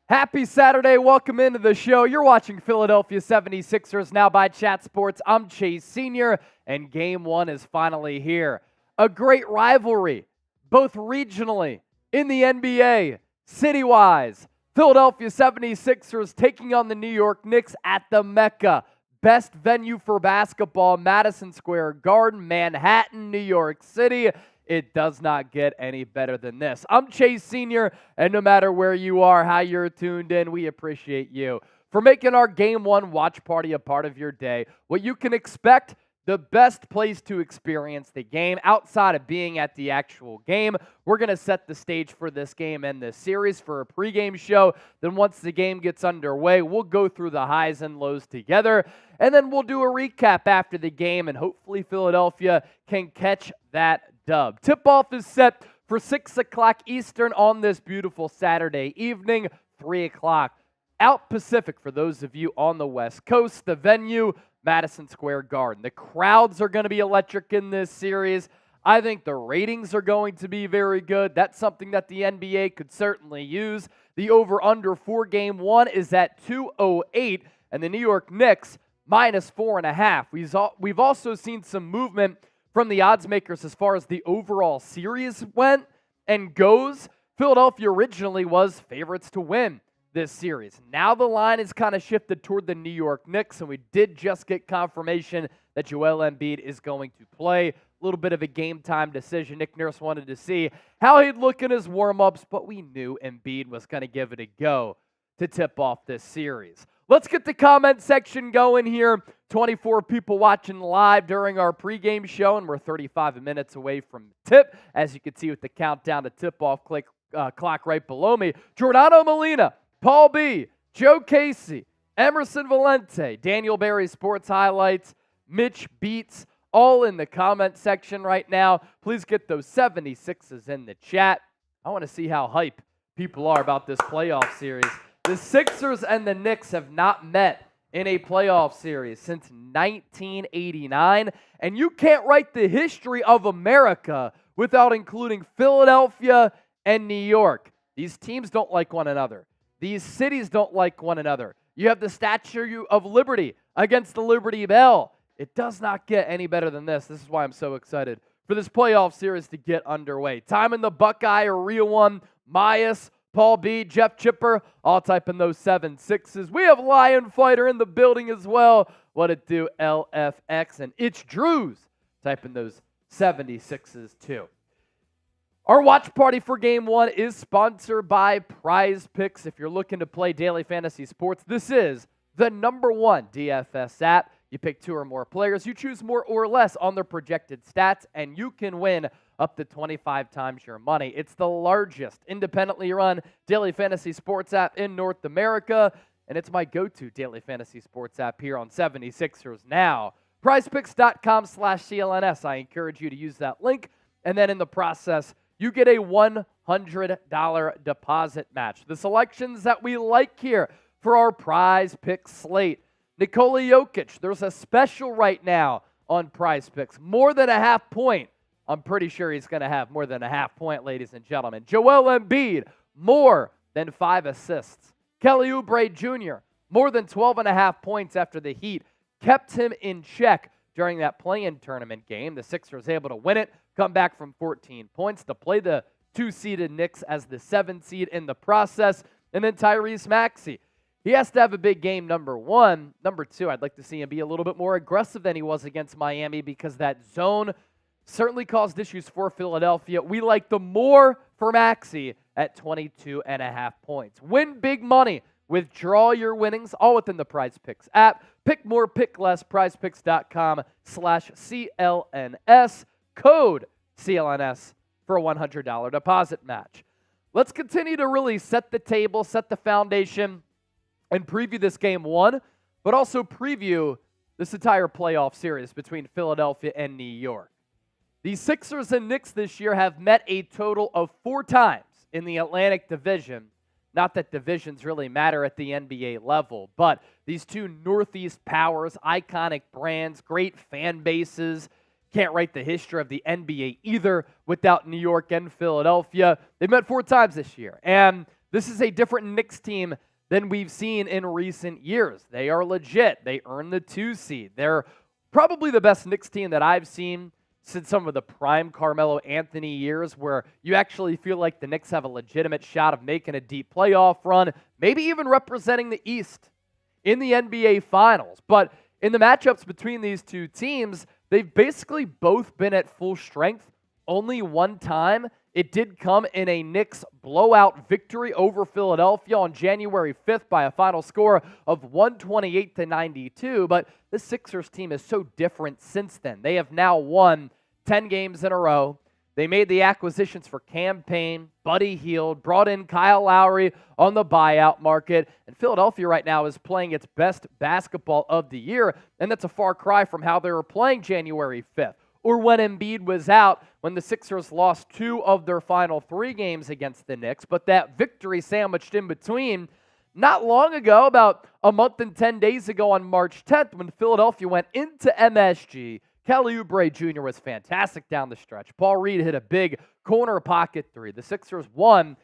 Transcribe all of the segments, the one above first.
Happy Saturday. Welcome into the show. You're watching Philadelphia 76ers now by Chat Sports. I'm Chase Sr., and Game 1 is finally here. A great rivalry, both regionally, in the NBA, city-wise. Philadelphia 76ers taking on the New York Knicks at the Mecca. Best venue for basketball, Madison Square Garden, Manhattan, New York City. It does not get any better than this. I'm Chase Sr., and no matter where you are, how you're tuned in, we appreciate you for making our Game 1 watch party a part of your day. What you can expect, the best place to experience the game outside of being at the actual game. We're going to set the stage for this game and this series for a pregame show. Then once the game gets underway, we'll go through the highs and lows together, and then we'll do a recap after the game, and hopefully Philadelphia can catch that dub. Tip-off is set for 6 o'clock Eastern on this beautiful Saturday evening, 3 o'clock out Pacific for those of you on the West Coast. The venue, Madison Square Garden. The crowds are going to be electric in this series. I think the ratings are going to be very good. That's something that the NBA could certainly use. The over-under for Game 1 is at 208, and the New York Knicks minus 4.5. We've also seen some movement from the odds makers as far as the overall series went and goes. Philadelphia originally was favorites to win this series. Now the line is kind of shifted toward the New York Knicks, and we did just get confirmation that Joel Embiid is going to play. A little bit of a game-time decision. Nick Nurse wanted to see how he'd look in his warm-ups, but we knew Embiid was going to give it a go to tip off this series. Let's get the comment section going here. 24 people watching live during our pregame show, and we're 35 minutes away from tip, as you can see with the countdown to tip-off clock right below me. Giordano Molina, Paul B., Joe Casey, Emerson Valente, Daniel Berry Sports Highlights, Mitch Beats, all in the comment section right now. Please get those 76s in the chat. I want to see how hype people are about this playoff series. The Sixers and the Knicks have not met in a playoff series since 1989, and you can't write the history of America without including Philadelphia and New York. These teams don't like one another. These cities don't like one another. You have the Statue of Liberty against the Liberty Bell. It does not get any better than this. This is why I'm so excited for this playoff series to get underway. Time in the Buckeye Arena 1, Myers, Paul B., Jeff Chipper, all typing those 7-6s. We have Lion Fighter in the building as well. What it do, LFX, and It's Drews typing those 76s too. Our watch party for Game 1 is sponsored by Prize Picks. If you're looking to play daily fantasy sports, this is the #1 DFS app. You pick 2 or more players. You choose more or less on their projected stats, and you can win up to 25 times your money. It's the largest independently run daily fantasy sports app in North America, and it's my go-to daily fantasy sports app here on 76ers Now. PrizePicks.com/CLNS. I encourage you to use that link, and then in the process, you get a $100 deposit match. The selections that we like here for our Prize Picks slate. Nikola Jokic, there's a special right now on Prize Picks. More than a half point. I'm pretty sure he's going to have more than a half point, ladies and gentlemen. Joel Embiid, more than 5 assists. Kelly Oubre Jr., more than 12.5 points after the Heat kept him in check during that play-in tournament game. The Sixers able to win it, come back from 14 points to play the 2-seeded Knicks as the 7 seed in the process. And then Tyrese Maxey. He has to have a big game, #1. #2, I'd like to see him be a little bit more aggressive than he was against Miami because that zone certainly caused issues for Philadelphia. We like the more for Maxey at 22.5 points. Win big money. Withdraw your winnings, all within the Prize Picks app. Pick more, pick less. PrizePicks.com/CLNS. Code CLNS for a $100 deposit match. Let's continue to really set the table, set the foundation, and preview this Game 1, but also preview this entire playoff series between Philadelphia and New York. The Sixers and Knicks this year have met a total of 4 times in the Atlantic Division. Not that divisions really matter at the NBA level, but these two Northeast powers, iconic brands, great fan bases, can't write the history of the NBA either without New York and Philadelphia. They've met 4 times this year, and this is a different Knicks team than we've seen in recent years. They are legit. They earned the 2 seed. They're probably the best Knicks team that I've seen since some of the prime Carmelo Anthony years, where you actually feel like the Knicks have a legitimate shot of making a deep playoff run, maybe even representing the East in the NBA Finals. But in the matchups between these two teams, they've basically both been at full strength. Only one time it did come in a Knicks blowout victory over Philadelphia on January 5th by a final score of 128-92. But the Sixers team is so different since then. They have now won 10 games in a row. They made the acquisitions for Campaign, Buddy Hield, brought in Kyle Lowry on the buyout market, and Philadelphia right now is playing its best basketball of the year, and that's a far cry from how they were playing January 5th, or when Embiid was out, when the Sixers lost 2 of their final 3 games against the Knicks, but that victory sandwiched in between not long ago, about a month and 10 days ago on March 10th, when Philadelphia went into MSG. Kelly Oubre Jr. was fantastic down the stretch. Paul Reed hit a big corner pocket 3. The Sixers won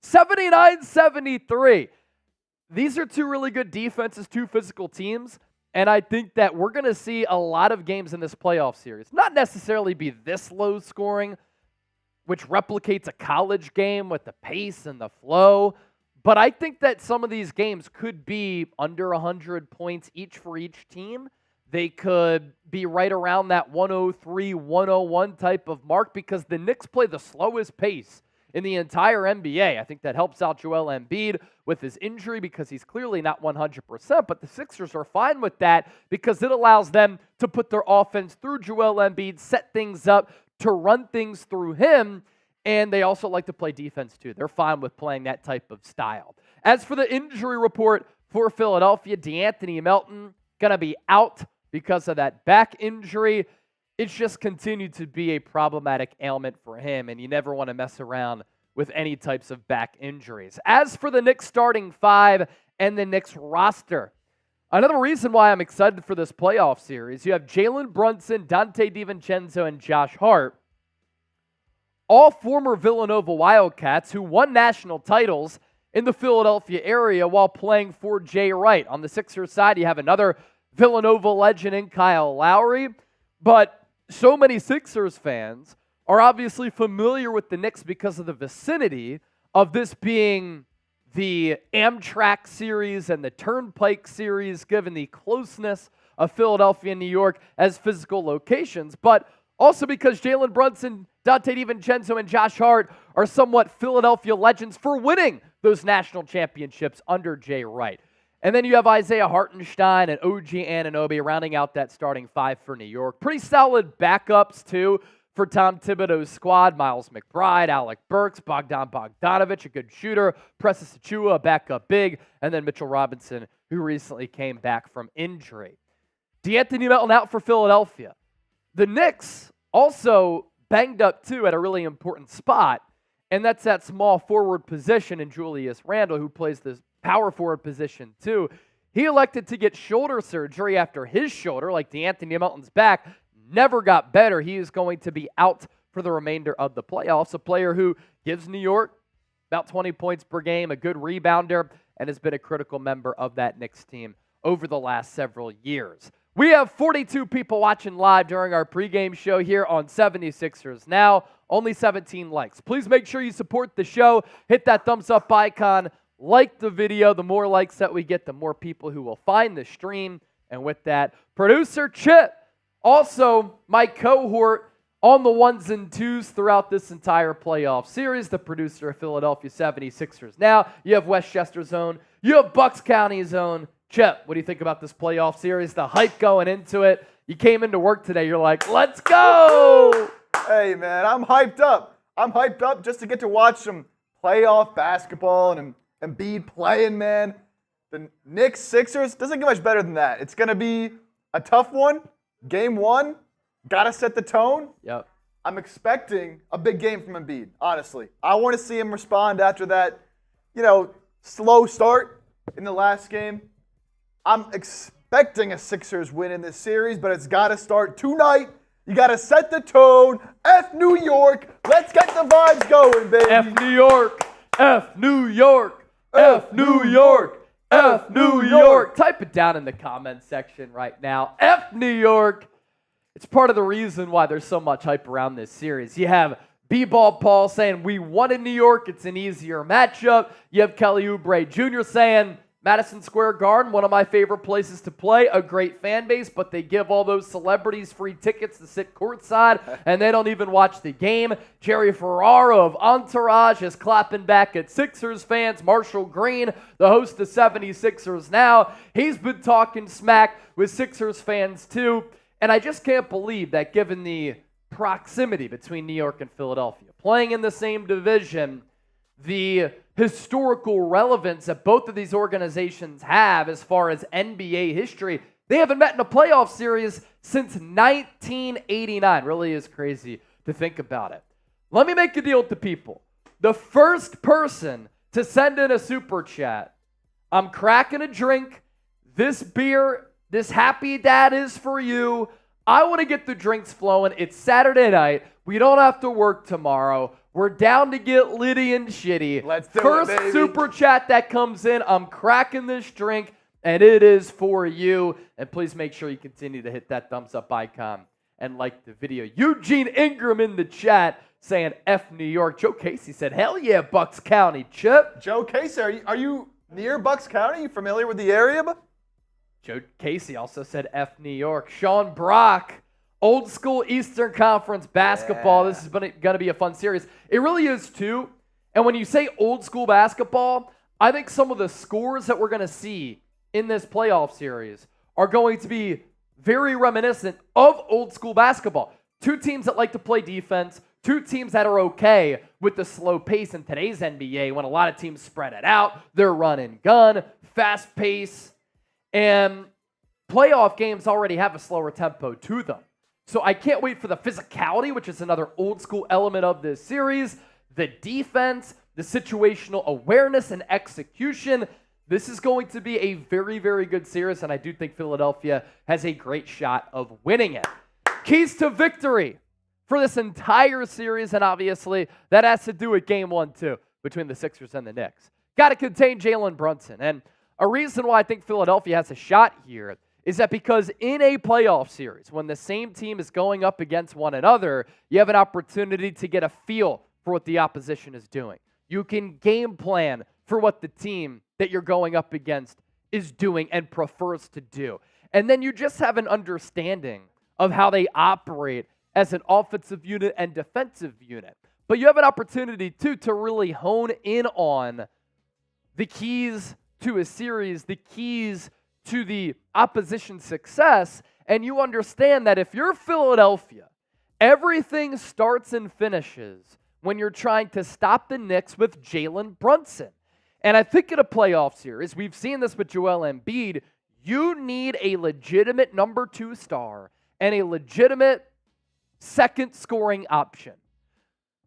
79-73. These are 2 really good defenses, 2 physical teams, and I think that we're going to see a lot of games in this playoff series not necessarily be this low scoring, which replicates a college game with the pace and the flow, but I think that some of these games could be under 100 points each for each team. They could be right around that 103, 101 type of mark because the Knicks play the slowest pace in the entire NBA. I think that helps out Joel Embiid with his injury because he's clearly not 100%, but the Sixers are fine with that because it allows them to put their offense through Joel Embiid, set things up to run things through him, and they also like to play defense too. They're fine with playing that type of style. As for the injury report for Philadelphia, DeAnthony Melton going to be out because of that back injury. It's just continued to be a problematic ailment for him, and you never want to mess around with any types of back injuries. As for the Knicks starting 5 and the Knicks roster, another reason why I'm excited for this playoff series, you have Jalen Brunson, Donte DiVincenzo, and Josh Hart, all former Villanova Wildcats who won national titles in the Philadelphia area while playing for Jay Wright. On the Sixers side, you have another Villanova legend in Kyle Lowry, but so many Sixers fans are obviously familiar with the Knicks because of the vicinity of this being the Amtrak series and the Turnpike series, given the closeness of Philadelphia and New York as physical locations, but also because Jalen Brunson, Donte DiVincenzo, and Josh Hart are somewhat Philadelphia legends for winning those national championships under Jay Wright. And then you have Isaiah Hartenstein and OG Anunoby rounding out that starting 5 for New York. Pretty solid backups, too, for Tom Thibodeau's squad. Miles McBride, Alec Burks, Bogdan Bogdanovic, a good shooter, Precious Achiuwa, a backup big, and then Mitchell Robinson, who recently came back from injury. DeAnthony Melton out for Philadelphia. The Knicks also banged up, too, at a really important spot, and that's that small forward position in Julius Randle, who plays this power forward position too. He elected to get shoulder surgery after his shoulder, like DeAnthony Melton's back, never got better. He is going to be out for the remainder of the playoffs. A player who gives New York about 20 points per game, a good rebounder, and has been a critical member of that Knicks team over the last several years. We have 42 people watching live during our pregame show here on 76ers Now. Only 17 likes. Please make sure you support the show. Hit that thumbs up icon. Like the video. The more likes that we get, the more people who will find the stream. And with that, producer Chip, also my cohort on the ones and twos throughout this entire playoff series, the producer of Philadelphia 76ers Now. You have Westchester's own. You have Bucks County's own. Chip, what do you think about this playoff series? The hype going into it. You came into work today. You're like, let's go. Hey, man, I'm hyped up. I'm hyped up just to get to watch some playoff basketball and Embiid playing, man. The Knicks, Sixers, doesn't get much better than that. It's going to be a tough one. Game 1, got to set the tone. Yep. I'm expecting a big game from Embiid, honestly. I want to see him respond after that, slow start in the last game. I'm expecting a Sixers win in this series, but it's got to start tonight. You got to set the tone. F New York. Let's get the vibes going, baby. F New York. F New York, F New York, F New York. Type it down in the comments section right now. F New York. It's part of the reason why there's so much hype around this series. You have B-Ball Paul saying, we won in New York, it's an easier matchup. You have Kelly Oubre Jr. saying, Madison Square Garden, one of my favorite places to play, a great fan base, but they give all those celebrities free tickets to sit courtside, and they don't even watch the game. Jerry Ferraro of Entourage is clapping back at Sixers fans. Marshall Green, the host of 76ers Now, he's been talking smack with Sixers fans too, and I just can't believe that given the proximity between New York and Philadelphia, playing in the same division, the historical relevance that both of these organizations have as far as NBA history, they haven't met in a playoff series since 1989. Really is crazy to think about it. Let me make a deal with the people. The first person to send in a super chat, I'm cracking a drink. This beer, this Happy Dad is for you. I want to get the drinks flowing. It's Saturday night. We don't have to work tomorrow. We're down to get litty and shitty. Let's do First it, baby. super chat that comes in, I'm cracking this drink, and it is for you. And please make sure you continue to hit that thumbs up icon and like the video. Eugene Ingram in the chat saying F New York. Joe Casey said, hell yeah, Bucks County, Chip. Joe Casey, are you near Bucks County? You familiar with the area? Joe Casey also said F New York. Sean Brock, old school Eastern Conference basketball. Yeah. This is going to be a fun series. It really is too. And when you say old school basketball, I think some of the scores that we're going to see in this playoff series are going to be very reminiscent of old school basketball. Two teams that like to play defense, two teams that are okay with the slow pace in today's NBA when a lot of teams spread it out. They're run and gun, fast pace, and playoff games already have a slower tempo to them. So I can't wait for the physicality, which is another old school element of this series, the defense, the situational awareness and execution. This is going to be a very, very good series, and I do think Philadelphia has a great shot of winning it. Keys to victory for this entire series, and obviously that has to do with Game 1, too, between the Sixers and the Knicks. Got to contain Jalen Brunson, and a reason why I think Philadelphia has a shot here is that because in a playoff series, when the same team is going up against one another, you have an opportunity to get a feel for what the opposition is doing. You can game plan for what the team that you're going up against is doing and prefers to do. And then you just have an understanding of how they operate as an offensive unit and defensive unit. But you have an opportunity, too, to really hone in on the keys to a series, the keys to the opposition's success, and you understand that if you're Philadelphia, everything starts and finishes when you're trying to stop the Knicks with Jalen Brunson. And I think in a playoff series, we've seen this with Joel Embiid, you need a legitimate number 2 star and a legitimate second scoring option.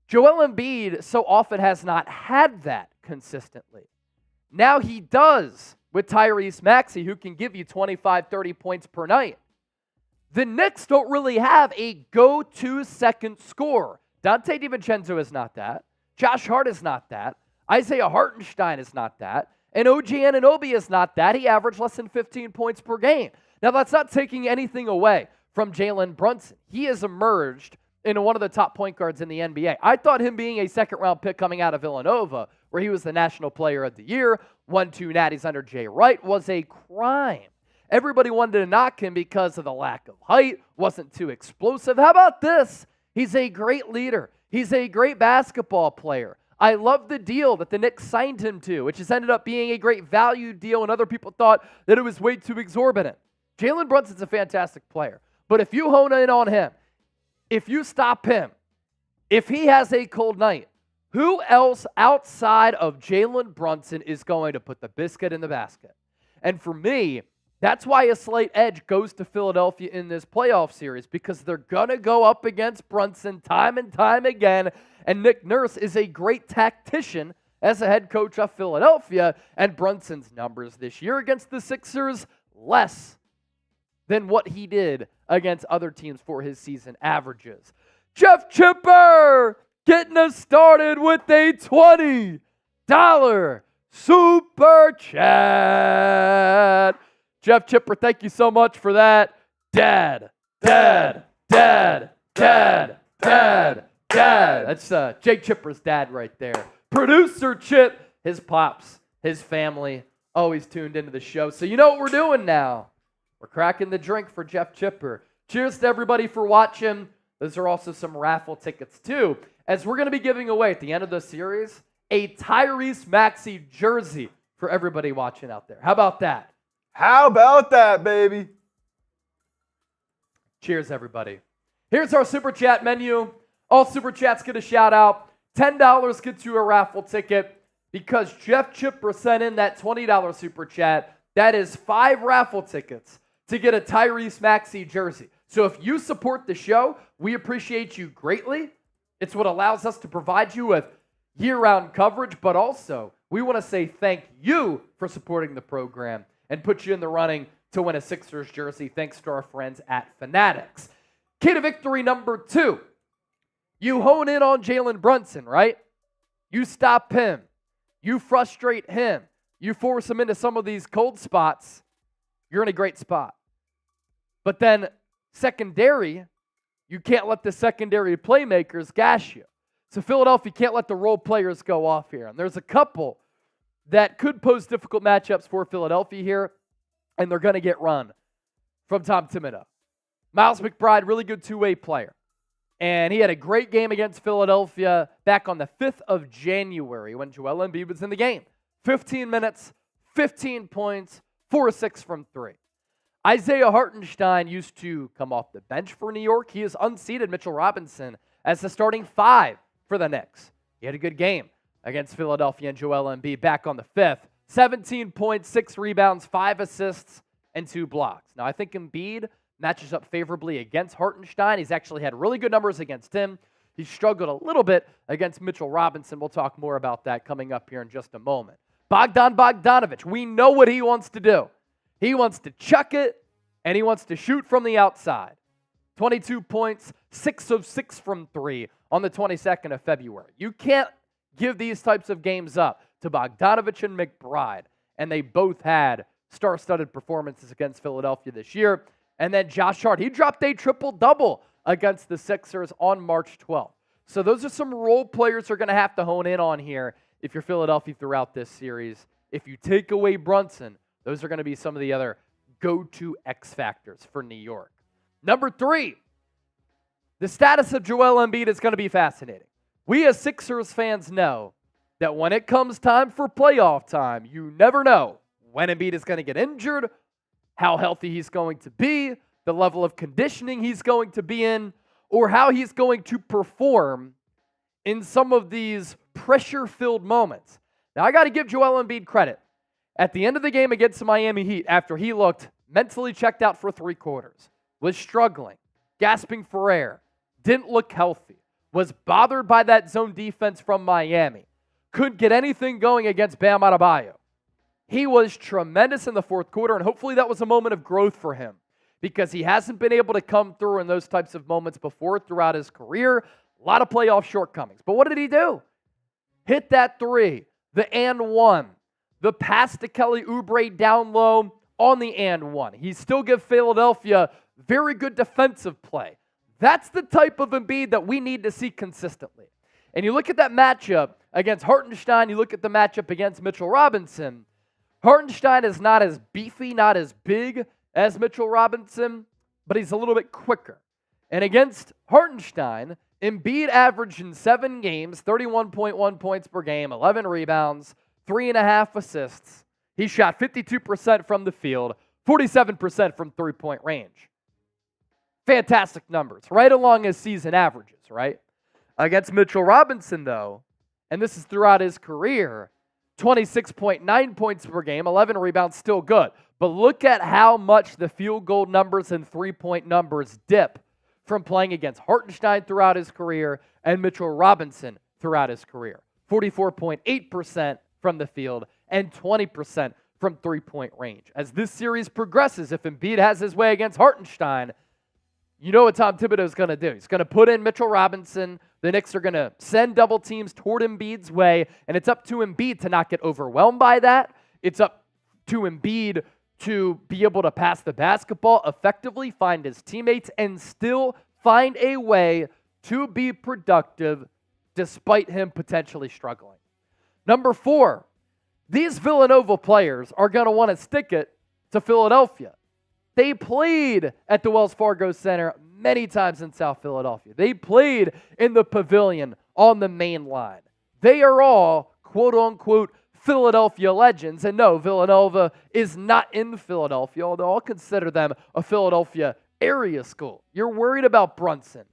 Joel Embiid so often has not had that consistently. Now he does with Tyrese Maxey, who can give you 25, 30 points per night. The Knicks don't really have a go-to second scorer. Donte DiVincenzo is not that. Josh Hart is not that. Isaiah Hartenstein is not that. And OG Anunoby is not that. He averaged less than 15 points per game. Now, that's not taking anything away from Jalen Brunson. He has emerged into one of the top point guards in the NBA. I thought him being a second-round pick coming out of Villanova, where he was the National Player of the Year, won 2 natties under Jay Wright, was a crime. Everybody wanted to knock him because of the lack of height, wasn't too explosive. How about this? He's a great leader. He's a great basketball player. I love the deal that the Knicks signed him to, which has ended up being a great value deal, and other people thought that it was way too exorbitant. Jalen Brunson's a fantastic player, but if you hone in on him, if you stop him, if he has a cold night, who else outside of Jalen Brunson is going to put the biscuit in the basket? And for me, that's why a slight edge goes to Philadelphia in this playoff series, because they're going to go up against Brunson time and time again, and Nick Nurse is a great tactician as a head coach of Philadelphia, and Brunson's numbers this year against the Sixers, less than what he did against other teams for his season averages. Jeff Chipper getting us started with a 20. super chat. Jeff Chipper, thank you so much for that. Dad. That's Jake Chipper's dad right there. Producer Chip, his pops, his family, always tuned into the show. So you know what we're doing now. We're cracking the drink for Jeff Chipper. Cheers to everybody for watching. Those are also some raffle tickets too, as we're going to be giving away at the end of the series a Tyrese Maxey jersey for everybody watching out there. How about that? How about that, baby? Cheers, everybody. Here's our Super Chat menu. All Super Chats get a shout out. $10 gets you a raffle ticket. Because Jeff Chipper sent in that $20 Super Chat, that is 5 raffle tickets to get a Tyrese Maxey jersey. So if you support the show, we appreciate you greatly. It's what allows us to provide you with year-round coverage, but also we want to say thank you for supporting the program and put you in the running to win a Sixers jersey thanks to our friends at Fanatics. Key to victory number 2. You hone in on Jalen Brunson, right? You stop him. You frustrate him. You force him into some of these cold spots. You're in a great spot. But then secondary, you can't let the secondary playmakers gash you. So Philadelphia can't let the role players go off here. And there's a couple that could pose difficult matchups for Philadelphia here, and they're going to get run from Tom Thibodeau. Miles McBride, really good two-way player. And he had a great game against Philadelphia back on the 5th of January when Joel Embiid was in the game. 15 minutes, 15 points, 4 of 6 from 3. Isaiah Hartenstein used to come off the bench for New York. He has unseated Mitchell Robinson as the starting 5 for the Knicks. He had a good game against Philadelphia and Joel Embiid back on the 5th. 17 points, 6 rebounds, 5 assists, and 2 blocks. Now, I think Embiid matches up favorably against Hartenstein. He's actually had really good numbers against him. He struggled a little bit against Mitchell Robinson. We'll talk more about that coming up here in just a moment. Bogdanović, we know what he wants to do. He wants to chuck it, and he wants to shoot from the outside. 22 points, 6 of 6 from 3 on the 22nd of February. You can't give these types of games up to Bogdanović and McBride, and they both had star-studded performances against Philadelphia this year. And then Josh Hart, he dropped a triple-double against the Sixers on March 12th. So those are some role players you're going to have to hone in on here if you're Philadelphia throughout this series. If you take away Brunson, those are going to be some of the other go-to X factors for New York. Number 3, the status of Joel Embiid is going to be fascinating. We as Sixers fans know that when it comes time for playoff time, you never know when Embiid is going to get injured, how healthy he's going to be, the level of conditioning he's going to be in, or how he's going to perform in some of these pressure-filled moments. Now, I got to give Joel Embiid credit. At the end of the game against the Miami Heat, after he looked mentally checked out for 3 quarters, was struggling, gasping for air, didn't look healthy, was bothered by that zone defense from Miami, couldn't get anything going against Bam Adebayo. He was tremendous in the 4th quarter, and hopefully that was a moment of growth for him because he hasn't been able to come through in those types of moments before throughout his career. A lot of playoff shortcomings. But what did he do? Hit that 3, the and 1, the pass to Kelly Oubre down low on the and 1. He still gives Philadelphia very good defensive play. That's the type of Embiid that we need to see consistently. And you look at that matchup against Hartenstein, you look at the matchup against Mitchell Robinson. Hartenstein is not as beefy, not as big as Mitchell Robinson, but he's a little bit quicker. And against Hartenstein, Embiid averaged in 7 games, 31.1 points per game, 11 rebounds, 3.5 assists. He shot 52% from the field, 47% from three-point range. Fantastic numbers, right along his season averages, right? Against Mitchell Robinson, though, and this is throughout his career, 26.9 points per game, 11 rebounds, still good. But look at how much the field goal numbers and three-point numbers dip from playing against Hartenstein throughout his career and Mitchell Robinson throughout his career. 44.8% from the field and 20% from three-point range. As this series progresses, if Embiid has his way against Hartenstein, you know what Tom Thibodeau is going to do. He's going to put in Mitchell Robinson, The Knicks are going to send double teams toward Embiid's way, and it's up to Embiid to not get overwhelmed by that. It's up to Embiid to be able to pass the basketball effectively, find his teammates, and still find a way to be productive despite him potentially struggling. Number 4, these Villanova players are going to want to stick it to Philadelphia. They played at the Wells Fargo Center many times in South Philadelphia. They played in the Pavilion on the main line. They are all, quote-unquote, Philadelphia legends. And no, Villanova is not in Philadelphia, although I'll consider them a Philadelphia area school. You're worried about Brunson,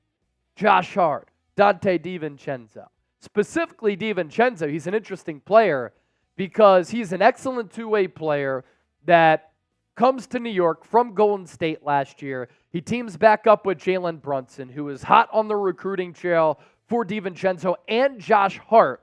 Josh Hart, Donte DiVincenzo. Specifically DiVincenzo, he's an interesting player because he's an excellent two-way player that comes to New York from Golden State last year. He teams back up with Jalen Brunson, who is hot on the recruiting trail for DiVincenzo and Josh Hart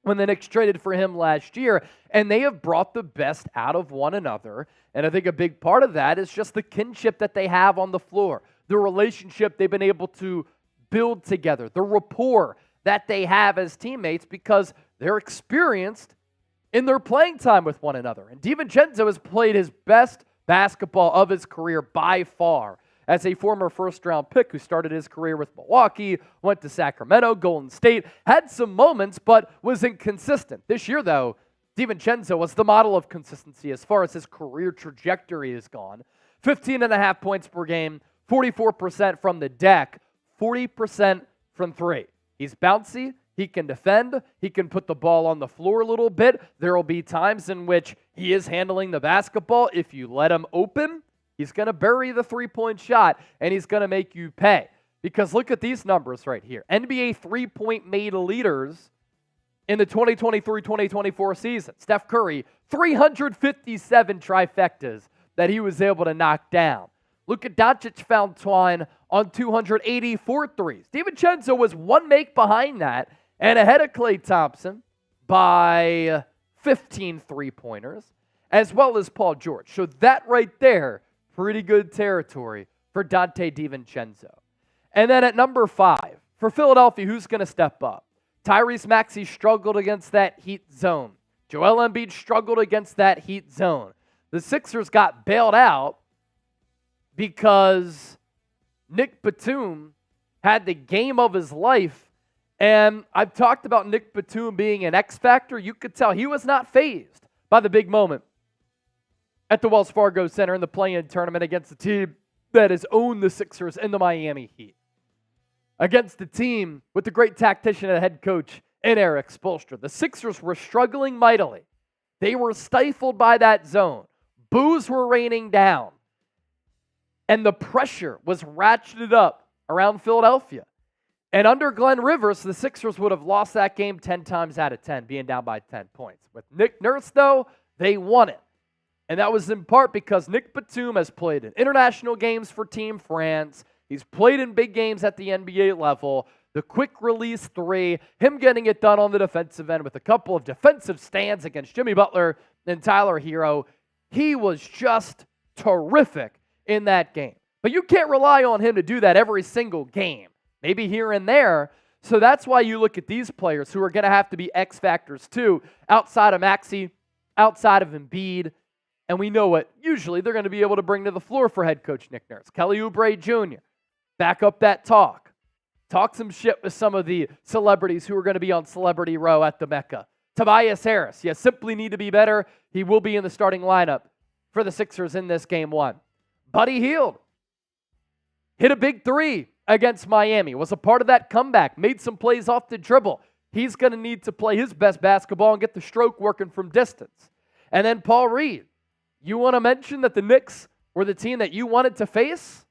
when the Knicks traded for him last year, and they have brought the best out of one another. And I think a big part of that is just the kinship that they have on the floor, the relationship they've been able to build together, the rapport that they have as teammates because they're experienced in their playing time with one another. And DiVincenzo has played his best basketball of his career by far as a former first-round pick who started his career with Milwaukee, went to Sacramento, Golden State, had some moments, but was inconsistent. This year, though, DiVincenzo was the model of consistency as far as his career trajectory has gone. 15.5 points per game, 44% from the deck, 40% from three. He's bouncy. He can defend. He can put the ball on the floor a little bit. There will be times in which he is handling the basketball. If you let him open, he's going to bury the three-point shot, and he's going to make you pay. Because look at these numbers right here. NBA three-point made leaders in the 2023-2024 season. Steph Curry, 357 trifectas that he was able to knock down. Luka Doncic found twine on 284 threes. DiVincenzo was one make behind that and ahead of Klay Thompson by 15 three-pointers, as well as Paul George. So that right there, pretty good territory for Donte DiVincenzo. And then at number 5, for Philadelphia, who's going to step up? Tyrese Maxey struggled against that Heat zone. Joel Embiid struggled against that Heat zone. The Sixers got bailed out because Nick Batum had the game of his life. And I've talked about Nick Batum being an X factor. You could tell he was not fazed by the big moment at the Wells Fargo Center in the play-in tournament against the team that has owned the Sixers and the Miami Heat. Against the team with the great tactician and head coach in Eric Spoelstra. The Sixers were struggling mightily. They were stifled by that zone. Boos were raining down. And the pressure was ratcheted up around Philadelphia. And under Glenn Rivers, the Sixers would have lost that game 10 times out of 10, being down by 10 points. With Nick Nurse, though, they won it. And that was in part because Nick Batum has played in international games for Team France. He's played in big games at the NBA level. The quick release three, him getting it done on the defensive end with a couple of defensive stands against Jimmy Butler and Tyler Hero. He was just terrific in that game. But you can't rely on him to do that every single game. Maybe here and there. So that's why you look at these players who are going to have to be X factors too, outside of Maxey, outside of Embiid. And we know what usually they're going to be able to bring to the floor for head coach Nick Nurse. Kelly Oubre Jr., back up that talk. Talk some shit with some of the celebrities who are going to be on Celebrity Row at the Mecca. Tobias Harris, you simply need to be better. He will be in the starting lineup for the Sixers in this game 1. Buddy Hield hit a big three against Miami, was a part of that comeback, made some plays off the dribble. He's going to need to play his best basketball and get the stroke working from distance. And then Paul Reed, you want to mention that the Knicks were the team that you wanted to face?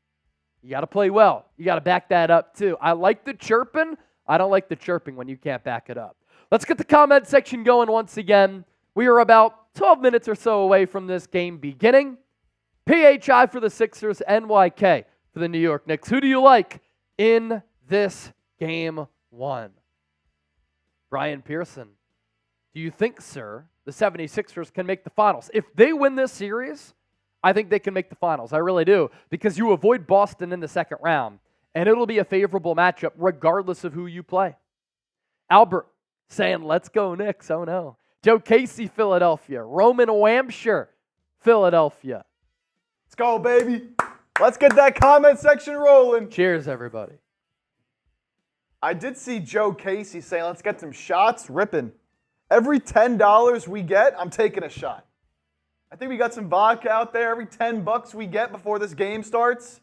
You got to play well. You got to back that up too. I like the chirping. I don't like the chirping when you can't back it up. Let's get the comment section going once again. We are about 12 minutes or so away from this game beginning. PHI for the Sixers, NYK for the New York Knicks. Who do you like in this game 1? Brian Pearson, do you think, sir, the 76ers can make the finals? If they win this series, I think they can make the finals. I really do, because you avoid Boston in the second round. and it'll be a favorable matchup regardless of who you play. Albert saying, let's go Knicks. Oh, no. Joe Casey, Philadelphia. Roman Wamshire, Philadelphia. Let's go, baby. Let's get that comment section rolling. Cheers, everybody. I did see Joe Casey saying, let's get some shots ripping. Every $10 we get, I'm taking a shot. I think we got some vodka out there. Every $10 we get before this game starts,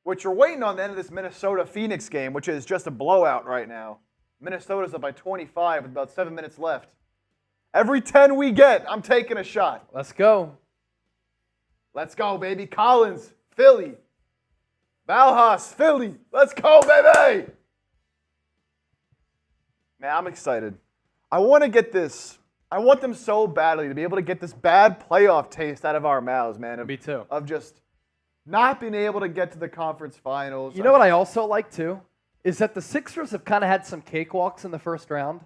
which we're waiting on the end of this Minnesota-Phoenix game, which is just a blowout right now. Minnesota's up by 25 with about 7 minutes left. Every 10 we get, I'm taking a shot. Let's go. Let's go, baby. Collins, Philly. Valhas, Philly. Let's go, baby. Man, I'm excited. I want to get this. I want them so badly to be able to get this bad playoff taste out of our mouths, man. Me too. Of just not being able to get to the conference finals. You know what I also like, too? Is that the Sixers have kind of had some cakewalks in the first round.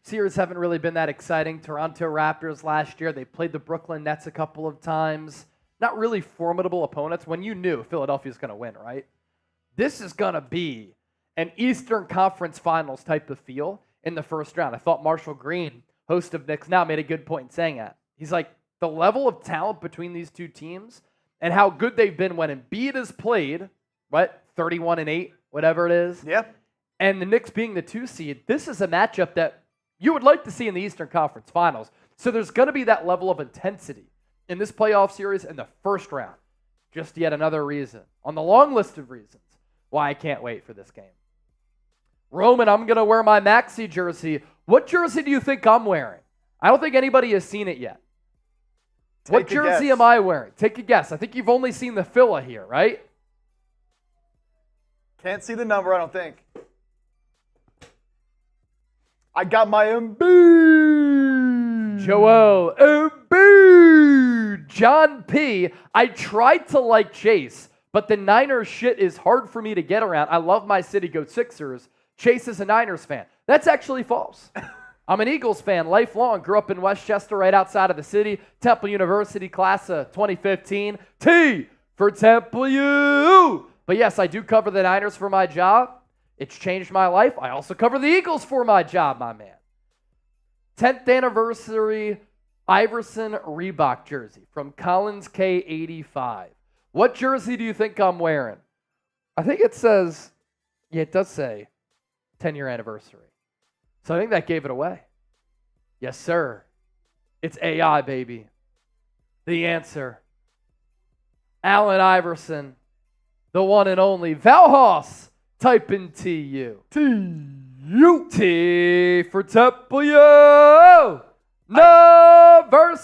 Series haven't really been that exciting. Toronto Raptors last year, they played the Brooklyn Nets a couple of times. Not really formidable opponents when you knew Philadelphia's going to win, right? This is going to be an Eastern Conference Finals type of feel in the first round. I thought Marshall Green, host of Knicks Now, made a good point in saying that. He's like, the level of talent between these two teams and how good they've been when Embiid has played, what, 31-8, whatever it is. Yep. And the Knicks being the 2 seed, this is a matchup that you would like to see in the Eastern Conference Finals. So there's going to be that level of intensity in this playoff series in the first round. Just yet another reason on the long list of reasons why I can't wait for this game. Roman, I'm going to wear my Maxey jersey. What jersey do you think I'm wearing? I don't think anybody has seen it yet. What jersey am I wearing? Take a guess. I think you've only seen the Phila here, right? Can't see the number, I don't think. I got my Embiid. Joel Embiid. John P. I tried to like Chase, but the Niners shit is hard for me to get around. I love my city, go Sixers. Chase is a Niners fan. That's actually false. I'm an Eagles fan, lifelong. Grew up in Westchester, right outside of the city. Temple University, class of 2015. T for Temple U. But yes, I do cover the Niners for my job. It's changed my life. I also cover the Eagles for my job, my man. 10th anniversary Iverson Reebok jersey from Collins K85. What jersey do you think I'm wearing? I think it says, yeah, it does say 10-year anniversary. So I think that gave it away. Yes, sir. It's AI, baby. The answer. Allen Iverson, the one and only. Valhas, type in TU. TU. T for Temple U.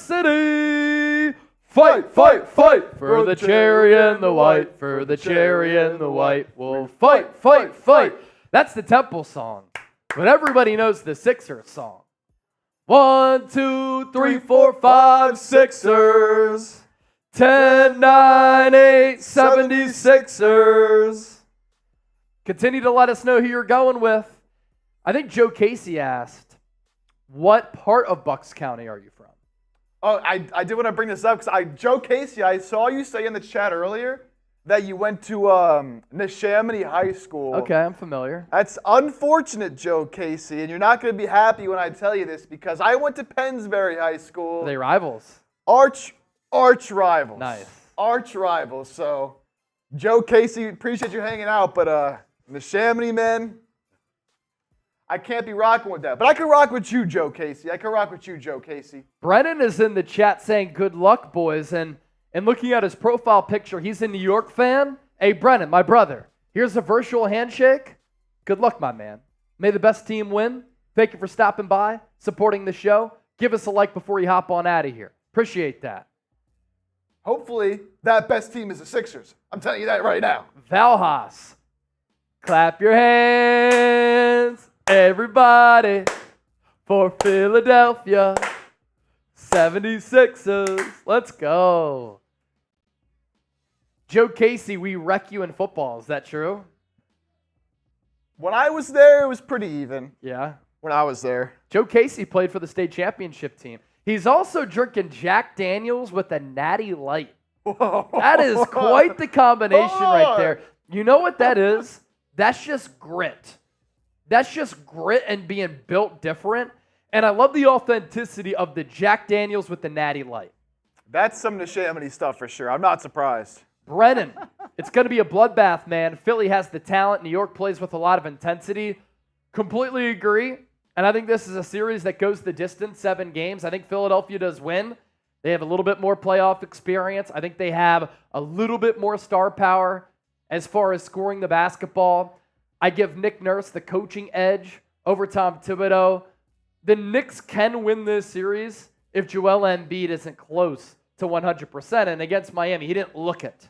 University. Fight, fight, fight for the cherry and the white. For the cherry and the white. We'll fight, fight, fight. That's the Temple song. But everybody knows the Sixers song. 1, 2, 3, 4, 5, Sixers. 10, 9, 8, 76ers. Continue to let us know who you're going with. I think Joe Casey asked, what part of Bucks County are you from? Oh, I did want to bring this up because Joe Casey, I saw you say in the chat earlier that you went to Neshaminy High School. Okay, I'm familiar. That's unfortunate, Joe Casey, and you're not going to be happy when I tell you this because I went to Pennsbury High School. Are they rivals? Arch rivals. Nice. Arch rivals. So, Joe Casey, appreciate you hanging out, but Neshaminy, man, I can't be rocking with that. But I can rock with you, Joe Casey. Brennan is in the chat saying, good luck, boys, and looking at his profile picture, he's a New York fan. Hey, Brennan, my brother, here's a virtual handshake. Good luck, my man. May the best team win. Thank you for stopping by, supporting the show. Give us a like before you hop on out of here. Appreciate that. Hopefully, that best team is the Sixers. I'm telling you that right now. Valhas, clap your hands, everybody, for Philadelphia 76ers. Let's go. Joe Casey, we wreck you in football. Is that true? When I was there, it was pretty even. Yeah. When I was there. Joe Casey played for the state championship team. He's also drinking Jack Daniels with a Natty Light. Whoa. That is quite the combination right there. You know what that is? That's just grit. That's just grit and being built different. And I love the authenticity of the Jack Daniels with the Natty Light. That's some Neshaminy stuff for sure. I'm not surprised. Brennan, it's going to be a bloodbath, man. Philly has the talent. New York plays with a lot of intensity. Completely agree. And I think this is a series that goes the distance, 7 games. I think Philadelphia does win. They have a little bit more playoff experience. I think they have a little bit more star power as far as scoring the basketball. I give Nick Nurse the coaching edge over Tom Thibodeau. The Knicks can win this series if Joel Embiid isn't close to 100%. And against Miami, he didn't look it,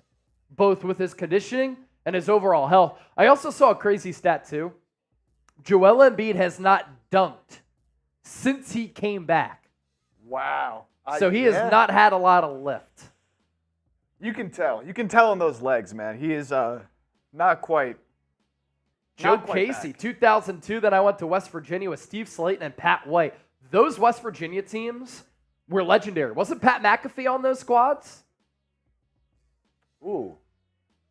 both with his conditioning and his overall health. I also saw a crazy stat, too. Joel Embiid has not dunked since he came back. Wow. So he has not had a lot of lift. You can tell. You can tell in those legs, man. He is not quite. Joe not quite Casey, back. 2002, then I went to West Virginia with Steve Slayton and Pat White. Those West Virginia teams were legendary. Wasn't Pat McAfee on those squads? Ooh.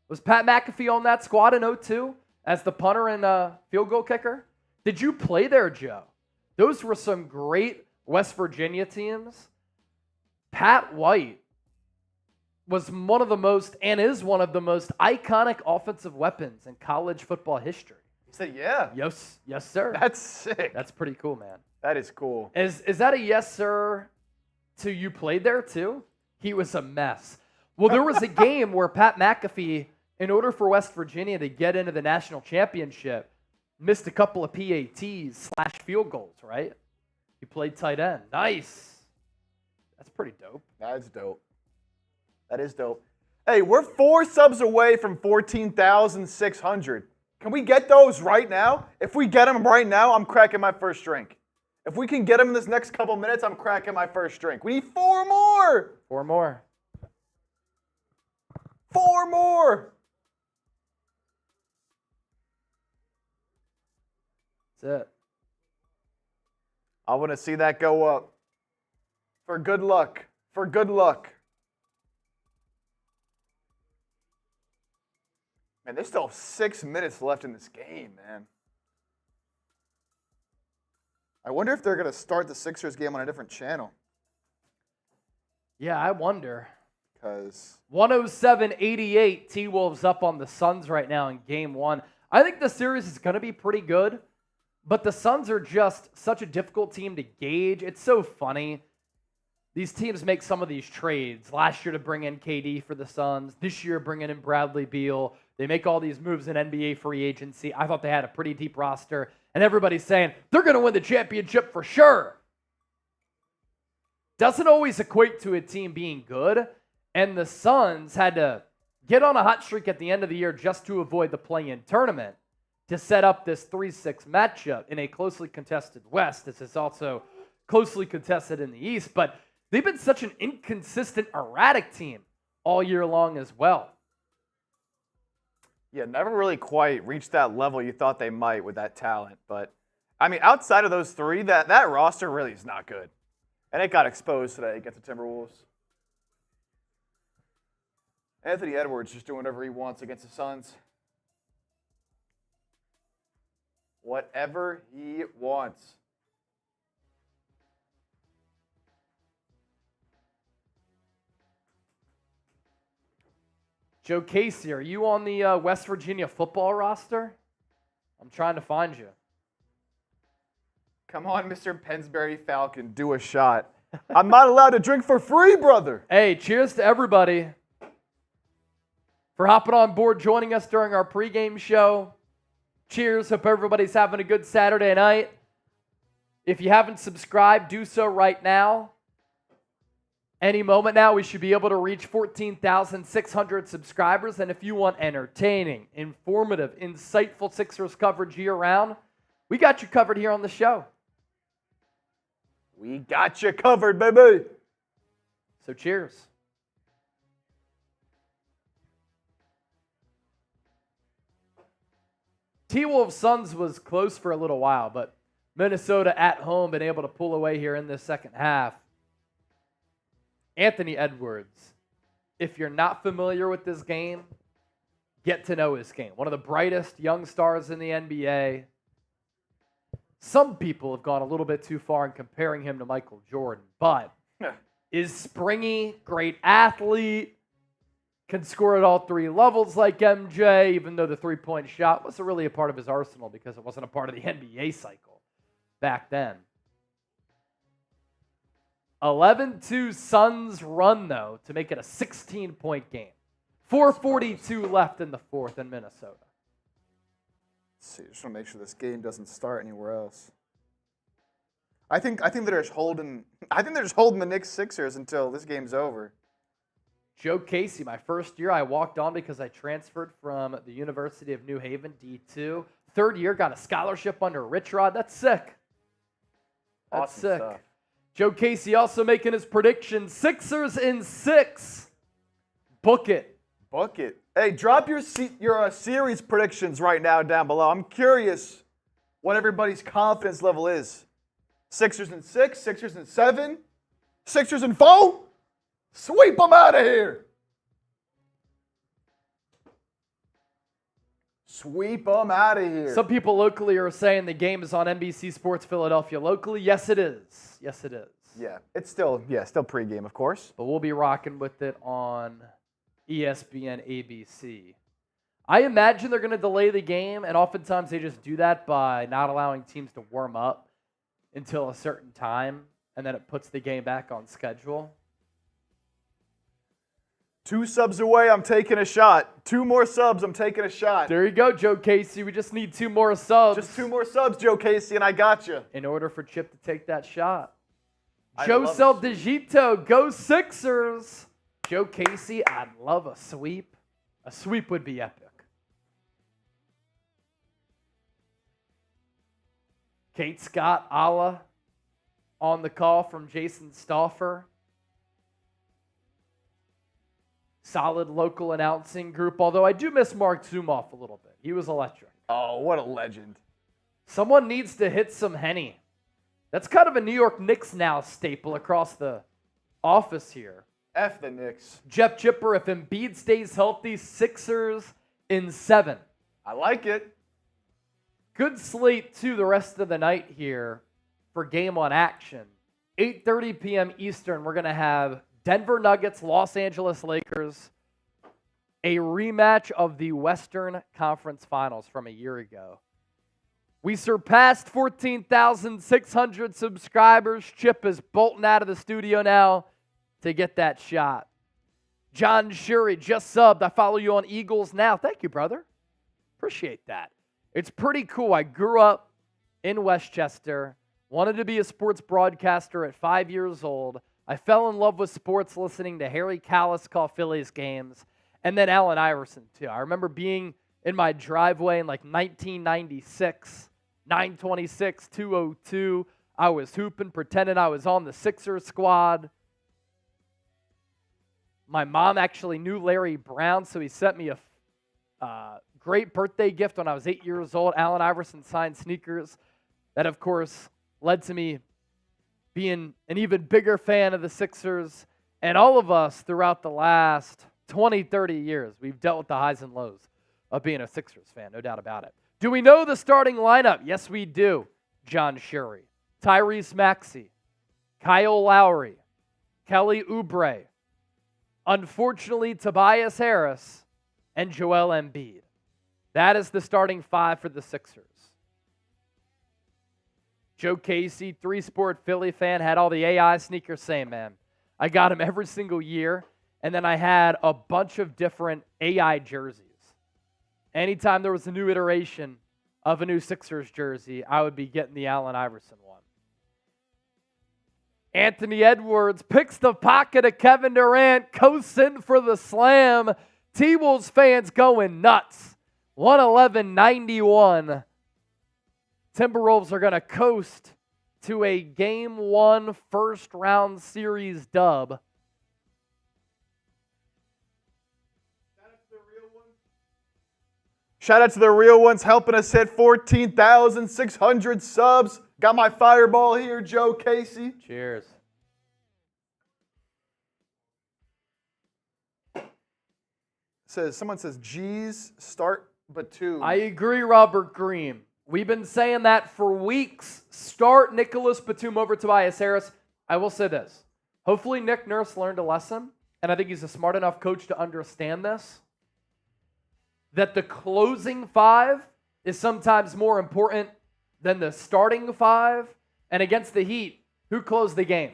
Was Pat McAfee on that squad in 02 as the punter and field goal kicker? Did you play there, Joe? Those were some great West Virginia teams. Pat White was one of the most, and is one of the most iconic offensive weapons in college football history. He said, yeah. Yes, sir. That's sick. That's pretty cool, man. That is cool. Is that a yes, sir, to you played there too? He was a mess. Well, there was a game where Pat McAfee, in order for West Virginia to get into the national championship, missed a couple of PATs/field goals, right? He played tight end. Nice. That's pretty dope. That's dope. That is dope. Hey, we're 4 subs away from 14,600. Can we get those right now? If we get them right now, I'm cracking my first drink. If we can get them in this next couple minutes, I'm cracking my first drink. We need 4 more. 4 more. 4 more. That's it. I want to see that go up. For good luck. For good luck. Man, there's still 6 minutes left in this game, man. I wonder if they're going to start the Sixers game on a different channel. Yeah, I wonder. Because 107-88, T-Wolves up on the Suns right now in Game 1. I think the series is going to be pretty good, but the Suns are just such a difficult team to gauge. It's so funny. These teams make some of these trades. Last year to bring in KD for the Suns. This year bringing in Bradley Beal. They make all these moves in NBA free agency. I thought they had a pretty deep roster. And everybody's saying, they're going to win the championship for sure. Doesn't always equate to a team being good. And the Suns had to get on a hot streak at the end of the year just to avoid the play-in tournament to set up this 3-6 matchup in a closely contested West. This is also closely contested in the East. But they've been such an inconsistent, erratic team all year long as well. yeah, never really quite reached that level you thought they might with that talent. But, I mean, outside of those 3, that roster really is not good. And it got exposed today against the Timberwolves. Anthony Edwards just doing whatever he wants against the Suns. Whatever he wants. Joe Casey, are you on the West Virginia football roster? I'm trying to find you. Come on, Mr. Pensbury Falcon, do a shot. I'm not allowed to drink for free, brother. Hey, cheers to everybody for hopping on board, joining us during our pregame show. Cheers. Hope everybody's having a good Saturday night. If you haven't subscribed, do so right now. Any moment now, we should be able to reach 14,600 subscribers. And if you want entertaining, informative, insightful Sixers coverage year-round, we got you covered here on the show. We got you covered, baby. So cheers. T-Wolves Suns was close for a little while, but Minnesota at home been able to pull away here in this second half. Anthony Edwards, if you're not familiar with this game, get to know his game. One of the brightest young stars in the NBA. Some people have gone a little bit too far in comparing him to Michael Jordan, but is springy, great athlete, can score at all three levels like MJ, even though the three-point shot wasn't really a part of his arsenal because it wasn't a part of the NBA cycle back then. 11-2 Suns run, though, to make it a 16-point game. 4:42 left in the fourth in Minnesota. Let's see, just want to make sure this game doesn't start anywhere else. I think they're just holding the Knicks Sixers until this game's over. Joe Casey, my first year, I walked on because I transferred from the University of New Haven, D2. Third year, got a scholarship under Rich Rod. That's sick. That's Awesome sick. stuff. Joe Casey also making his prediction. Sixers in 6. Book it. Book it. Hey, drop your series predictions right now down below. I'm curious what everybody's confidence level is. Sixers in 6, Sixers in 7, Sixers in 4. Sweep them out of here. Sweep them out of here. Some people locally are saying the game is on NBC Sports Philadelphia locally. Yes, it is. Yes, it is. Yeah, it's still pregame, of course. But we'll be rocking with it on ESPN ABC. I imagine they're going to delay the game, and oftentimes they just do that by not allowing teams to warm up until a certain time, and then it puts the game back on schedule. 2 subs away, I'm taking a shot. 2 more subs, I'm taking a shot. There you go, Joe Casey. We just need 2 more subs. Just 2 more subs, Joe Casey, and I got you. In order for Chip to take that shot. I Joe love Cel Digito, go Sixers. Joe Casey, I'd love a sweep. A sweep would be epic. Kate Scott, Allah, on the call from Jason Stauffer. Solid local announcing group, although I do miss Mark Zumoff a little bit. He was electric. Oh, what a legend. Someone needs to hit some Henny. That's kind of a New York Knicks now staple across the office here. F the Knicks. Jeff Chipper, if Embiid stays healthy, Sixers in 7. I like it. Good slate, too, the rest of the night here for Game 1 action. 8:30 p.m. Eastern, we're going to have Denver Nuggets, Los Angeles Lakers, a rematch of the Western Conference Finals from a year ago. We surpassed 14,600 subscribers. Chip is bolting out of the studio now to get that shot. John Shuri just subbed. I follow you on Eagles Now. Thank you, brother. Appreciate that. It's pretty cool. I grew up in Westchester, wanted to be a sports broadcaster at 5 years old. I fell in love with sports listening to Harry Callis call Phillies games, and then Allen Iverson, too. I remember being in my driveway in like 1996, 926, 202. I was hooping, pretending I was on the Sixers squad. My mom actually knew Larry Brown, so he sent me a great birthday gift when I was 8 years old. Allen Iverson signed sneakers. That, of course, led to me being an even bigger fan of the Sixers. And all of us throughout the last 20, 30 years, we've dealt with the highs and lows of being a Sixers fan, no doubt about it. Do we know the starting lineup? Yes, we do. John Shuri, Tyrese Maxey, Kyle Lowry, Kelly Oubre, unfortunately, Tobias Harris, and Joel Embiid. That is the starting 5 for the Sixers. Joe Casey, 3-Sport Philly fan, had all the AI sneakers saying, man, I got them every single year, and then I had a bunch of different AI jerseys. Anytime there was a new iteration of a new Sixers jersey, I would be getting the Allen Iverson one. Anthony Edwards picks the pocket of Kevin Durant, coasts in for the slam. T-Wolves fans going nuts. 111-91. Timberwolves are going to coast to a Game 1 first-round series dub. Shout out to the real ones helping us hit 14,600 subs. Got my fireball here, Joe Casey. Cheers. Someone says, geez, start Batum. I agree, Robert Green. We've been saying that for weeks. Start Nicolas Batum over Tobias Harris. I will say this. Hopefully Nick Nurse learned a lesson, and I think he's a smart enough coach to understand this, that the closing five is sometimes more important than the starting five. And against the Heat, who closed the game?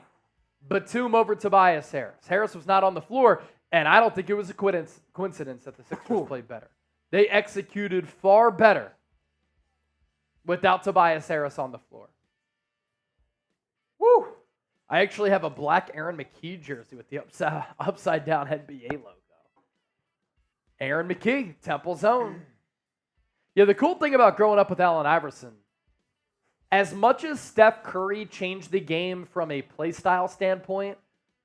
Batum over Tobias Harris. Harris was not on the floor, and I don't think it was a coincidence that the Sixers played better. They executed far better without Tobias Harris on the floor. Woo! I actually have a black Aaron McKee jersey with the upside down NBA logo. Aaron McKee, Temple's own. Yeah, the cool thing about growing up with Allen Iverson, as much as Steph Curry changed the game from a play style standpoint,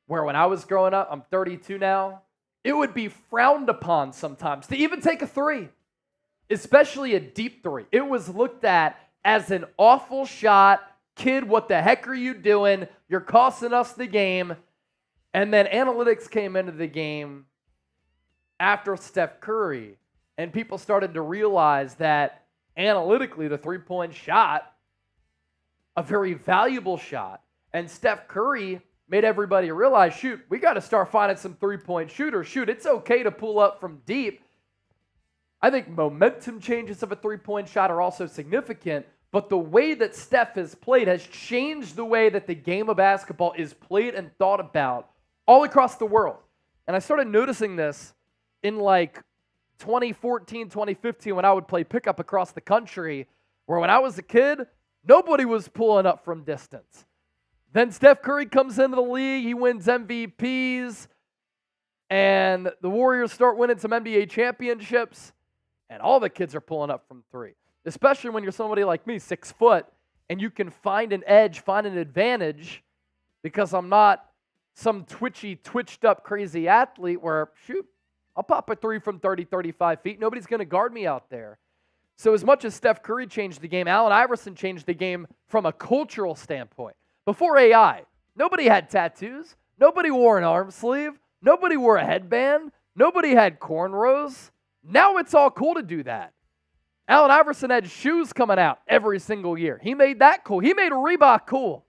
where when I was growing up, I'm 32 now, it would be frowned upon sometimes to even take a three, especially a deep three. It was looked at as an awful shot. Kid, what the heck are you doing? You're costing us the game. And then analytics came into the game after Steph Curry, and people started to realize that analytically the three-point shot, a very valuable shot, and Steph Curry made everybody realize, shoot, we got to start finding some three-point shooters. Shoot, it's okay to pull up from deep. I think momentum changes of a three-point shot are also significant, but the way that Steph has played has changed the way that the game of basketball is played and thought about all across the world. And I started noticing this in like 2014, 2015 when I would play pickup across the country, where when I was a kid, nobody was pulling up from distance. Then Steph Curry comes into the league, he wins MVPs, and the Warriors start winning some NBA championships, and all the kids are pulling up from three. Especially when you're somebody like me, 6 foot, and you can find an edge, find an advantage, because I'm not some twitched up crazy athlete where, shoot, I'll pop a three from 30, 35 feet. Nobody's going to guard me out there. So as much as Steph Curry changed the game, Allen Iverson changed the game from a cultural standpoint. Before AI, nobody had tattoos. Nobody wore an arm sleeve. Nobody wore a headband. Nobody had cornrows. Now it's all cool to do that. Allen Iverson had shoes coming out every single year. He made that cool. He made Reebok cool.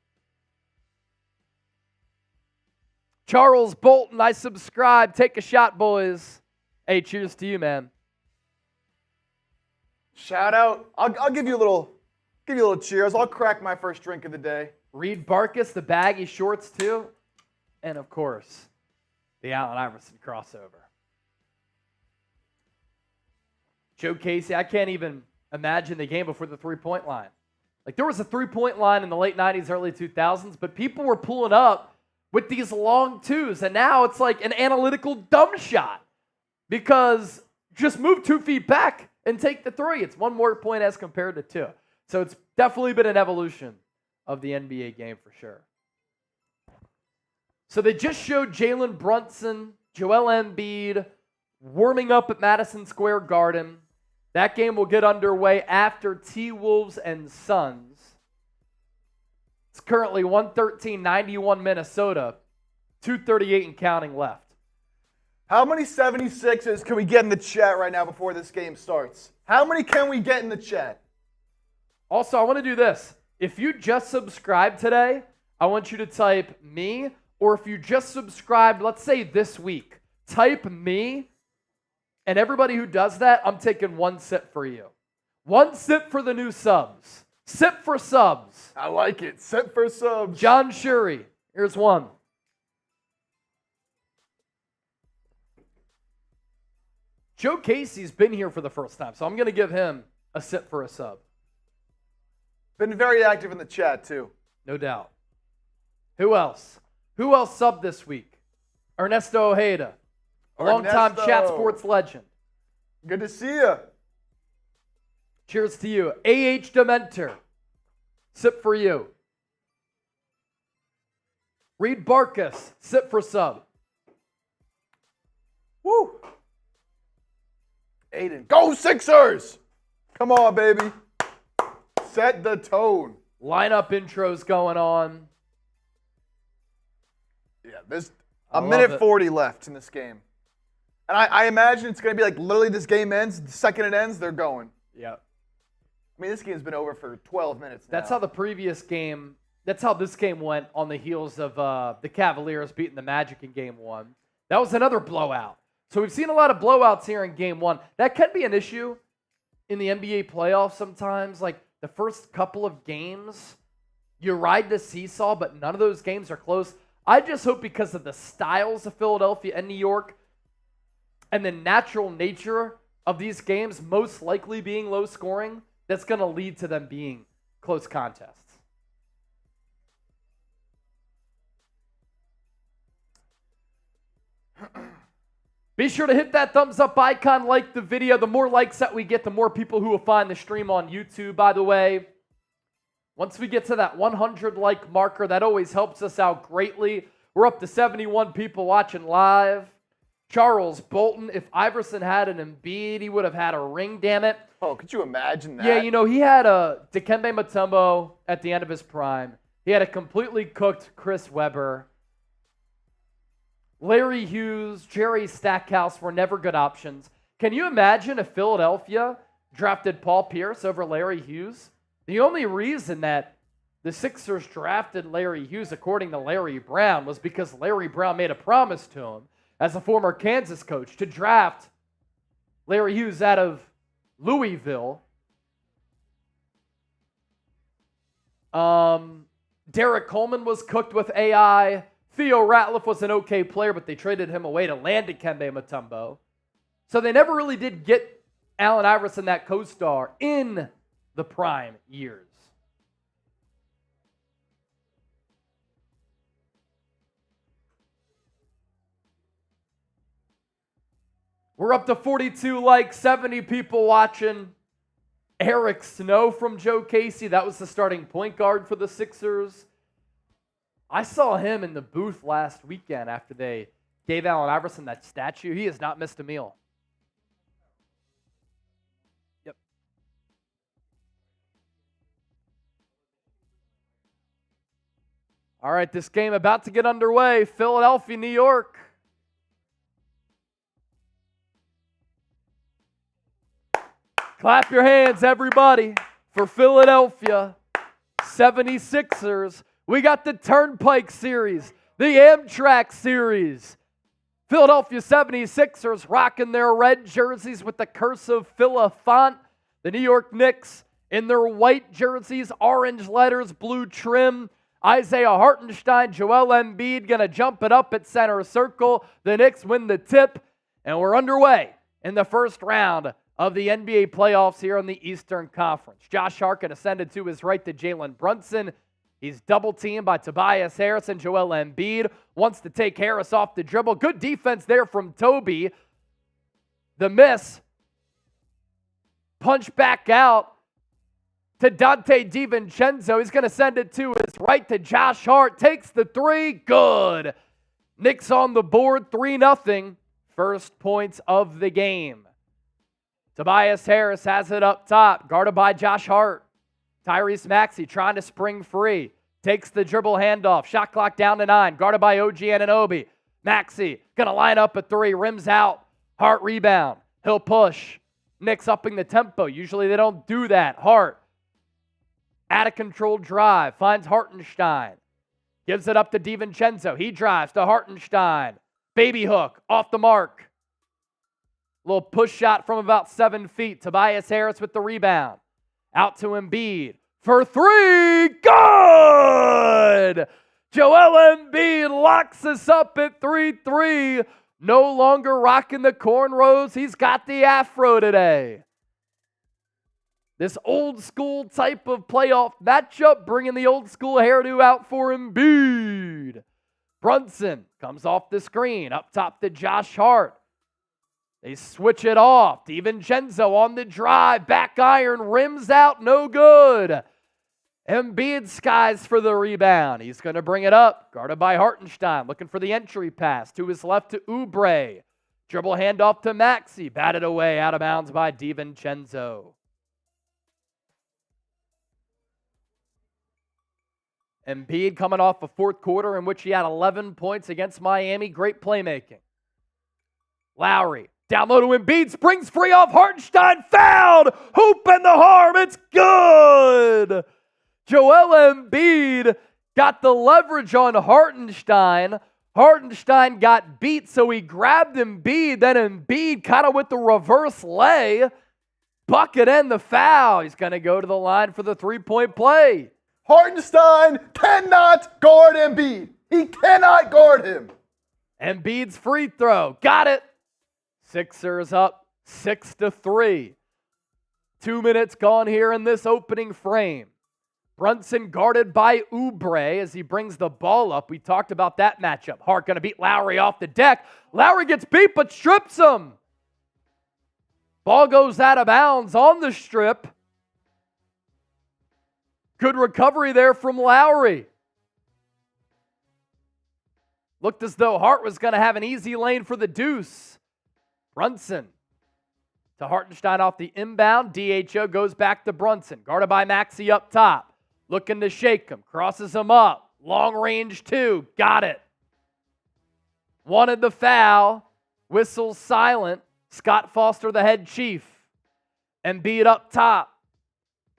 Charles Bolton, I subscribe. Take a shot, boys. Hey, cheers to you, man. Shout out. I'll give you a little cheers. I'll crack my first drink of the day. Reed Barkus, the baggy shorts too. And of course, the Allen Iverson crossover. Joe Casey, I can't even imagine the game before the three-point line. Like, there was a three-point line in the late 90s, early 2000s, but people were pulling up with these long twos, and now it's like an analytical dumb shot because just move 2 feet back and take the three. It's 1 more point as compared to 2. So it's definitely been an evolution of the NBA game for sure. So they just showed Jalen Brunson, Joel Embiid warming up at Madison Square Garden. That game will get underway after T-Wolves and Suns. It's currently 113-91 Minnesota, 2:38 and counting left. How many 76ers can we get in the chat right now before this game starts? How many can we get in the chat? Also, I want to do this. If you just subscribed today, I want you to type me, or if you just subscribed, let's say this week, type me, and everybody who does that, I'm taking 1 sip for you. 1 sip for the new subs. Sip for subs. I like it. Sip for subs. John Shuri, here's one. Joe Casey's been here for the first time, so I'm going to give him a sip for a sub. Been very active in the chat, too. No doubt. Who else? Who else subbed this week? Ernesto Ojeda, a longtime Chat Sports legend. Good to see you. Cheers to you. A.H. Dementor, sip for you. Reed Barkus, sip for sub. Woo! Aiden, go Sixers! Come on, baby. Set the tone. Lineup intros going on. Yeah, there's a minute 40 left in this game. And I imagine it's going to be like literally this game ends, the second it ends, they're going. Yeah. I mean, this game's been over for 12 minutes now. That's how that's how this game went on the heels of the Cavaliers beating the Magic in Game 1. That was another blowout. So we've seen a lot of blowouts here in Game 1. That can be an issue in the NBA playoffs sometimes. Like the first couple of games, you ride the seesaw, but none of those games are close. I just hope because of the styles of Philadelphia and New York and the natural nature of these games most likely being low scoring, that's going to lead to them being close contests. Be sure to hit that thumbs up icon, like the video. The more likes that we get, the more people who will find the stream on YouTube, by the way. Once we get to that 100 like marker, that always helps us out greatly. We're up to 71 people watching live. Charles Bolton, if Iverson had an Embiid, he would have had a ring, damn it. Oh, could you imagine that? Yeah, you know, he had a Dikembe Mutombo at the end of his prime. He had a completely cooked Chris Webber. Larry Hughes, Jerry Stackhouse were never good options. Can you imagine if Philadelphia drafted Paul Pierce over Larry Hughes? The only reason that the Sixers drafted Larry Hughes, according to Larry Brown, was because Larry Brown made a promise to him as a former Kansas coach to draft Larry Hughes out of Louisville. Derek Coleman was cooked with AI. Theo Ratliff was an okay player, but they traded him away to land Dikembe Mutombo. So they never really did get Allen Iverson, that co-star, in the prime years. We're up to 42 likes, 70 people watching. Eric Snow from Joe Casey, that was the starting point guard for the Sixers. I saw him in the booth last weekend after they gave Allen Iverson that statue. He has not missed a meal. Yep. All right, this game about to get underway. Philadelphia, New York. Clap your hands, everybody, for Philadelphia 76ers. We got the Turnpike Series, the Amtrak Series. Philadelphia 76ers rocking their red jerseys with the cursive Phila font. The New York Knicks in their white jerseys, orange letters, blue trim. Isaiah Hartenstein, Joel Embiid going to jump it up at center circle. The Knicks win the tip, and we're underway in the first round of the NBA playoffs here in the Eastern Conference. Josh Hart ascended to his right to Jalen Brunson. He's double-teamed by Tobias Harris and Joel Embiid. Wants to take Harris off the dribble. Good defense there from Toby. The miss. Punch back out to Donte DiVincenzo. He's going to send it to his right to Josh Hart. Takes the three. Good. Knicks on the board, 3-0. First points of the game. Tobias Harris has it up top, guarded by Josh Hart. Tyrese Maxey trying to spring free. Takes the dribble handoff. Shot clock down to 9, guarded by OG Anunoby. Maxey going to line up a three, rims out. Hart rebound. He'll push. Knicks upping the tempo. Usually they don't do that. Hart, out of control drive, finds Hartenstein. Gives it up to DiVincenzo. He drives to Hartenstein. Baby hook, off the mark. Little push shot from about 7 feet. Tobias Harris with the rebound. Out to Embiid for three. Good! Joel Embiid locks us up at 3-3. No longer rocking the cornrows. He's got the afro today. This old school type of playoff matchup, bringing the old school hairdo out for Embiid. Brunson comes off the screen. Up top to Josh Hart. They switch it off. DiVincenzo on the drive. Back iron. Rims out. No good. Embiid skies for the rebound. He's going to bring it up. Guarded by Hartenstein. Looking for the entry pass. To his left to Oubre. Dribble handoff to Maxey. Batted away. Out of bounds by DiVincenzo. Embiid coming off a fourth quarter in which he had 11 points against Miami. Great playmaking. Lowry. Down low to Embiid. Springs free off Hartenstein. Fouled. Hoop and the harm. It's good. Joel Embiid got the leverage on Hartenstein. Hartenstein got beat, so he grabbed Embiid. Then Embiid kind of with the reverse lay. Bucket and the foul. He's going to go to the line for the three-point play. Hartenstein cannot guard Embiid. He cannot guard him. Embiid's free throw. Got it. Sixers up 6-3. 2 minutes gone here in this opening frame. Brunson guarded by Oubre as he brings the ball up. We talked about that matchup. Hart going to beat Lowry off the deck. Lowry gets beat but strips him. Ball goes out of bounds on the strip. Good recovery there from Lowry. Looked as though Hart was going to have an easy lane for the deuce. Brunson to Hartenstein off the inbound. DHO goes back to Brunson. Guarded by Maxey up top. Looking to shake him. Crosses him up. Long range two. Got it. Wanted the foul. Whistles silent. Scott Foster, the head chief. Embiid up top.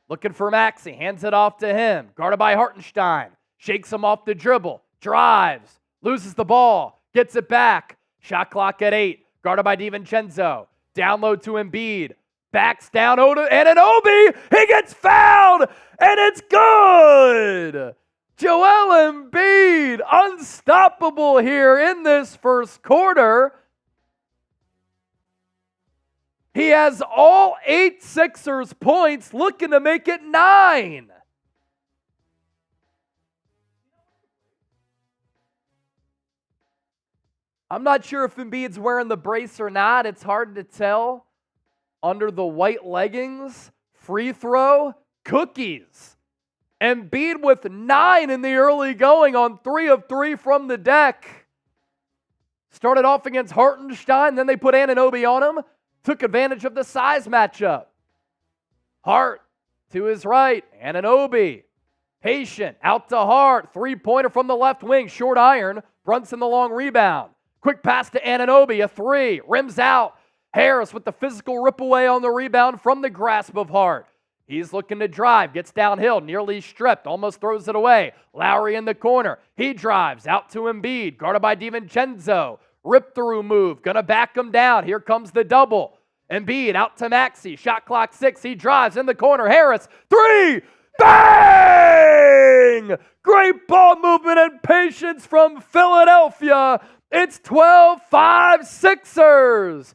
Looking for Maxey. Hands it off to him. Guarded by Hartenstein. Shakes him off the dribble. Drives. Loses the ball. Gets it back. Shot clock at 8. Guarded by DiVincenzo. Down low to Embiid. Backs down to Anunoby. He gets fouled. And it's good. Joel Embiid unstoppable here in this first quarter. He has all 8 Sixers points, looking to make it 9. I'm not sure if Embiid's wearing the brace or not. It's hard to tell. Under the white leggings, free throw, cookies. Embiid with 9 in the early going on 3 of 3 from the deck. Started off against Hartenstein, then they put Anunoby on him. Took advantage of the size matchup. Hart to his right. Anunoby. Patient. Out to Hart. Three-pointer from the left wing. Short iron. Brunson the long rebound. Quick pass to Anunoby. A 3. Rims out. Harris with the physical rip away on the rebound from the grasp of Hart. He's looking to drive. Gets downhill. Nearly stripped. Almost throws it away. Lowry in the corner. He drives. Out to Embiid. Guarded by DiVincenzo. Rip through move. Gonna back him down. Here comes the double. Embiid out to Maxey. Shot clock 6. He drives in the corner. Harris. 3. Bang! Great ball movement and patience from Philadelphia. It's 12-5 Sixers.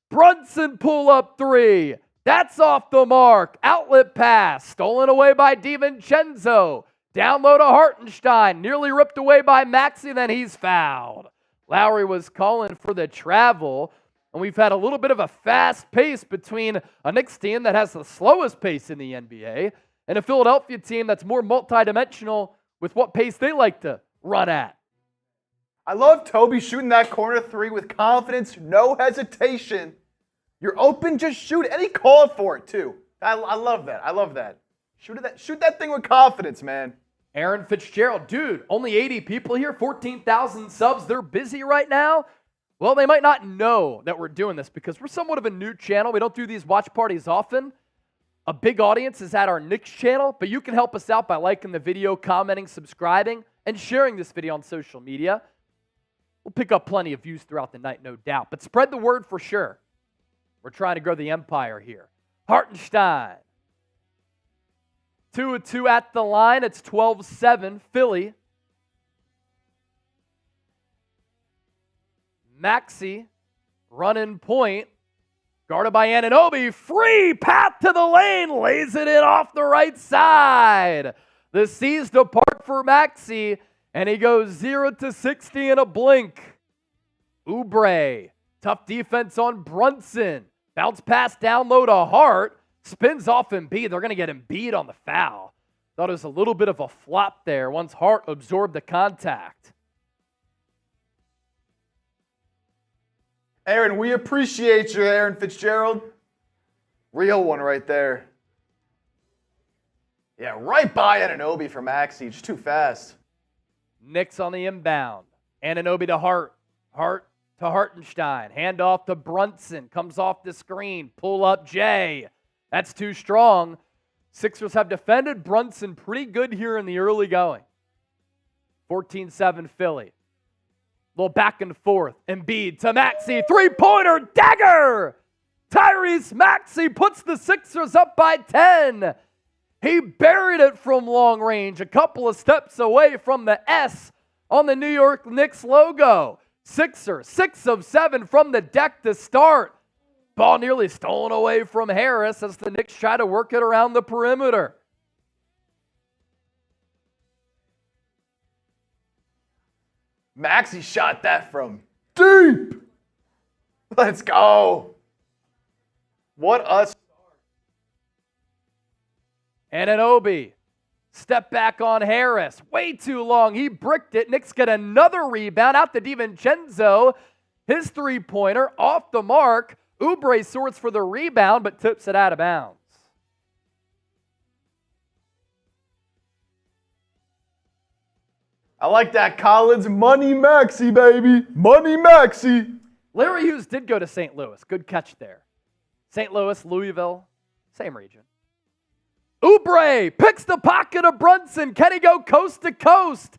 Brunson pull up 3. That's off the mark. Outlet pass. Stolen away by DiVincenzo. Down low to Hartenstein. Nearly ripped away by Maxey. Then he's fouled. Lowry was calling for the travel, and we've had a little bit of a fast pace between a Knicks team that has the slowest pace in the NBA and a Philadelphia team that's more multidimensional with what pace they like to run at. I love Toby shooting that corner 3 with confidence, no hesitation. You're open, just shoot it. And he called for it, too. I love that. I love that. Shoot that thing with confidence, man. Aaron Fitzgerald, dude, only 80 people here, 14,000 subs. They're busy right now. Well, they might not know that we're doing this because we're somewhat of a new channel. We don't do these watch parties often. A big audience is at our Knicks channel, but you can help us out by liking the video, commenting, subscribing, and sharing this video on social media. We'll pick up plenty of views throughout the night, no doubt, but spread the word for sure. We're trying to grow the empire here. Hartenstein. 2 of 2 at the line. It's 12-7 Philly. Maxey running point. Guarded by Anunoby. Free path to the lane. Lays it in off the right side. The C's depart for Maxey. And he goes 0 to 60 in a blink. Oubre. Tough defense on Brunson. Bounce pass down low to Hart. Spins off Embiid. They're going to get Embiid on the foul. Thought it was a little bit of a flop there once Hart absorbed the contact. Aaron, we appreciate you, Aaron Fitzgerald. Real one right there. Yeah, right by Anunoby for Maxey. Just too fast. Knicks on the inbound. Anunoby to Hart. Hart to Hartenstein. Hand off to Brunson. Comes off the screen. Pull up Jay. That's too strong. Sixers have defended Brunson pretty good here in the early going. 14-7 Philly. Little back and forth. Embiid to Maxey. Three-pointer dagger! Tyrese Maxey puts the Sixers up by 10. He buried it from long range, a couple of steps away from the S on the New York Knicks logo. Sixers, 6 of 7 from the deck to start. Ball nearly stolen away from Harris as the Knicks try to work it around the perimeter. Maxey shot that from deep. Let's go. What a start. And Anunoby. Step back on Harris. Way too long. He bricked it. Knicks get another rebound out to DiVincenzo. His three-pointer off the mark. Oubre sorts for the rebound, but tips it out of bounds. I like that Collins money Maxey, baby. Money Maxey. Larry Hughes did go to St. Louis. Good catch there. St. Louis, Louisville, same region. Oubre picks the pocket of Brunson. Can he go coast to coast?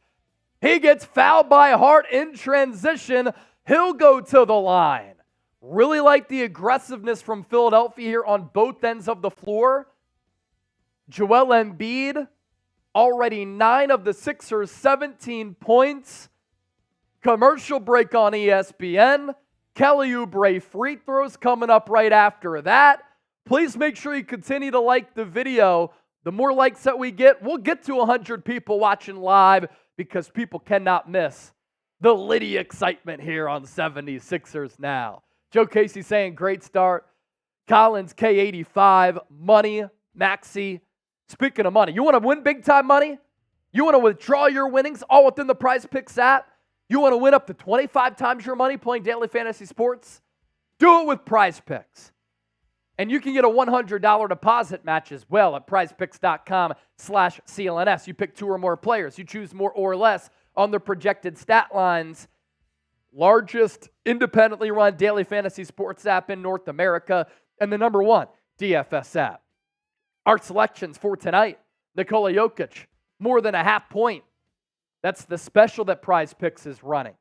He gets fouled by Hart in transition. He'll go to the line. Really like the aggressiveness from Philadelphia here on both ends of the floor. Joel Embiid, already 9 of the Sixers, 17 points. Commercial break on ESPN. Kelly Oubre free throws coming up right after that. Please make sure you continue to like the video. The more likes that we get, we'll get to 100 people watching live because people cannot miss the Liddy excitement here on 76ers Now. Joe Casey saying great start. Collins, K85, money, Maxey. Speaking of money, you want to win big time money? You want to withdraw your winnings all within the Prize Picks app? You want to win up to 25 times your money playing daily fantasy sports? Do it with Prize Picks. And you can get a $100 deposit match as well at prizepicks.com/CLNS. You pick 2 or more players. You choose more or less on the projected stat lines. Largest independently run daily fantasy sports app in North America and the #1 DFS app. Our selections for tonight: Nikola Jokic, more than a half point. That's the special that Prize Picks is running.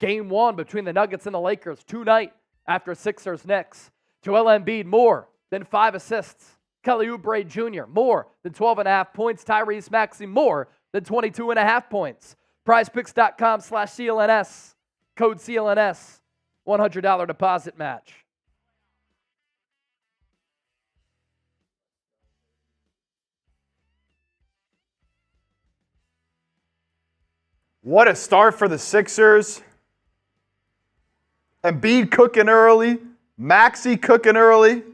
Game 1 between the Nuggets and the Lakers tonight after Sixers Knicks. Joel Embiid, more than 5 assists. Kelly Oubre Jr., more than 12.5 points. Tyrese Maxey, more than 22.5 points. PrizePicks.com/CLNS. Code CLNS. $100 deposit match. What a start for the Sixers. Embiid cooking early. Maxey cooking early.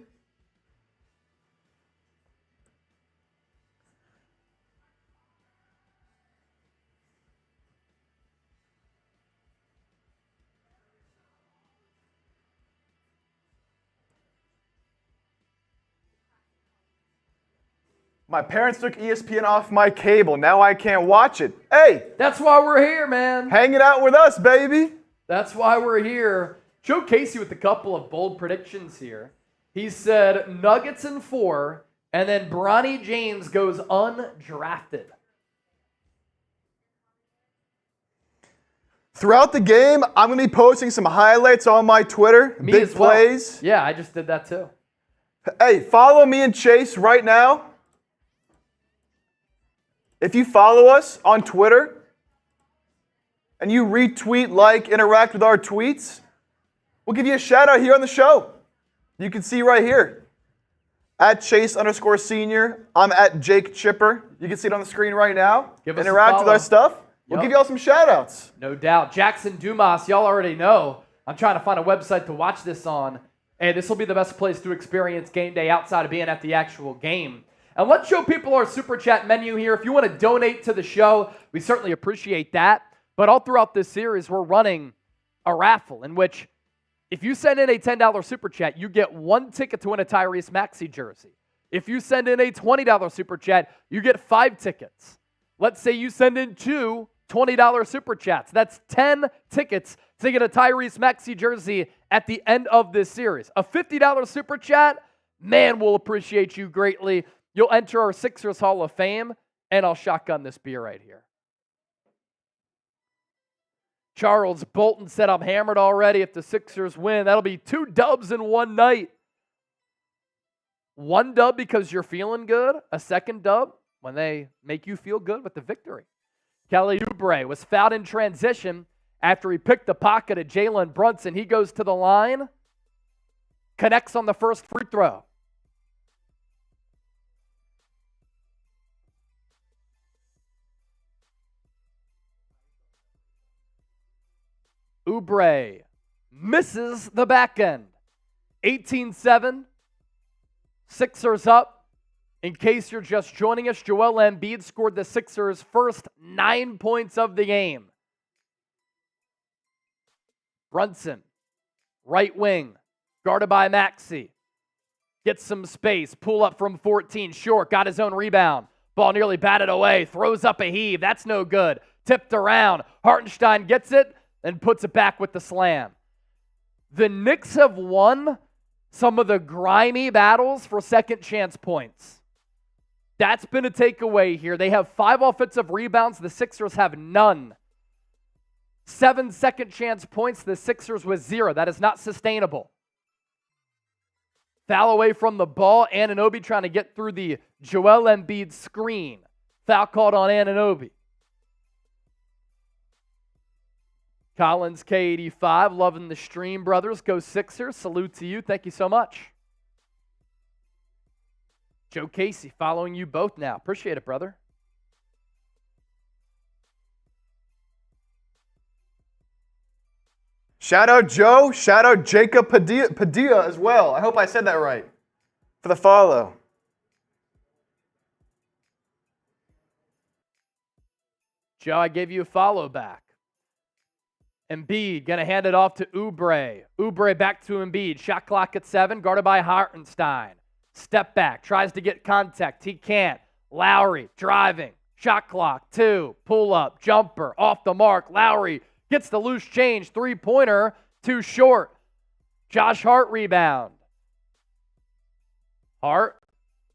My parents took ESPN off my cable. Now I can't watch it. Hey! That's why we're here, man. Hanging out with us, baby. That's why we're here. Joe Casey with a couple of bold predictions here. He said Nuggets in 4, and then Bronny James goes undrafted. Throughout the game, I'm going to be posting some highlights on my Twitter. Me big as well. plays. Yeah, I just did that too. Hey, follow me and Chase right now. If you follow us on Twitter and you retweet, like, interact with our tweets, we'll give you a shout out here on the show. You can see right here. At Chase_Senior. I'm at Jake Chipper. You can see it on the screen right now. Give us interact with our stuff. We'll give you all some shout outs. No doubt. Jackson Dumas, y'all already know. I'm trying to find a website to watch this on. And this will be the best place to experience game day outside of being at the actual game. And let's show people our Super Chat menu here. If you want to donate to the show, we certainly appreciate that. But all throughout this series, we're running a raffle in which if you send in a $10 Super Chat, you get 1 ticket to win a Tyrese Maxey jersey. If you send in a $20 Super Chat, you get 5 tickets. Let's say you send in 2 $20 Super Chats. That's 10 tickets to get a Tyrese Maxey jersey at the end of this series. A $50 super chat, man, we'll appreciate you greatly. You'll enter our Sixers Hall of Fame, and I'll shotgun this beer right here. Charles Bolton said, I'm hammered already. If the Sixers win, that'll be 2 dubs in one night. 1 dub because you're feeling good. A second dub when they make you feel good with the victory. Kelly Oubre was fouled in transition after he picked the pocket of Jalen Brunson. He goes to the line, connects on the first free throw. Oubre misses the back end. 18-7. Sixers up. In case you're just joining us, Joel Embiid scored the Sixers' first 9 points of the game. Brunson, right wing, guarded by Maxey. Gets some space, pull up from 14, short, got his own rebound. Ball nearly batted away, throws up a heave, that's no good. Tipped around, Hartenstein gets it, and puts it back with the slam. The Knicks have won some of the grimy battles for second chance points. That's been a takeaway here. They have 5 offensive rebounds. The Sixers have none. 7 second chance points. The Sixers with 0. That is not sustainable. Foul away from the ball. Anunoby trying to get through the Joel Embiid screen. Foul called on Anunoby. Collins K85, loving the stream, brothers. Go Sixers. Salute to you. Thank you so much. Joe Casey, following you both now. Appreciate it, brother. Shout out Joe. Shout out Jacob Padilla as well. I hope I said that right. For the follow. Joe, I gave you a follow back. Embiid going to hand it off to Oubre. Oubre back to Embiid. Shot clock at 7, guarded by Hartenstein. Step back, tries to get contact. He can't. Lowry driving. Shot clock, 2. Pull up, jumper, off the mark. Lowry gets the loose change. 3-pointer, too short. Josh Hart rebound. Hart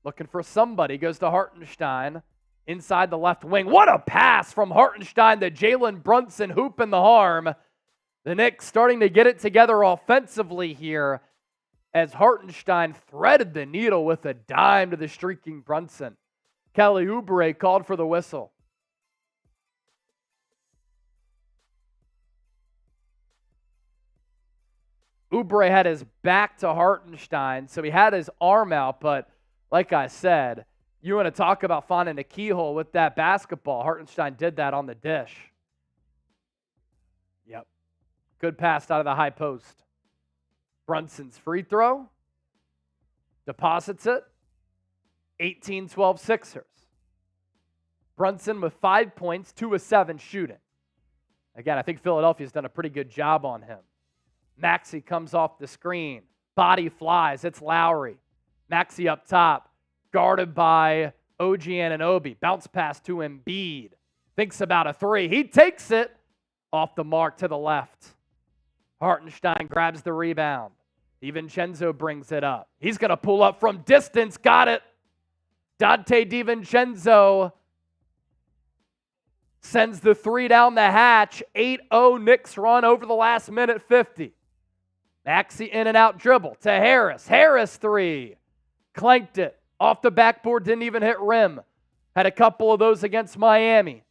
looking for somebody. Goes to Hartenstein inside the left wing. What a pass from Hartenstein to Jalen Brunson, hooping the harm. The Knicks starting to get it together offensively here as Hartenstein threaded the needle with a dime to the streaking Brunson. Kelly Oubre called for the whistle. Oubre had his back to Hartenstein, so he had his arm out, but like I said, you want to talk about finding a keyhole with that basketball. Hartenstein did that on the dish. Yep. Good pass out of the high post. Brunson's free throw. Deposits it. 18-12 Sixers. Brunson with 5 points, 2 of 7 shooting. Again, I think Philadelphia's done a pretty good job on him. Maxey comes off the screen. Body flies. It's Lowry. Maxey up top. Guarded by OG Anunoby. Bounce pass to Embiid. Thinks about a 3. He takes it off the mark to the left. Hartenstein grabs the rebound. DiVincenzo brings it up. He's going to pull up from distance. Got it. Donte DiVincenzo sends the 3 down the hatch. 8-0 Knicks run over the last minute 50. Maxey in and out dribble to Harris. Harris 3. Clanked it. Off the backboard, didn't even hit rim. Had a couple of those against Miami.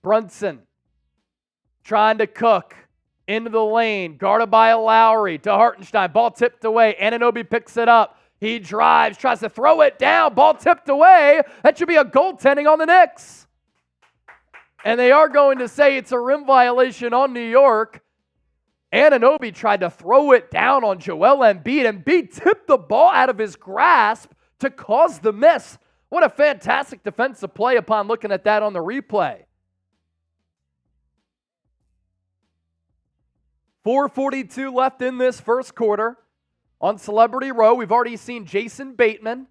Brunson trying to cook into the lane. Guarded by a Lowry to Hartenstein. Ball tipped away. Anunoby picks it up. He drives, tries to throw it down. Ball tipped away. That should be a goaltending on the Knicks. And they are going to say it's a rim violation on New York. Anunoby tried to throw it down on Joel Embiid. Embiid tipped the ball out of his grasp to cause the miss. What a fantastic defensive play upon looking at that on the replay. 4:42 left in this first quarter. On Celebrity Row, we've already seen Jason Bateman,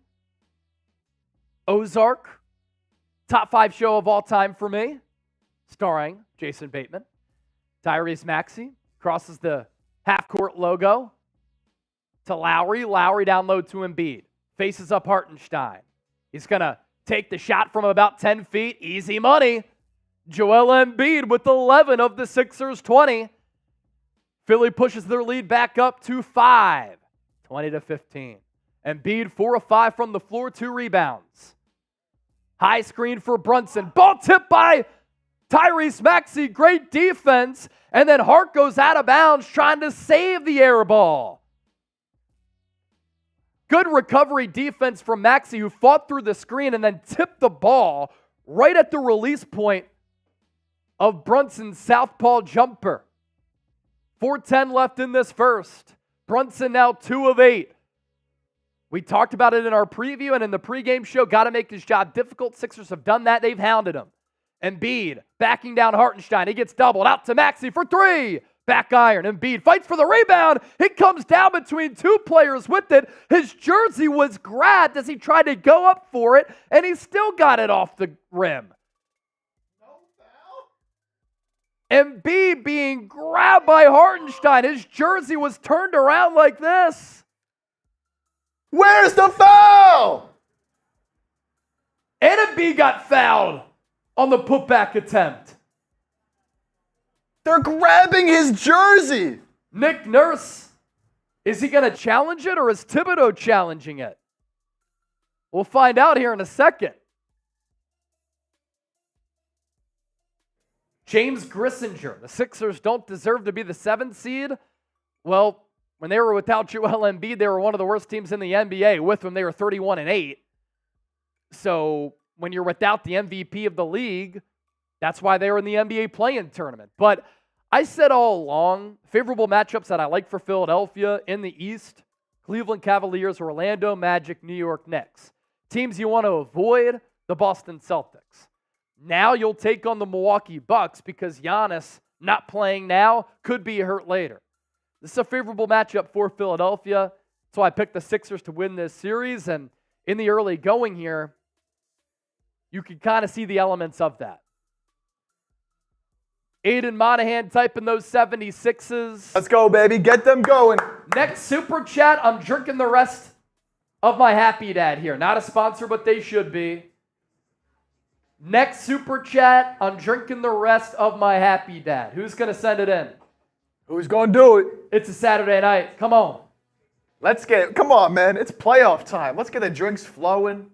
Ozark, top 5 show of all time for me, starring Jason Bateman. Tyrese Maxey crosses the half-court logo to Lowry. Lowry down low to Embiid. Faces up Hartenstein. He's going to take the shot from about 10 feet. Easy money. Joel Embiid with 11 of the Sixers' 20. Philly pushes their lead back up to 5, 20-15. Embiid 4 of 5 from the floor, 2 rebounds. High screen for Brunson. Ball tipped by Tyrese Maxey. Great defense. And then Hart goes out of bounds trying to save the air ball. Good recovery defense from Maxey, who fought through the screen and then tipped the ball right at the release point of Brunson's southpaw jumper. 4:10 left in this first. Brunson now 2 of 8. We talked about it in our preview and in the pregame show. Got to make his job difficult. Sixers have done that. They've hounded him. Embiid backing down Hartenstein. He gets doubled. Out to Maxey for 3. Back iron. Embiid fights for the rebound. He comes down between 2 players with it. His jersey was grabbed as he tried to go up for it, and he still got it off the rim. Embiid being grabbed by Hartenstein. His jersey was turned around like this. Where's the foul? And Embiid got fouled on the putback attempt. They're grabbing his jersey. Nick Nurse, is he going to challenge it or is Thibodeau challenging it? We'll find out here in a second. James Grissinger, the Sixers don't deserve to be the 7th seed. Well, when they were without Joel Embiid, they were one of the worst teams in the NBA. With them, they were 31-8. So when you're without the MVP of the league, that's why they were in the NBA play-in tournament. But I said all along, favorable matchups that I like for Philadelphia in the East, Cleveland Cavaliers, Orlando Magic, New York Knicks. Teams you want to avoid, the Boston Celtics. Now you'll take on the Milwaukee Bucks because Giannis, not playing now, could be hurt later. This is a favorable matchup for Philadelphia. So I picked the Sixers to win this series. And in the early going here, you can kind of see the elements of that. Aiden Monahan typing those 76s. Let's go, baby. Get them going. Next super chat, I'm drinking the rest of my Happy Dad here. Not a sponsor, but they should be. Next super chat, I'm drinking the rest of my Happy Dad. Who's going to send it in? Who's going to do it? It's a Saturday night. Come on. Come on, man. It's playoff time. Let's get the drinks flowing.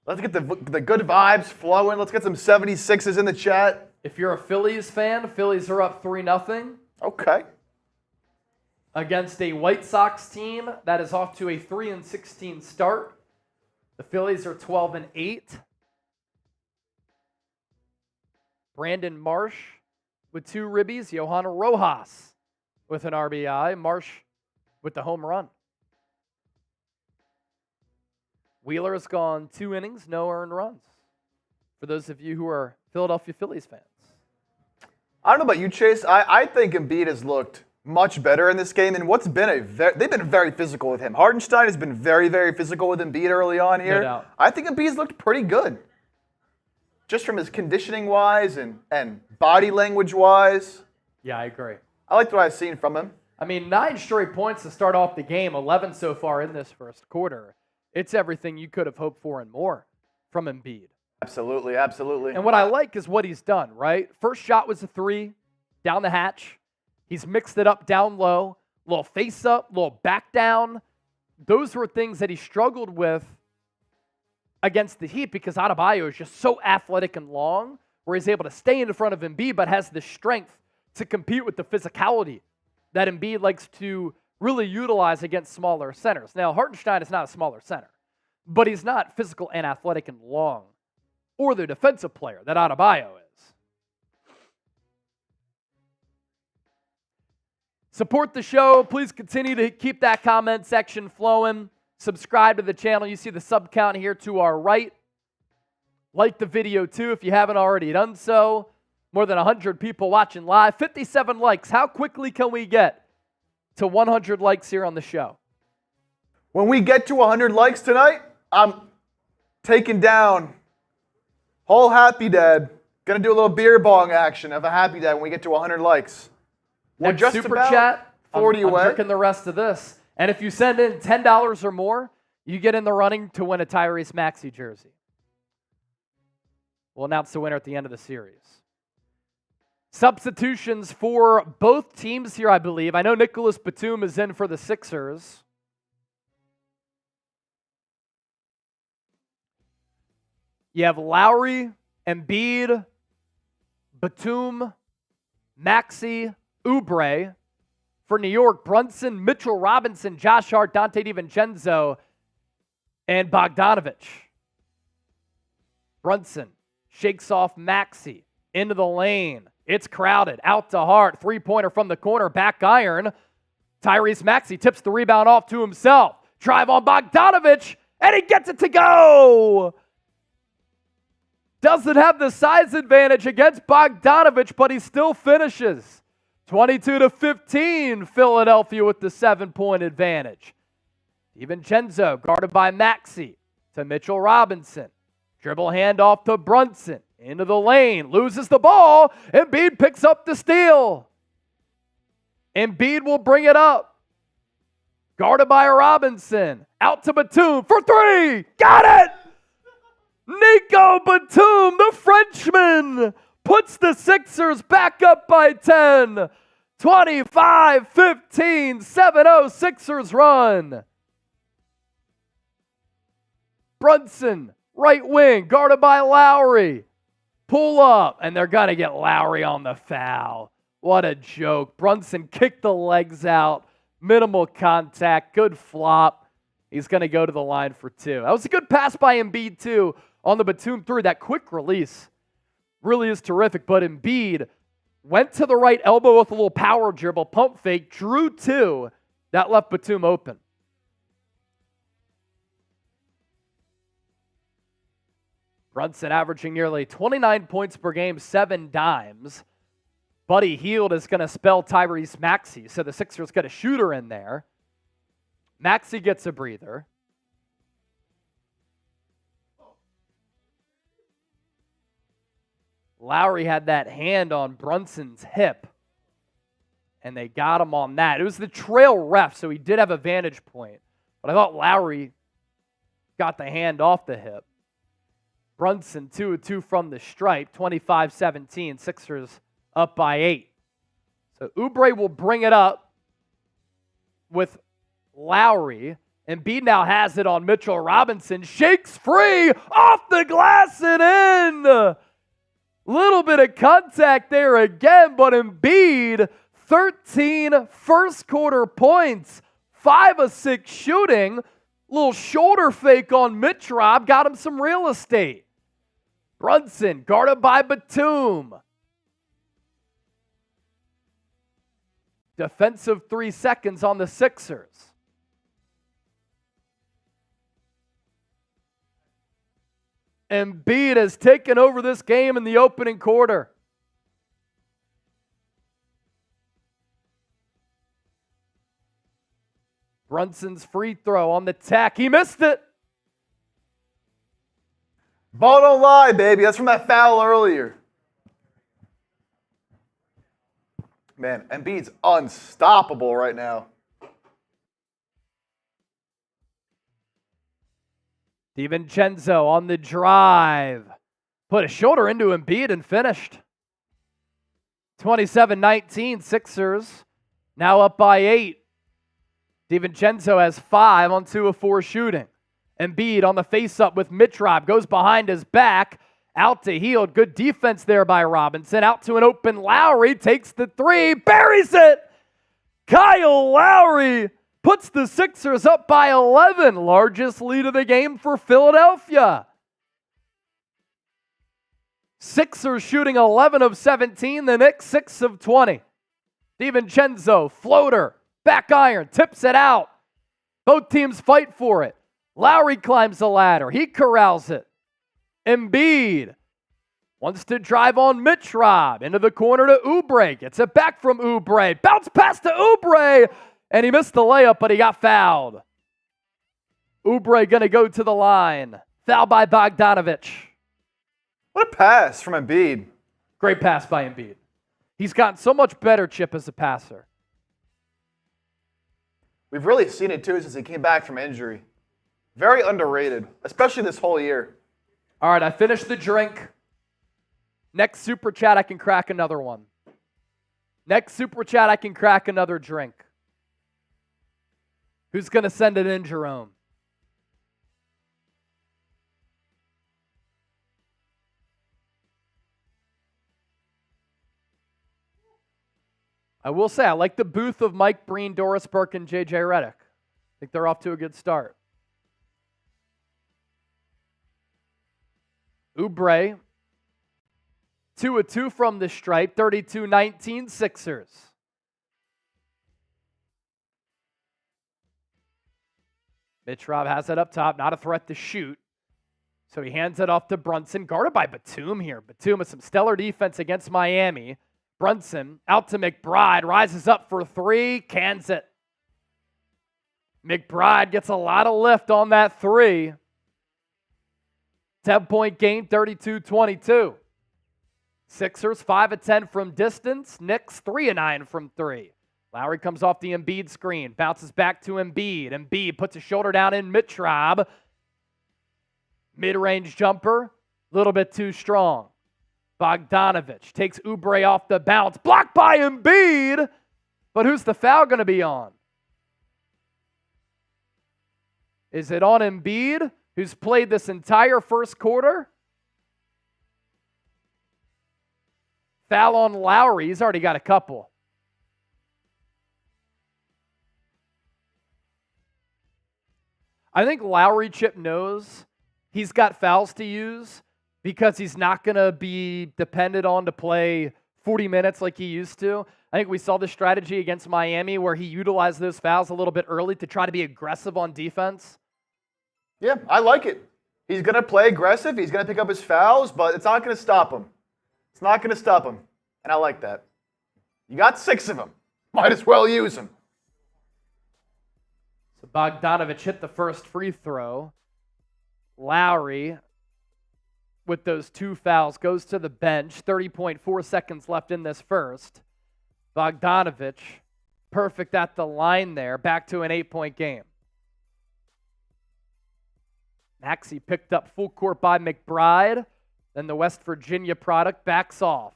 Let's get the good vibes flowing. Let's get some 76s in the chat. If you're a Phillies fan, Phillies are up 3-0. Okay. Against a White Sox team that is off to a 3-16 start. The Phillies are 12-8. Brandon Marsh with 2 ribbies. Johanna Rojas with an RBI. Marsh with the home run. Wheeler's gone 2 innings, no earned runs. For those of you who are Philadelphia Phillies fans. I don't know about you, Chase. I think Embiid has looked much better in this game, and they've been very physical with him. Hartenstein has been very, very physical with Embiid early on here. No doubt. I think Embiid's looked pretty good. Just from his conditioning-wise and body language-wise. Yeah, I agree. I liked what I've seen from him. I mean, 9 straight points to start off the game, 11 so far in this first quarter. It's everything you could have hoped for and more from Embiid. Absolutely, absolutely. And what I like is what he's done, right? First shot was a 3, down the hatch. He's mixed it up down low, little face up, little back down. Those were things that he struggled with against the Heat because Adebayo is just so athletic and long, where he's able to stay in front of Embiid, but has the strength to compete with the physicality that Embiid likes to really utilize against smaller centers. Now, Hartenstein is not a smaller center, but he's not physical and athletic and long, or the defensive player that Adebayo is. Support the show. Please continue to keep that comment section flowing. Subscribe to the channel. You see the sub count here to our right. Like the video too if you haven't already done so. More than 100 people watching live. 57 likes. How quickly can we get to 100 likes here on the show? When we get to 100 likes tonight, I'm taking down whole Happy Dad. Gonna do a little beer bong action of a happy day when we get to 100 likes. We're Next just super about chat, 40 I'm away. drinking the rest of this. And if you send in $10 or more, you get in the running to win a Tyrese Maxey jersey. We'll announce the winner at the end of the series. Substitutions for both teams here, I believe. I know Nicolas Batum is in for the Sixers. You have Lowry, Embiid, Batum, Maxey, Oubre. For New York, Brunson, Mitchell Robinson, Josh Hart, Donte DiVincenzo, and Bogdanovich. Brunson shakes off Maxey into the lane. It's crowded. Out to Hart. Three-pointer from the corner. Back iron. Tyrese Maxey tips the rebound off to himself. Drive on Bogdanovich, and he gets it to go. Doesn't have the size advantage against Bogdanovich, but he still finishes. 22-15, Philadelphia with the 7-point advantage. DiVincenzo guarded by Maxey to Mitchell Robinson. Dribble handoff to Brunson. Into the lane. Loses the ball. Embiid picks up the steal. Embiid will bring it up. Guarded by Robinson. Out to Batum for three. Got it! Nico Batum, the Frenchman, puts the Sixers back up by 10. 25-15, 7-0 Sixers run. Brunson, right wing, guarded by Lowry. Pull up, and they're going to get Lowry on the foul. What a joke. Brunson kicked the legs out. Minimal contact. Good flop. He's going to go to the line for two. That was a good pass by Embiid, too, on the Batum three. That quick release really is terrific. But Embiid went to the right elbow with a little power dribble, pump fake, drew two. That left Batum open. Brunson averaging nearly 29 points per game, 7 dimes. Buddy Hield is going to spell Tyrese Maxey, so the Sixers get a shooter in there. Maxey gets a breather. Lowry had that hand on Brunson's hip, and they got him on that. It was the trail ref, so he did have a vantage point. But I thought Lowry got the hand off the hip. Brunson 2-2 from the stripe, 25-17. Sixers up by 8. So Oubre will bring it up with Lowry. Embiid now has it on Mitchell Robinson. Shakes free, off the glass and in. Little bit of contact there again, but Embiid, 13 first quarter points, 5 of 6 shooting. Little shoulder fake on Mitch Rob, got him some real estate. Brunson guarded by Batum. Defensive 3 seconds on the Sixers. Embiid has taken over this game in the opening quarter. Brunson's free throw on the tack. He missed it. Ball don't lie, baby. That's from that foul earlier. Man, Embiid's unstoppable right now. DiVincenzo on the drive. Put a shoulder into Embiid and finished. 27-19, Sixers now up by 8. DiVincenzo has 5 on 2 of 4 shooting. Embiid on the face-up with Mitch Rob. Goes behind his back. Out to Hield. Good defense there by Robinson. Out to an open Lowry. Takes the 3. Buries it. Kyle Lowry puts the Sixers up by 11. Largest lead of the game for Philadelphia. Sixers shooting 11 of 17. The Knicks 6 of 20. DiVincenzo, floater, back iron, tips it out. Both teams fight for it. Lowry climbs the ladder. He corrals it. Embiid wants to drive on Mitch Rob. Into the corner to Oubre. Gets it back from Oubre. Bounce pass to Oubre. And he missed the layup, but he got fouled. Oubre going to go to the line. Foul by Bogdanovich. What a pass from Embiid. Great pass by Embiid. He's gotten so much better, Chip, as a passer. We've really seen it, too, since he came back from injury. Very underrated, especially this whole year. All right, I finished the drink. Next Super Chat, I can crack another one. Next Super Chat, I can crack another drink. Who's going to send it in, Jerome? I will say, I like the booth of Mike Breen, Doris Burke, and J.J. Redick. I think they're off to a good start. Oubre, 2 of 2 from the stripe, 32-19 Sixers. Mitch Rob has it up top, not a threat to shoot. So he hands it off to Brunson, guarded by Batum here. Batum with some stellar defense against Miami. Brunson out to McBride, rises up for 3, cans it. McBride gets a lot of lift on that 3. 10-point game, 32-22. Sixers 5 of 10 from distance. Knicks 3 of 9 from 3. Lowry comes off the Embiid screen, bounces back to Embiid. Embiid puts his shoulder down in Mitrob. Mid-range jumper, a little bit too strong. Bogdanovich takes Oubre off the bounce, blocked by Embiid. But who's the foul going to be on? Is it on Embiid, who's played this entire first quarter? Foul on Lowry. He's already got a couple. I think Lowry, Chip, knows he's got fouls to use because he's not going to be depended on to play 40 minutes like he used to. I think we saw the strategy against Miami where he utilized those fouls a little bit early to try to be aggressive on defense. Yeah, I like it. He's going to play aggressive. He's going to pick up his fouls, but it's not going to stop him. It's not going to stop him. And I like that. You got 6 of them. Might as well use them. So Bogdanovich hit the first free throw. Lowry, with those 2 fouls, goes to the bench. 30.4 seconds left in this first. Bogdanovich, perfect at the line there. Back to an 8-point game. Maxey picked up full court by McBride. Then the West Virginia product backs off.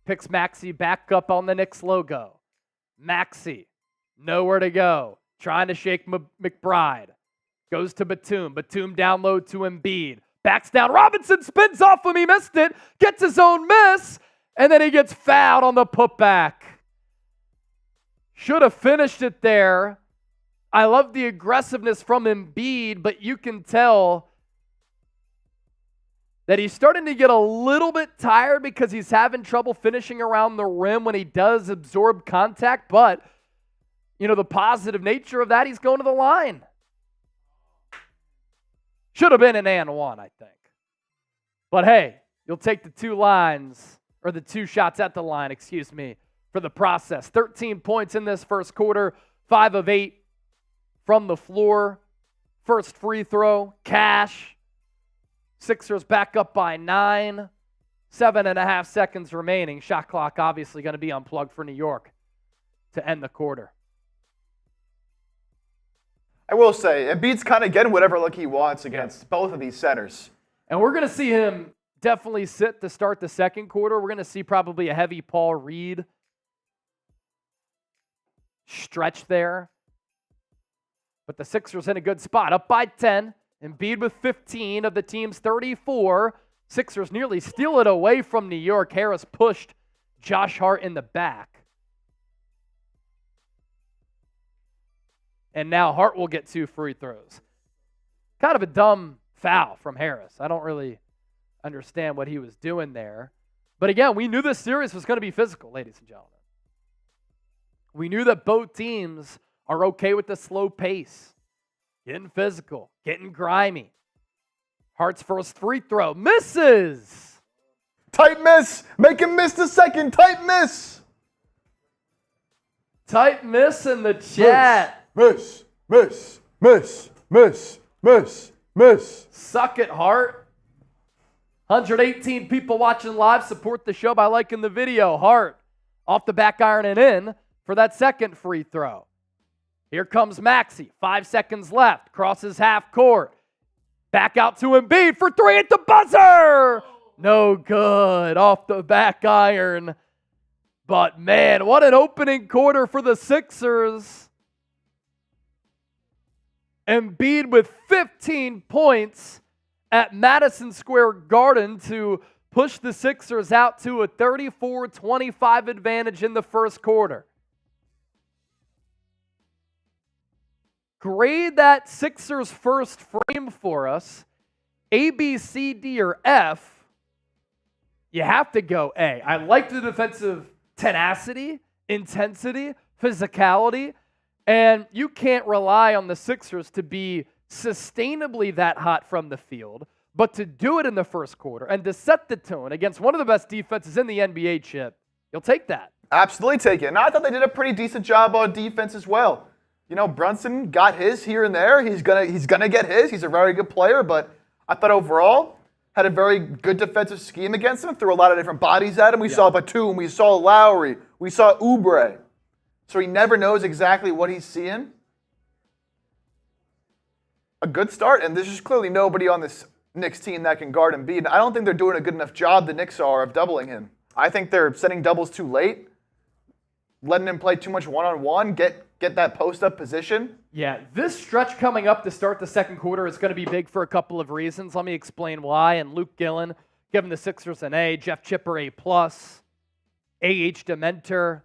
Picks Maxey back up on the Knicks logo. Maxey, nowhere to go. Trying to shake McBride. Goes to Batum. Batum down low to Embiid. Backs down. Robinson spins off him. He missed it. Gets his own miss. And then he gets fouled on the putback. Should have finished it there. I love the aggressiveness from Embiid, but you can tell that he's starting to get a little bit tired because he's having trouble finishing around the rim when he does absorb contact. But, you know, the positive nature of that, he's going to the line. Should have been an and one, I think. But hey, you'll take the 2 lines, or the 2 shots at the line, excuse me, for the process. 13 points in this first quarter, 5 of 8 from the floor. First free throw, cash. Sixers back up by 9. 7.5 seconds remaining. Shot clock obviously going to be unplugged for New York to end the quarter. I will say, Embiid's kind of getting whatever look he wants against both of these centers. And we're going to see him definitely sit to start the second quarter. We're going to see probably a heavy Paul Reed stretch there. But the Sixers in a good spot, up by 10. Embiid with 15 of the team's 34. Sixers nearly steal it away from New York. Harris pushed Josh Hart in the back. And now Hart will get 2 free throws. Kind of a dumb foul from Harris. I don't really understand what he was doing there. But again, we knew this series was going to be physical, ladies and gentlemen. We knew that both teams are okay with the slow pace. Getting physical, getting grimy. Hart's first free throw misses. Tight miss. Make him miss the second. Tight miss. Tight miss in the chat. Miss. Miss. Miss. Miss. Miss. Miss. Suck it, Hart. 118 people watching live. Support the show by liking the video. Hart off the back iron and in for that second free throw. Here comes Maxey. 5 seconds left. Crosses half court. Back out to Embiid for three at the buzzer. No good. Off the back iron. But man, what an opening quarter for the Sixers. Embiid with 15 points at Madison Square Garden to push the Sixers out to a 34-25 advantage in the first quarter. Grade that Sixers first frame for us. A, B, C, D, or F. You have to go A. I like the defensive tenacity, intensity, physicality, and you can't rely on the Sixers to be sustainably that hot from the field, but to do it in the first quarter and to set the tone against one of the best defenses in the NBA, Chip, you'll take that. Absolutely take it. And I thought they did a pretty decent job on defense as well. You know, Brunson got his here and there. He's gonna get his. He's a very good player, but I thought overall had a very good defensive scheme against him. Threw a lot of different bodies at him. We saw Batum. We saw Lowry. We saw Oubre. So he never knows exactly what he's seeing. A good start, and there's just clearly nobody on this Knicks team that can guard Embiid. And I don't think they're doing a good enough job, the Knicks are, of doubling him. I think they're setting doubles too late, letting him play too much one-on-one, get that post-up position. Yeah, this stretch coming up to start the second quarter is going to be big for a couple of reasons. Let me explain why. And Luke Gillen giving the Sixers an A, Jeff Chipper A+, A.H. Dementer.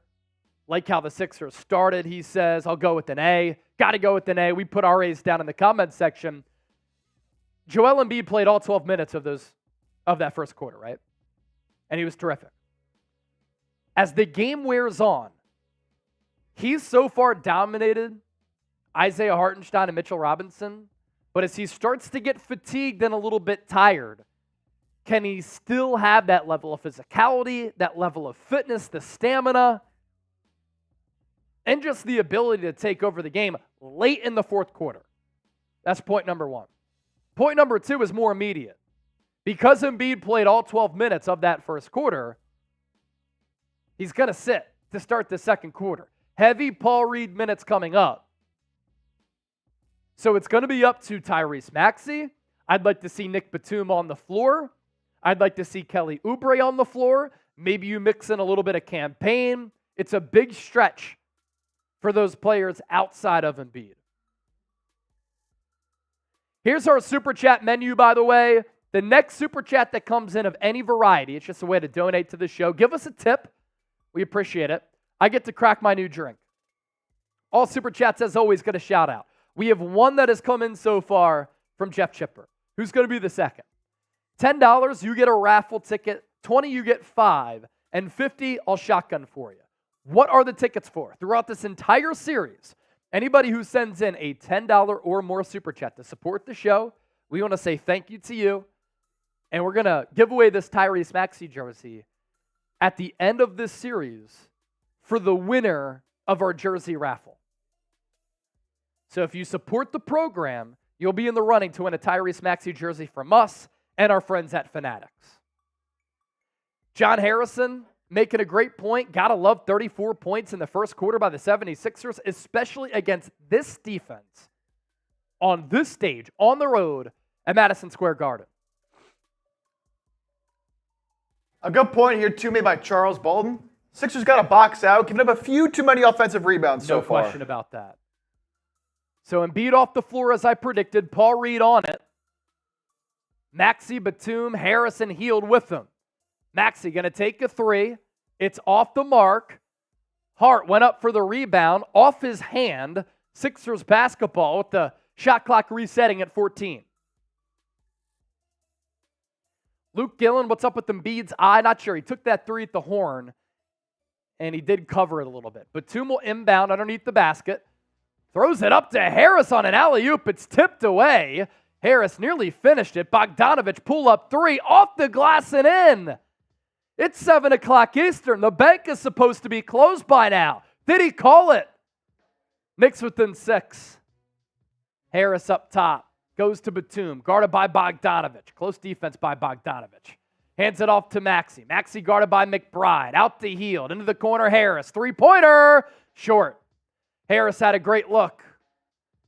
Like how the Sixers started, he says, I'll go with an A. Got to go with an A. We put our A's down in the comments section. Joel Embiid played all 12 minutes of that first quarter, right? And he was terrific. As the game wears on, he's so far dominated Isaiah Hartenstein and Mitchell Robinson, but as he starts to get fatigued and a little bit tired, can he still have that level of physicality, that level of fitness, the stamina, and just the ability to take over the game late in the fourth quarter? That's point number one. Point number two is more immediate. Because Embiid played all 12 minutes of that first quarter, he's going to sit to start the second quarter. Heavy Paul Reed minutes coming up. So it's going to be up to Tyrese Maxey. I'd like to see Nick Batum on the floor. I'd like to see Kelly Oubre on the floor. Maybe you mix in a little bit of campaign. It's a big stretch for those players outside of Embiid. Here's our Super Chat menu, by the way. The next Super Chat that comes in of any variety, it's just a way to donate to the show. Give us a tip. We appreciate it. I get to crack my new drink. All Super Chats, as always, get a shout out. We have one that has come in so far from Jeff Chipper. Who's going to be the second? $10, you get a raffle ticket. $20, you get 5. And $50, I'll shotgun for you. What are the tickets for? Throughout this entire series, anybody who sends in a $10 or more Super Chat to support the show, we want to say thank you to you. And we're going to give away this Tyrese Maxey jersey at the end of this series for the winner of our jersey raffle. So if you support the program, you'll be in the running to win a Tyrese Maxey jersey from us and our friends at Fanatics. John Harrison making a great point. Gotta love 34 points in the first quarter by the 76ers, especially against this defense on this stage, on the road at Madison Square Garden. A good point here, too, made by Charles Bolden. Sixers got to box out, giving up a few too many offensive rebounds so far. No question about that. So Embiid off the floor as I predicted. Paul Reed on it. Maxey, Batum, Harris, and Hield with them. Maxey going to take a three. It's off the mark. Hart went up for the rebound. Off his hand. Sixers basketball with the shot clock resetting at 14. Luke Gillen, what's up with Embiid's eye? Not sure. He took that three at the horn, and he did cover it a little bit. Batum will inbound underneath the basket. Throws it up to Harris on an alley-oop. It's tipped away. Harris nearly finished it. Bogdanovich pull-up three off the glass and in. It's 7 o'clock Eastern. The bank is supposed to be closed by now. Did he call it? Knicks within 6. Harris up top. Goes to Batum, guarded by Bogdanovich. Close defense by Bogdanovich. Hands it off to Maxey. Maxey guarded by McBride. Out to Hield. Into the corner, Harris. Three-pointer. Short. Harris had a great look.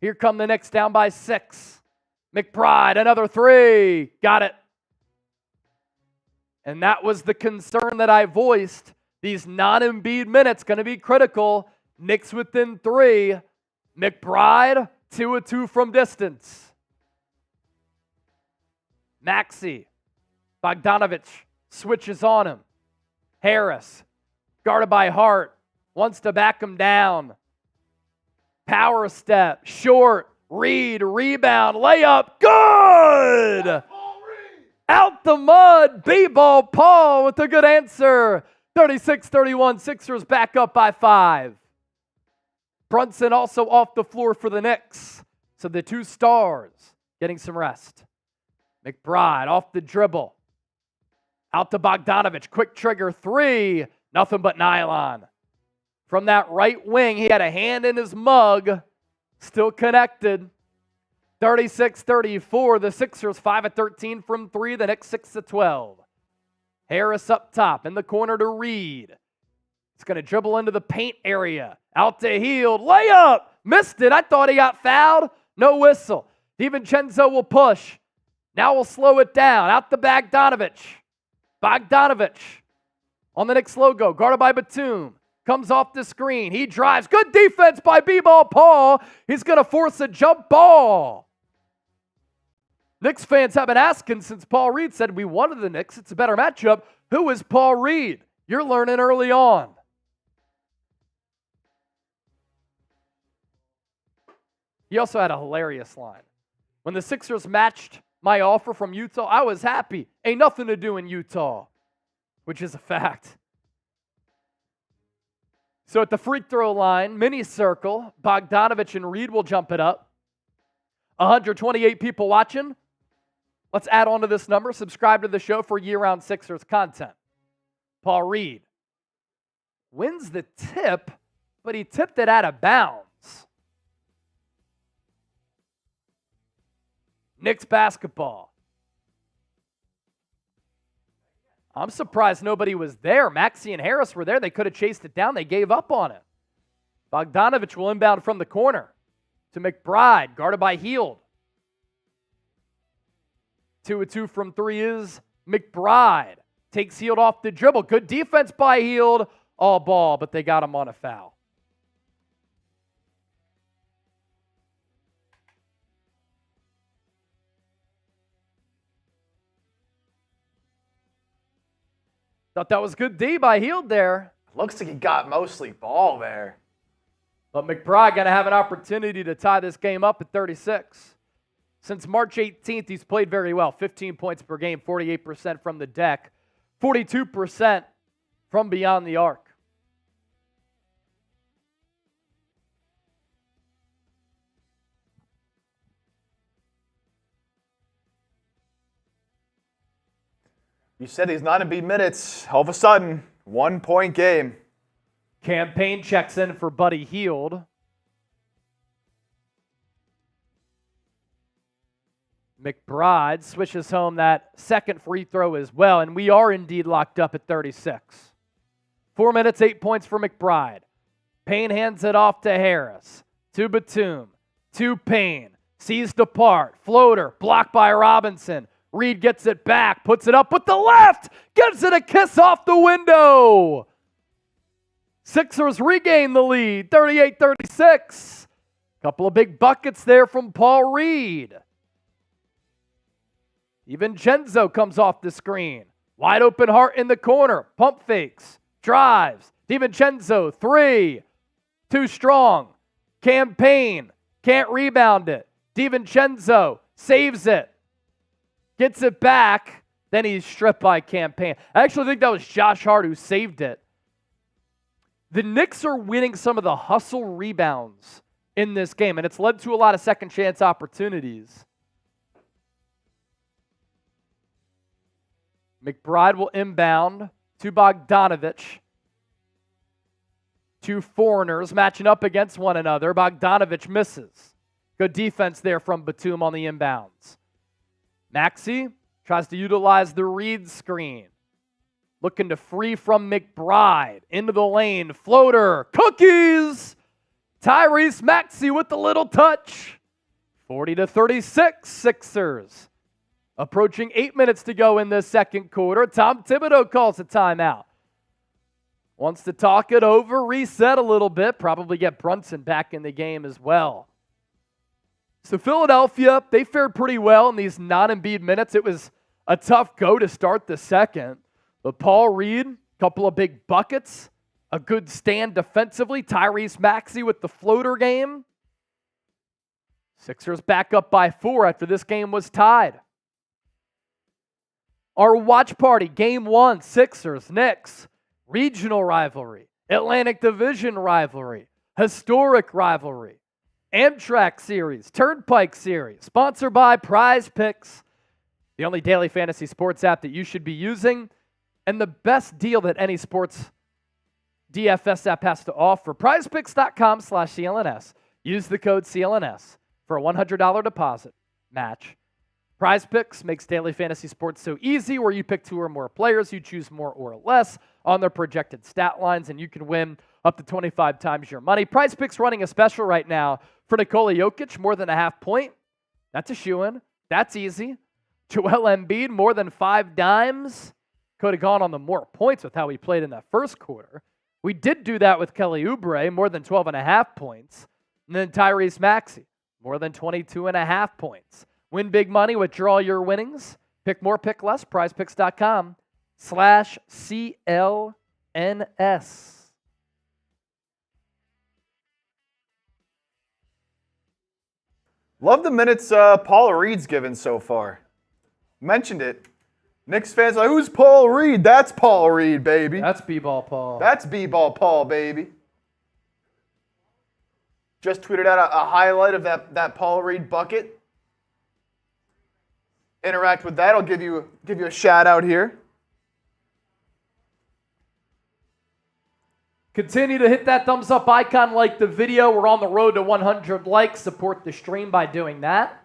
Here come the Knicks down by 6. McBride, another three. Got it. And that was the concern that I voiced. These non-Embiid minutes going to be critical. Knicks within 3. McBride, 2 of 2 from distance. Maxey. Bogdanovich switches on him. Harris, guarded by Hart, wants to back him down. Power step, short, Reed, rebound, layup, good! Out the mud, B-ball, Paul with a good answer. 36-31, Sixers back up by 5. Brunson also off the floor for the Knicks. So the 2 stars getting some rest. McBride off the dribble. Out to Bogdanovich, quick trigger 3, nothing but nylon. From that right wing, he had a hand in his mug, still connected. 36-34, the Sixers 5 of 13 from 3, the Knicks 6 of 12. Harris up top, in the corner to Reed. He's going to dribble into the paint area. Out to Hield, layup, missed it. I thought he got fouled. No whistle. DiVincenzo will push. Now we'll slow it down. Out to Bogdanovich. Bogdanovich on the Knicks logo, guarded by Batum. Comes off the screen. He drives. Good defense by B-ball Paul. He's going to force a jump ball. Knicks fans have been asking since Paul Reed said we wanted the Knicks. It's a better matchup. Who is Paul Reed? You're learning early on. He also had a hilarious line. When the Sixers matched my offer from Utah, I was happy. Ain't nothing to do in Utah, which is a fact. So at the free throw line, mini circle, Bogdanovich and Reed will jump it up. 128 people watching. Let's add on to this number. Subscribe to the show for year-round Sixers content. Paul Reed wins the tip, but he tipped it out of bounds. Knicks basketball. I'm surprised nobody was there. Maxey and Harris were there. They could have chased it down. They gave up on it. Bogdanovich will inbound from the corner to McBride, guarded by Hield. 2 of 2 from 3 is McBride. Takes Hield off the dribble. Good defense by Hield. All ball, but they got him on a foul. Thought that was good D by Hield there. Looks like he got mostly ball there. But McBride going to have an opportunity to tie this game up at 36. Since March 18th, he's played very well. 15 points per game, 48% from the deck, 42% from beyond the arc. You said he's not in Embiid minutes. All of a sudden, 1-point game. Campaign checks in for Buddy Hield. McBride switches home that second free throw as well, and we are indeed locked up at 36. 4 minutes, 8 points for McBride. Payne hands it off to Harris. To Batum. To Payne. Seized apart. Floater. Blocked by Robinson. Reed gets it back. Puts it up with the left. Gives it a kiss off the window. Sixers regain the lead. 38-36. Couple of big buckets there from Paul Reed. DiVincenzo comes off the screen. Wide open Hart in the corner. Pump fakes. Drives. DiVincenzo, 3. Too strong. Campaign. Can't rebound it. DiVincenzo saves it. Gets it back. Then he's stripped by Campaign. I actually think that was Josh Hart who saved it. The Knicks are winning some of the hustle rebounds in this game, and it's led to a lot of second chance opportunities. McBride will inbound to Bogdanovich. Two foreigners matching up against one another. Bogdanovich misses. Good defense there from Batum on the inbounds. Maxey tries to utilize the read screen. Looking to free from McBride. Into the lane. Floater. Cookies! Tyrese Maxey with the little touch. 40-36 Sixers. Approaching 8 minutes to go in the second quarter. Tom Thibodeau calls a timeout. Wants to talk it over, reset a little bit, probably get Brunson back in the game as well. So Philadelphia, they fared pretty well in these non-Embiid minutes. It was a tough go to start the second. But Paul Reed, a couple of big buckets, a good stand defensively. Tyrese Maxey with the floater game. Sixers back up by 4 after this game was tied. Our watch party, Game 1, Sixers, Knicks, regional rivalry, Atlantic Division rivalry, historic rivalry, Amtrak series, Turnpike series, sponsored by Prize Picks, the only daily fantasy sports app that you should be using, and the best deal that any sports DFS app has to offer. PrizePicks.com/CLNS. Use the code CLNS for a $100 deposit match. Prize Picks makes daily fantasy sports so easy, where you pick 2 or more players, you choose more or less on their projected stat lines, and you can win up to 25 times your money. Prize Picks running a special right now for Nikola Jokic, more than a half point. That's a shoo-in. That's easy. Joel Embiid, more than 5 dimes. Could have gone on the more points with how he played in that first quarter. We did do that with Kelly Oubre, more than 12.5 points. And then Tyrese Maxey, more than 22.5 points. Win big money, withdraw your winnings. Pick more, pick less. PrizePicks.com/CLNS. Love the minutes Paul Reed's given so far. Mentioned it. Knicks fans are like, who's Paul Reed? That's Paul Reed, baby. That's B-ball Paul. That's B-ball Paul, baby. Just tweeted out a highlight of that Paul Reed bucket. Interact with that. I'll give you a shout out here. Continue to hit that thumbs up icon, like the video. We're on the road to 100 likes. Support the stream by doing that.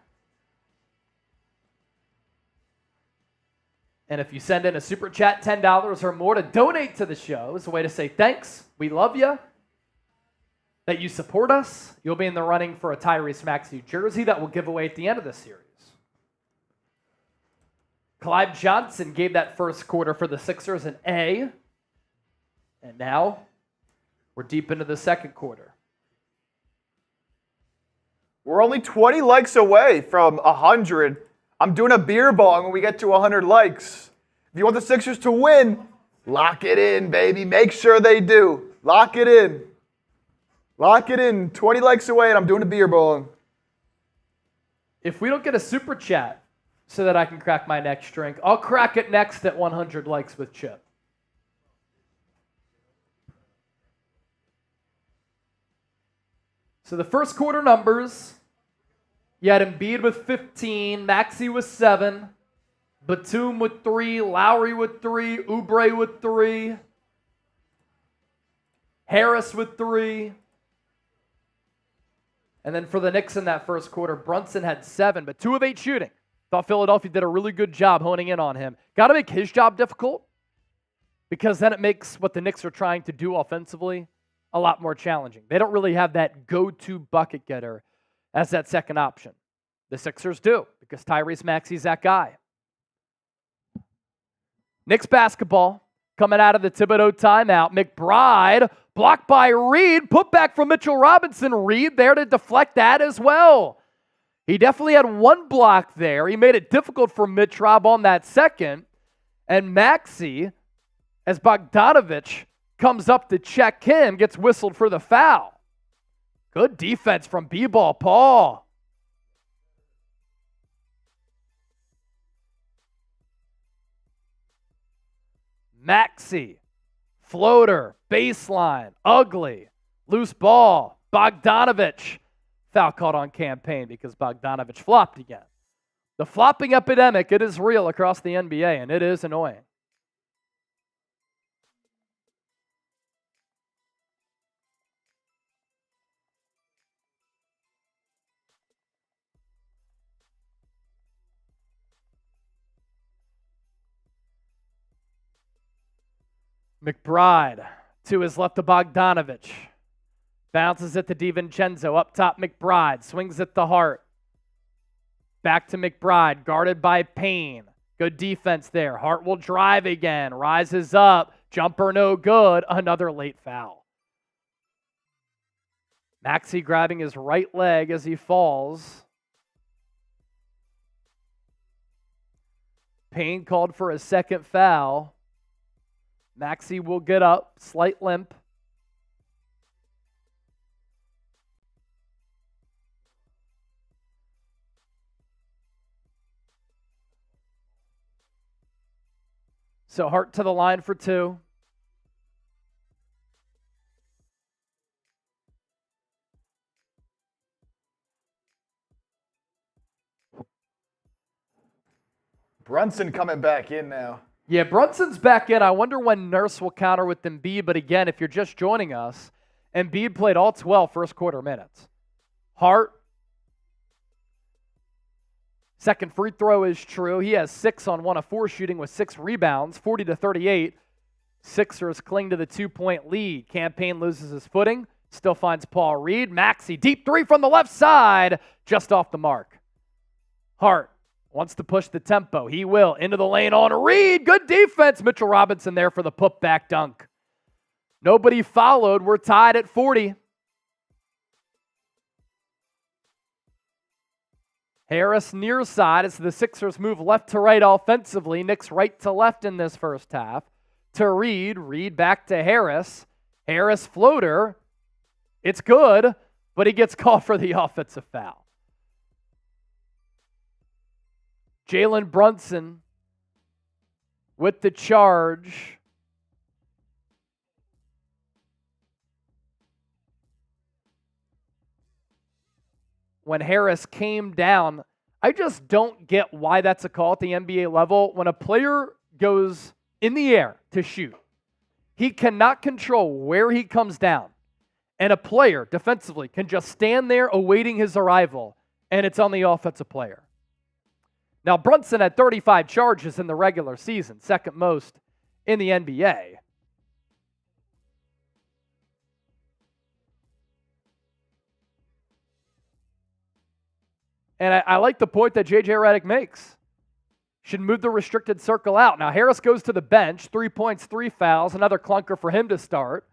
And if you send in a super chat, $10 or more to donate to the show, is a way to say thanks. We love you. That you support us. You'll be in the running for a Tyrese Maxey jersey that we'll give away at the end of the series. Clyde Johnson gave that first quarter for the Sixers an A. And now we're deep into the second quarter. We're only 20 likes away from 100. I'm doing a beer bong when we get to 100 likes. If you want the Sixers to win, lock it in, baby. Make sure they do. Lock it in. Lock it in. 20 likes away, and I'm doing a beer bong. If we don't get a super chat so that I can crack my next drink, I'll crack it next at 100 likes with Chip. So the first quarter numbers, you had Embiid with 15, Maxey with 7, Batum with 3, Lowry with 3, Oubre with 3, Harris with 3. And then for the Knicks in that first quarter, Brunson had 7, but 2 of 8 shooting. Thought Philadelphia did a really good job honing in on him. Got to make his job difficult, because then it makes what the Knicks are trying to do offensively a lot more challenging. They don't really have that go-to bucket getter as that second option. The Sixers do, because Tyrese Maxey's that guy. Knicks basketball coming out of the Thibodeau timeout. McBride blocked by Reed. Put back from Mitchell Robinson. Reed there to deflect that as well. He definitely had one block there. He made it difficult for Mitch Rob on that second. And Maxey, as Bogdanovich comes up to check him, gets whistled for the foul. Good defense from B-ball Paul. Maxey, floater, baseline, ugly, loose ball, Bogdanovich. Foul called on campaign because Bogdanovich flopped again. The flopping epidemic, it is real across the NBA, and it is annoying. McBride to his left to Bogdanovich. Bounces it to DiVincenzo. Up top, McBride. Swings it to Hart. Back to McBride. Guarded by Payne. Good defense there. Hart will drive again. Rises up. Jumper no good. Another late foul. Maxey grabbing his right leg as he falls. Payne called for a second foul. Maxey will get up. Slight limp. So Hart to the line for two. Brunson coming back in now. Yeah, Brunson's back in. I wonder when Nurse will counter with Embiid. But again, if you're just joining us, Embiid played all 12 first quarter minutes. Hart, second free throw is true. He has 6 on 1 of 4 shooting with 6 rebounds, 40-38. Sixers cling to the 2-point lead. Campaign loses his footing, still finds Paul Reed. Maxey, deep three from the left side, just off the mark. Hart wants to push the tempo. He will. Into the lane on Reed. Good defense. Mitchell Robinson there for the putback dunk. Nobody followed. We're tied at 40. Harris near side as the Sixers move left to right offensively. Knicks right to left in this first half. To Reed. Reed back to Harris. Harris floater. It's good, but he gets called for the offensive foul. Jalen Brunson with the charge. When Harris came down, I just don't get why that's a call at the NBA level. When a player goes in the air to shoot, he cannot control where he comes down. And a player defensively can just stand there awaiting his arrival, and it's on the offensive player. Now, Brunson had 35 charges in the regular season, second most in the NBA. And I like the point that J.J. Redick makes. Should move the restricted circle out. Now, Harris goes to the bench, 3 points, 3 fouls, another clunker for him to start.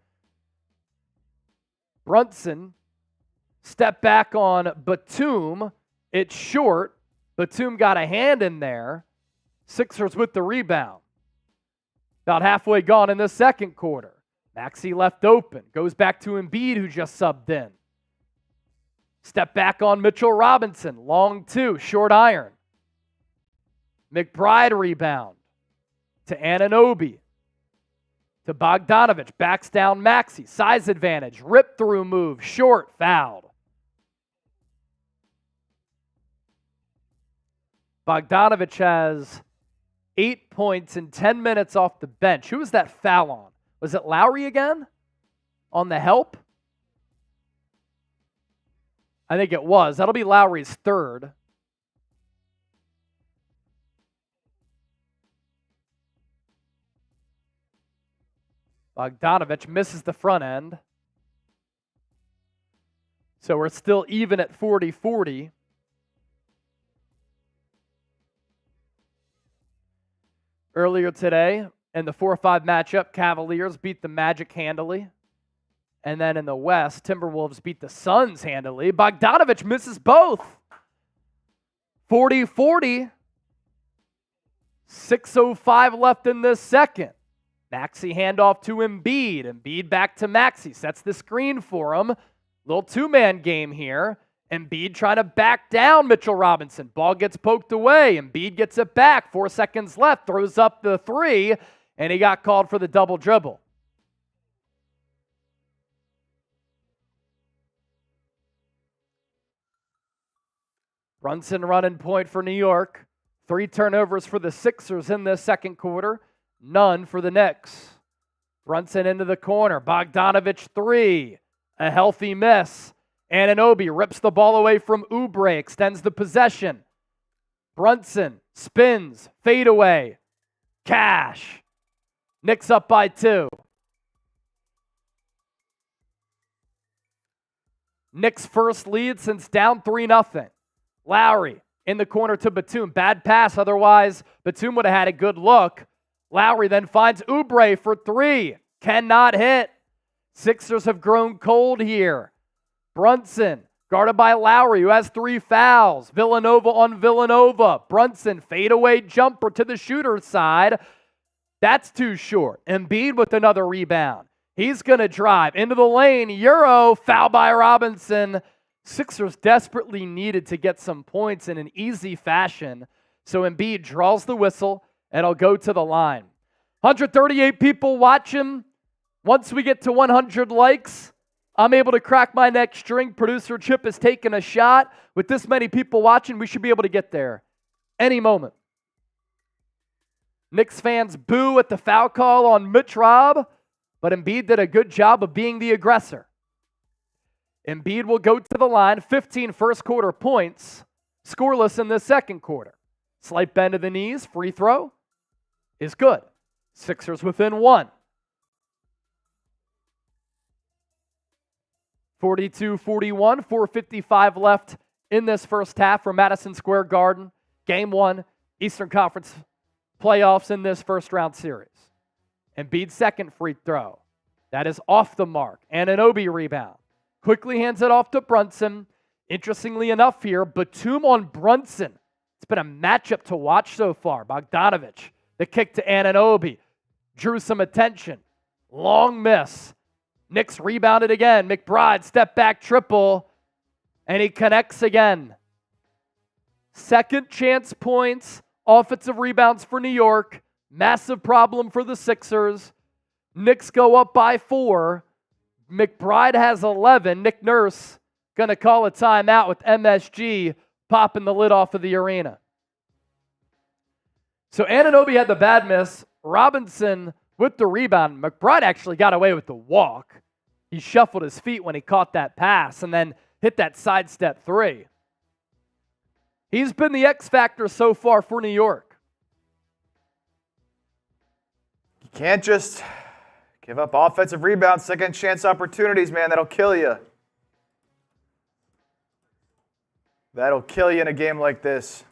Brunson, step back on Batum. It's short. Batum got a hand in there. Sixers with the rebound. About halfway gone in the second quarter. Maxey left open. Goes back to Embiid, who just subbed in. Step back on Mitchell Robinson. Long two. Short iron. McBride rebound. To Anunoby. To Bogdanovich. Backs down Maxey. Size advantage. Rip through move. Short. Fouled. Bogdanovich has 8 points in 10 minutes off the bench. Who was that foul on? Was it Lowry again? On the help? I think it was. That'll be Lowry's third. Bogdanovich misses the front end. So we're still even at 40-40. Earlier today, in the 4-5 matchup, Cavaliers beat the Magic handily. And then in the West, Timberwolves beat the Suns handily. Bogdanovich misses both. 40-40. 6:05 left in this second. Maxey handoff to Embiid. Embiid back to Maxey. Sets the screen for him. Little two-man game here. Embiid trying to back down Mitchell Robinson. Ball gets poked away. Embiid gets it back. 4 seconds left. Throws up the three. And he got called for the double dribble. Brunson running point for New York. 3 turnovers for the Sixers in this second quarter. None for the Knicks. Brunson into the corner. Bogdanovich 3. A healthy miss. Anunoby rips the ball away from Oubre. Extends the possession. Brunson spins. Fadeaway. Cash. Knicks up by 2. Knicks' first lead since down 3-0. Lowry in the corner to Batum. Bad pass, otherwise Batum would have had a good look. Lowry then finds Oubre for 3. Cannot hit. Sixers have grown cold here. Brunson guarded by Lowry, who has 3 fouls. Villanova on Villanova. Brunson, fadeaway jumper to the shooter's side. That's too short. Embiid with another rebound. He's going to drive into the lane. Euro, foul by Robinson. Sixers desperately needed to get some points in an easy fashion. So Embiid draws the whistle, and I'll go to the line. 138 people watching. Once we get to 100 likes, I'm able to crack my next string. Producer Chip has taken a shot. With this many people watching, we should be able to get there any moment. Knicks fans boo at the foul call on Mitch Robb, but Embiid did a good job of being the aggressor. Embiid will go to the line, 15 first quarter points, scoreless in the second quarter. Slight bend of the knees, free throw is good. Sixers within 1. 42-41, 4:55 left in this first half from Madison Square Garden. Game 1, Eastern Conference playoffs in this first round series. Embiid's second free throw. That is off the mark. Anunoby rebound. Quickly hands it off to Brunson. Interestingly enough here, Batum on Brunson. It's been a matchup to watch so far. Bogdanovich, the kick to Anunoby, drew some attention. Long miss. Knicks rebounded again. McBride, step back triple, and he connects again. Second chance points, offensive rebounds for New York. Massive problem for the Sixers. Knicks go up by 4. McBride has 11. Nick Nurse going to call a timeout with MSG popping the lid off of the arena. So Anunoby had the bad miss. Robinson with the rebound. McBride actually got away with the walk. He shuffled his feet when he caught that pass and then hit that sidestep 3. He's been the X factor so far for New York. You can't just give up offensive rebounds, second chance opportunities, man. That'll kill you. That'll kill you in a game like this.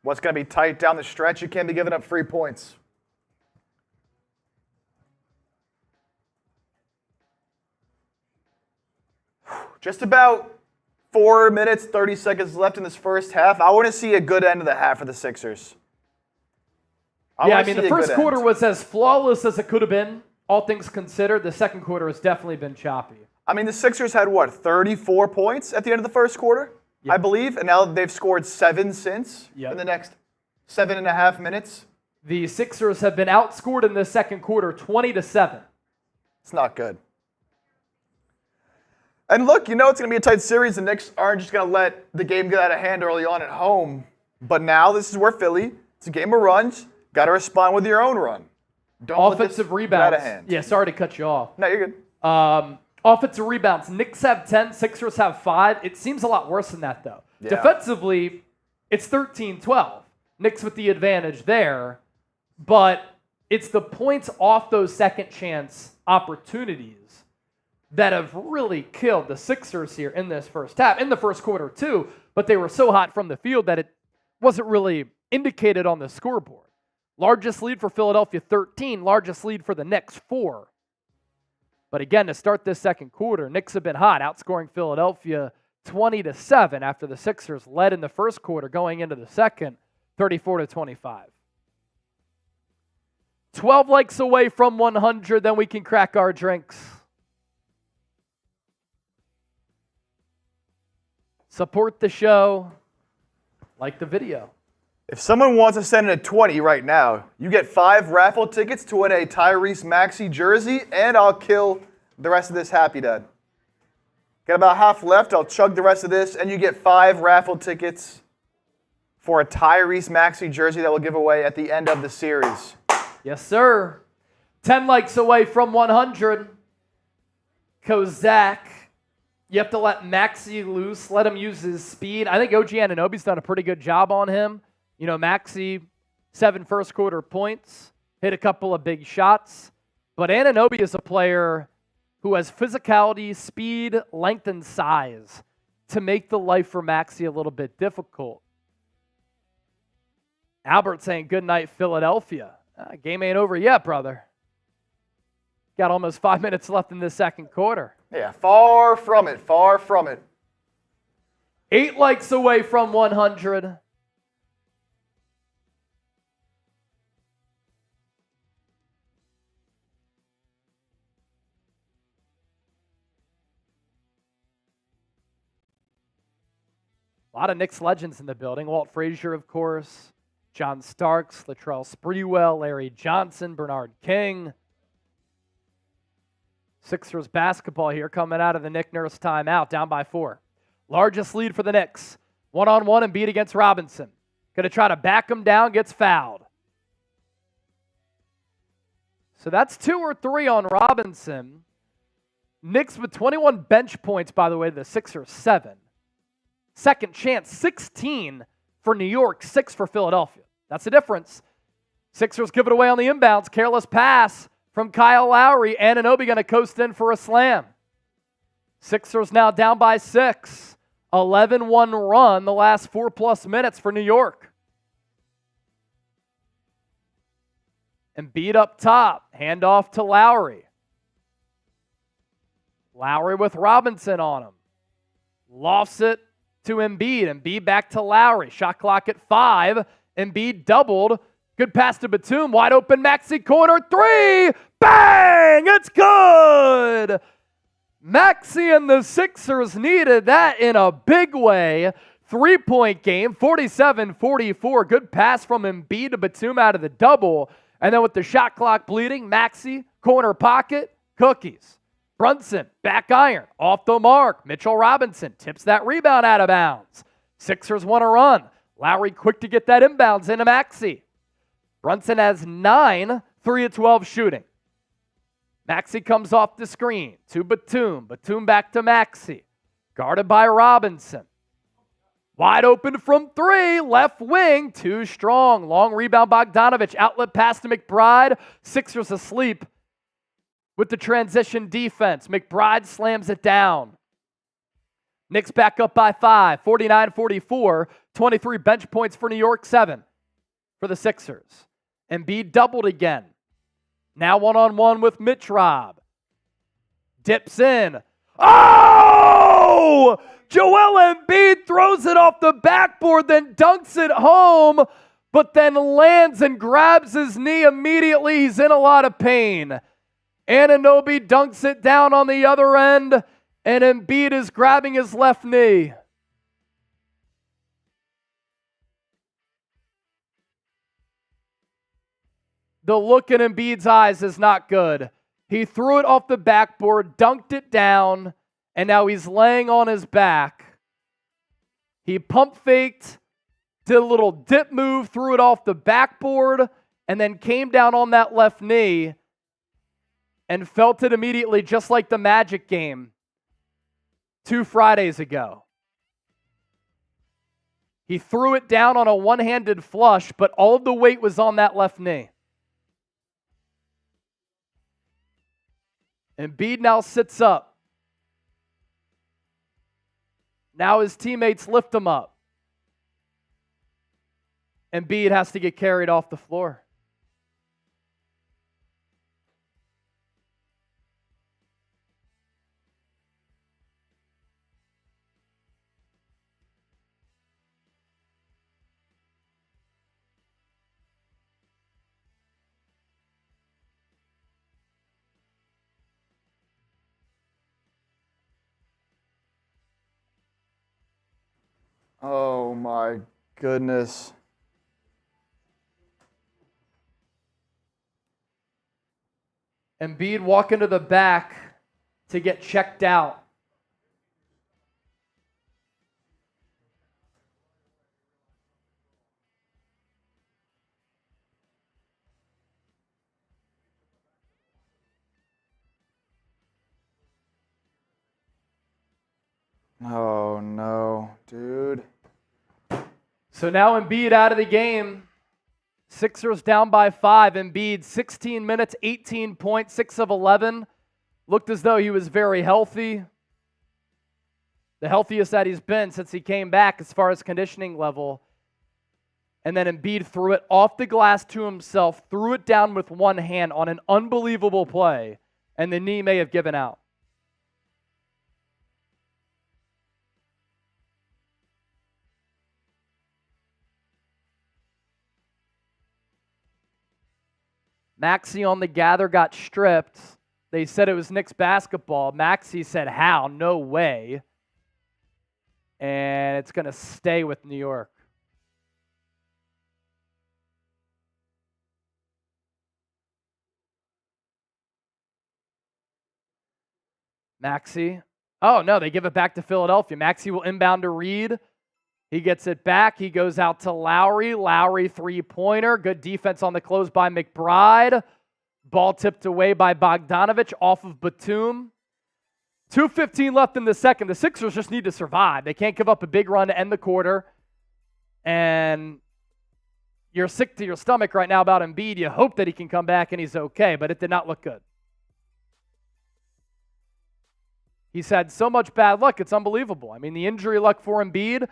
What's going to be tight down the stretch? You can't be giving up free points. Just about 4 minutes, 30 seconds left in this first half. I want to see a good end of the half for the Sixers. The first quarter was as flawless as it could have been, all things considered. The second quarter has definitely been choppy. I mean, the Sixers had, 34 points at the end of the first quarter, I believe, and now they've scored 7 since in the next 7.5 minutes. The Sixers have been outscored in the second quarter 20-7. It's not good. And look, it's going to be a tight series. The Knicks aren't just going to let the game get out of hand early on at home. But now this is where Philly, it's a game of runs. Got to respond with your own run. Don't offensive rebounds. Get out of hand. Yeah, sorry to cut you off. No, you're good. Offensive rebounds. Knicks have 10, Sixers have 5. It seems a lot worse than that, though. Yeah. Defensively, it's 13-12. Knicks with the advantage there. But it's the points off those second chance opportunities that have really killed the Sixers here in this first half. In the first quarter, too. But they were so hot from the field that it wasn't really indicated on the scoreboard. Largest lead for Philadelphia, 13. Largest lead for the Knicks, 4. But again, to start this second quarter, Knicks have been hot, outscoring Philadelphia 20-7 after the Sixers led in the first quarter going into the second, 34-25. 12 likes away from 100, then we can crack our drinks. Support the show. Like the video. If someone wants to send in a 20 right now, you get 5 raffle tickets to win a Tyrese Maxey jersey, and I'll kill the rest of this happy dad. Got about half left. I'll chug the rest of this, and you get 5 raffle tickets for a Tyrese Maxey jersey that we'll give away at the end of the series. Yes, sir. 10 likes away from 100. Kozak. You have to let Maxey loose, let him use his speed. I think OG Anunoby's done a pretty good job on him. Maxey, 7 first quarter points, hit a couple of big shots. But Anunoby is a player who has physicality, speed, length, and size to make the life for Maxey a little bit difficult. Albert saying good night, Philadelphia. Game ain't over yet, brother. Got almost 5 minutes left in the second quarter. Yeah, far from it, far from it. 8 likes away from 100. A lot of Knicks legends in the building. Walt Frazier, of course. John Starks, Latrell Sprewell, Larry Johnson, Bernard King. Sixers basketball here coming out of the Nick Nurse timeout, down by 4. Largest lead for the Knicks. One-on-one Embiid against Robinson. Going to try to back him down, gets fouled. So that's 2 or 3 on Robinson. Knicks with 21 bench points, by the way, the Sixers 7. Second chance, 16 for New York, 6 for Philadelphia. That's the difference. Sixers give it away on the inbounds. Careless pass from Kyle Lowry. Anunoby going to coast in for a slam. Sixers now down by 6. 11-1 run the last 4+ minutes for New York. Embiid up top. Handoff to Lowry. Lowry with Robinson on him. Lofts it to Embiid. Embiid back to Lowry. Shot clock at 5. Embiid doubled. Good pass to Batum. Wide open Maxey corner 3. Bang! It's good! Maxey and the Sixers needed that in a big way. 3-point game, 47-44. Good pass from Embiid to Batum out of the double. And then with the shot clock bleeding, Maxey, corner pocket, cookies. Brunson, back iron, off the mark. Mitchell Robinson tips that rebound out of bounds. Sixers want to run. Lowry quick to get that inbounds into Maxey. Brunson has 9, 3 of 12 shooting. Maxey comes off the screen to Batum. Batum back to Maxey. Guarded by Robinson. Wide open from 3. Left wing. Too strong. Long rebound Bogdanovich. Outlet pass to McBride. Sixers asleep with the transition defense. McBride slams it down. Knicks back up by 5. 49-44. 23 bench points for New York. 7 for the Sixers. Embiid doubled again. Now one-on-one with Mitch Rob. Dips in. Oh! Joel Embiid throws it off the backboard, then dunks it home, but then lands and grabs his knee immediately. He's in a lot of pain. Anunoby dunks it down on the other end, and Embiid is grabbing his left knee. The look in Embiid's eyes is not good. He threw it off the backboard, dunked it down, and now he's laying on his back. He pump faked, did a little dip move, threw it off the backboard, and then came down on that left knee and felt it immediately, just like the Magic game 2 Fridays ago. He threw it down on a one-handed flush, but all of the weight was on that left knee. Embiid now sits up. Now his teammates lift him up. Embiid has to get carried off the floor. Oh my goodness. Embiid walking to the back to get checked out. Oh no, dude. So now Embiid out of the game. Sixers down by 5. Embiid 16 minutes, 18 points, 6 of 11. Looked as though he was very healthy. The healthiest that he's been since he came back as far as conditioning level. And then Embiid threw it off the glass to himself, threw it down with one hand on an unbelievable play, and the knee may have given out. Maxey on the gather got stripped. They said it was Knicks basketball. Maxey said, how? No way. And it's going to stay with New York. Maxey. Oh, no, they give it back to Philadelphia. Maxey will inbound to Reed. He gets it back. He goes out to Lowry. Lowry three-pointer. Good defense on the close by McBride. Ball tipped away by Bogdanović off of Batum. 2:15 left in the second. The Sixers just need to survive. They can't give up a big run to end the quarter. And you're sick to your stomach right now about Embiid. You hope that he can come back and he's okay, but it did not look good. He's had so much bad luck, it's unbelievable. I mean, the injury luck for Embiid,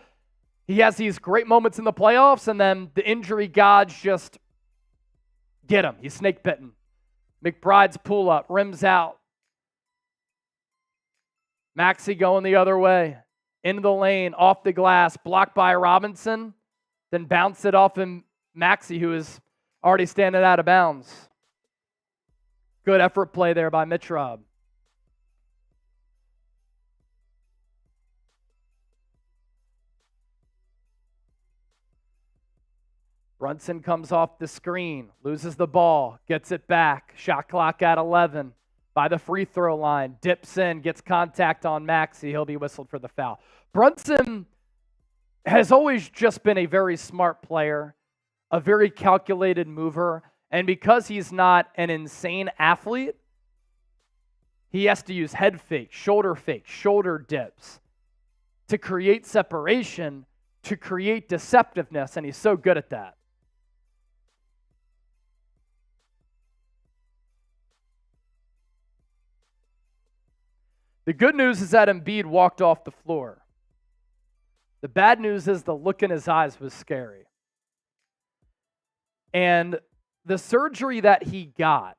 he has these great moments in the playoffs, and then the injury gods just get him. He's snake bitten. McBride's pull-up, rims out. Maxey going the other way. Into the lane, off the glass, blocked by Robinson, then bounce it off him, Maxey, who is already standing out of bounds. Good effort play there by Mitrov. Brunson comes off the screen, loses the ball, gets it back. Shot clock at 11 by the free throw line. Dips in, gets contact on Maxey. He'll be whistled for the foul. Brunson has always just been a very smart player, a very calculated mover. And because he's not an insane athlete, he has to use head fakes, shoulder dips to create separation, to create deceptiveness, and he's so good at that. The good news is that Embiid walked off the floor. The bad news is the look in his eyes was scary. And the surgery that he got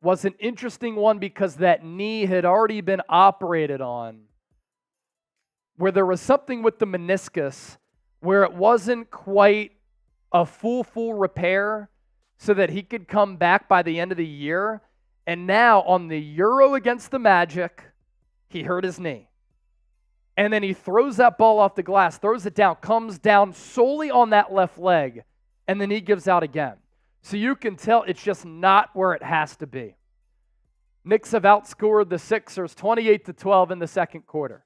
was an interesting one because that knee had already been operated on, where there was something with the meniscus where it wasn't quite a full repair so that he could come back by the end of the year. And now on the Euro against the Magic, he hurt his knee. And then he throws that ball off the glass, throws it down, comes down solely on that left leg, and the knee gives out again. So you can tell it's just not where it has to be. Knicks have outscored the Sixers 28-12 in the second quarter.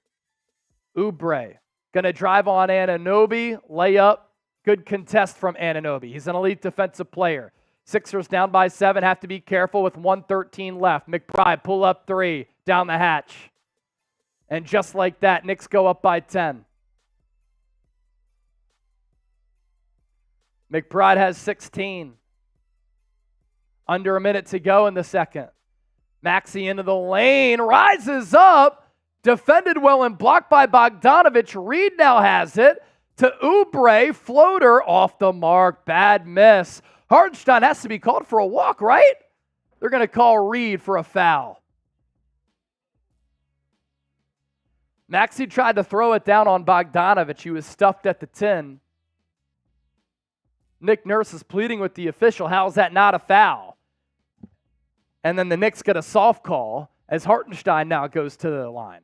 Oubre going to drive on Anunoby, layup, good contest from Anunoby. He's an elite defensive player. Sixers down by 7, have to be careful with 1:13 left. McBride pull up 3, down the hatch. And just like that, Knicks go up by 10. McBride has 16. Under a minute to go in the second. Maxey into the lane, rises up, defended well and blocked by Bogdanović. Reed now has it to Oubre, floater off the mark, bad miss. Hartenstein has to be called for a walk, right? They're going to call Reed for a foul. Maxey tried to throw it down on Bogdanović. He was stuffed at the 10. Nick Nurse is pleading with the official. How is that not a foul? And then the Knicks get a soft call as Hartenstein now goes to the line.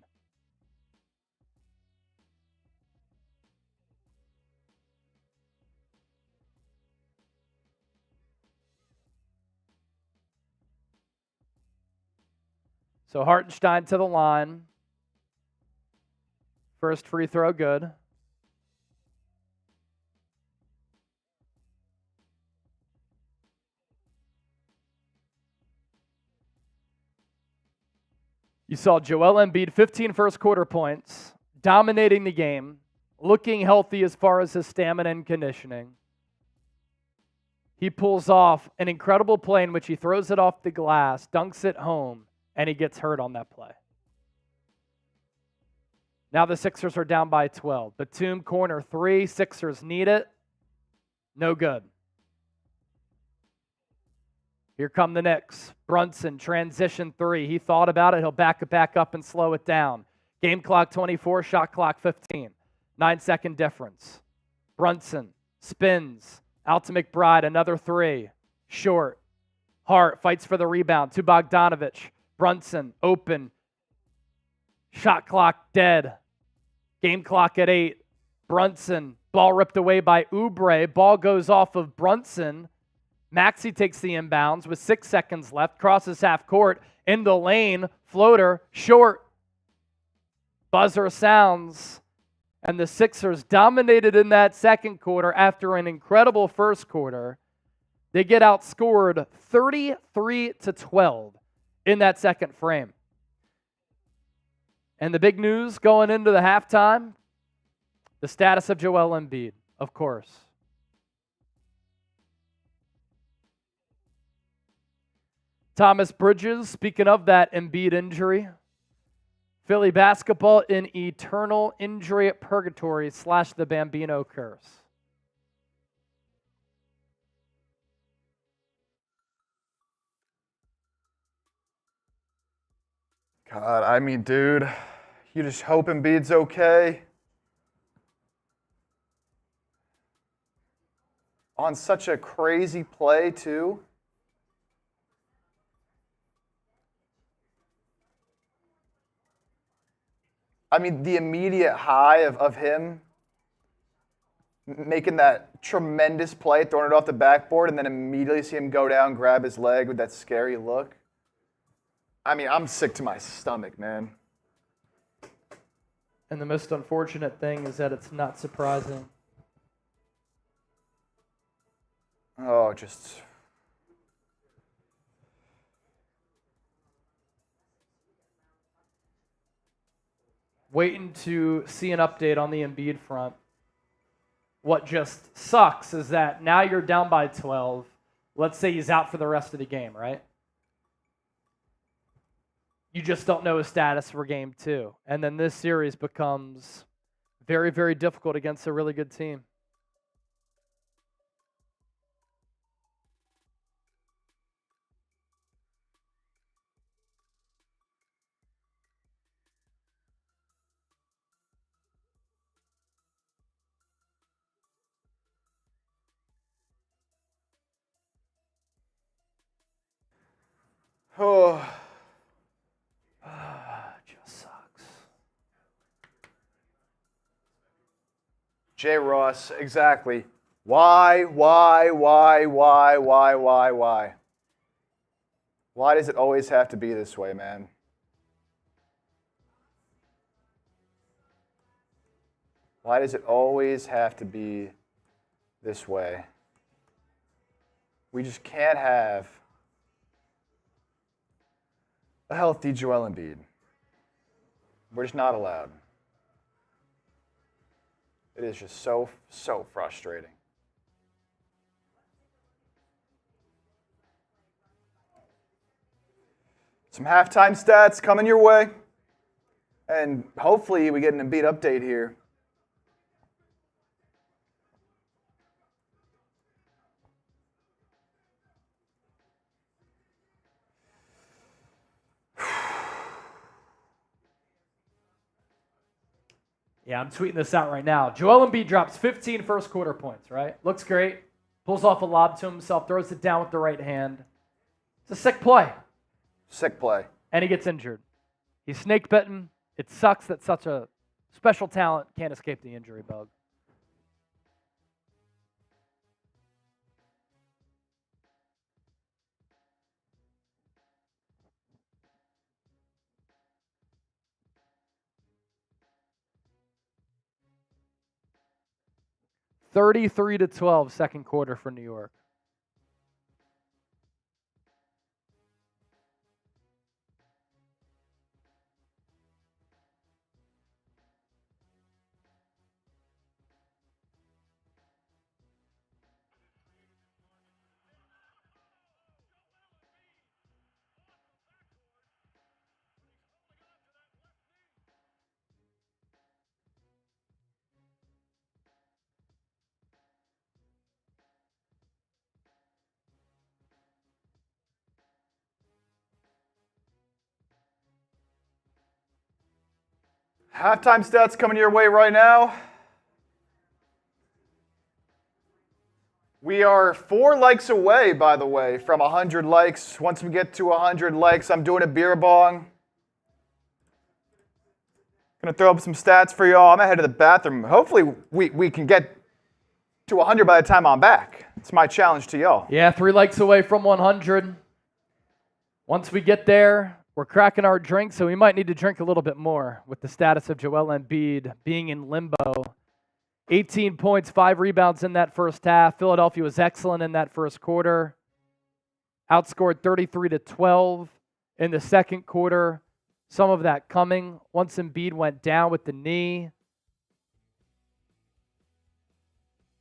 So Hartenstein to the line. First free throw, good. You saw Joel Embiid, 15 first quarter points, dominating the game, looking healthy as far as his stamina and conditioning. He pulls off an incredible play in which he throws it off the glass, dunks it home, and he gets hurt on that play. Now the Sixers are down by 12. Batum, corner three. Sixers need it. No good. Here come the Knicks. Brunson, transition three. He thought about it. He'll back it back up and slow it down. Game clock 24, shot clock 15. 9-second difference. Brunson spins. Out to McBride, another three. Short. Hart fights for the rebound. To Bogdanovich. Brunson, open. Shot clock dead. Game clock at 8. Brunson, ball ripped away by Oubre. Ball goes off of Brunson. Maxey takes the inbounds with 6 seconds left. Crosses half court. In the lane. Floater. Short. Buzzer sounds. And the Sixers dominated in that second quarter after an incredible first quarter. They get outscored 33-12 in that second frame. And the big news going into the halftime, the status of Joel Embiid, of course. Thomas Bridges, speaking of that Embiid injury, Philly basketball in eternal injury purgatory / the Bambino curse. God, I mean, dude, you just hope Embiid's okay. On such a crazy play, too. I mean, the immediate high of him making that tremendous play, throwing it off the backboard, and then immediately see him go down, grab his leg with that scary look. I mean, I'm sick to my stomach, man. And the most unfortunate thing is that it's not surprising. Oh, just... Waiting to see an update on the Embiid front. What just sucks is that now you're down by 12. Let's say he's out for the rest of the game, right? You just don't know his status for game 2. And then this series becomes very, very difficult against a really good team. Oh. Just sucks. J. Ross, exactly. Why? Why does it always have to be this way, man? Why does it always have to be this way? We just can't have a healthy Joel Embiid. We're just not allowed. It is just so frustrating. Some halftime stats coming your way. And hopefully we get an Embiid update here. Yeah, I'm tweeting this out right now. Joel Embiid drops 15 first quarter points, right? Looks great. Pulls off a lob to himself, throws it down with the right hand. It's a sick play. Sick play. And he gets injured. He's snake bitten. It sucks that such a special talent can't escape the injury bug. (33-12) second quarter for New York. Halftime stats coming your way right now. We are 4 likes away, by the way, from 100 likes. Once we get to 100 likes, I'm doing a beer bong. Gonna throw up some stats for y'all. I'm ahead of the bathroom. Hopefully we can get to 100 by the time I'm back. It's my challenge to y'all. Yeah, 3 likes away from 100. Once we get there, we're cracking our drinks, so we might need to drink a little bit more with the status of Joel Embiid being in limbo. 18 points, 5 rebounds in that first half. Philadelphia was excellent in that first quarter. Outscored 33-12 in the second quarter. Some of that coming once Embiid went down with the knee.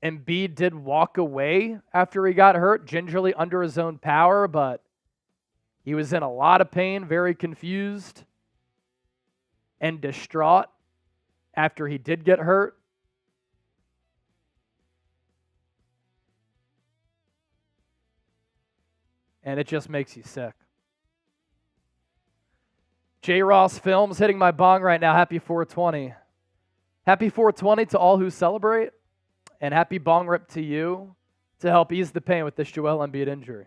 Embiid did walk away after he got hurt, gingerly under his own power, but he was in a lot of pain, very confused and distraught after he did get hurt. And it just makes you sick. J. Ross Films hitting my bong right now. Happy 420. Happy 420 to all who celebrate, and happy bong rip to you to help ease the pain with this Joel Embiid injury.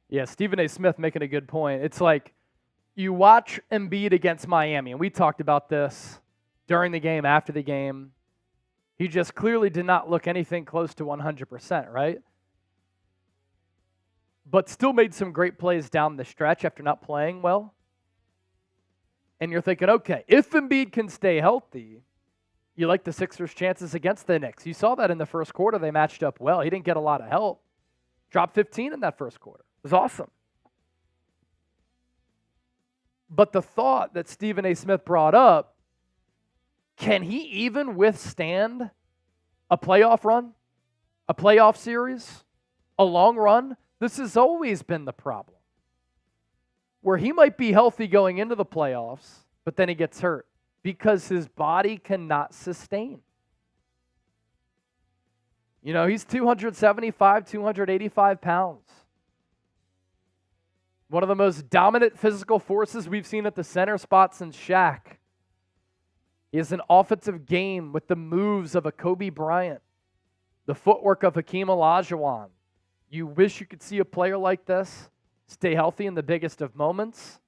Yeah, Stephen A. Smith making a good point. It's like you watch Embiid against Miami, and we talked about this during the game, after the game. He just clearly did not look anything close to 100%, right? But still made some great plays down the stretch after not playing well. And you're thinking, okay, if Embiid can stay healthy, you like the Sixers' chances against the Knicks. You saw that in the first quarter. They matched up well. He didn't get a lot of help. Dropped 15 in that first quarter. It was awesome. But the thought that Stephen A. Smith brought up, can he even withstand a playoff run, a playoff series, a long run? This has always been the problem, where he might be healthy going into the playoffs, but then he gets hurt because his body cannot sustain. You know, he's 275, 285 pounds. One of the most dominant physical forces we've seen at the center spot since Shaq. He has an offensive game with the moves of a Kobe Bryant, the footwork of Hakeem Olajuwon. You wish you could see a player like this stay healthy in the biggest of moments.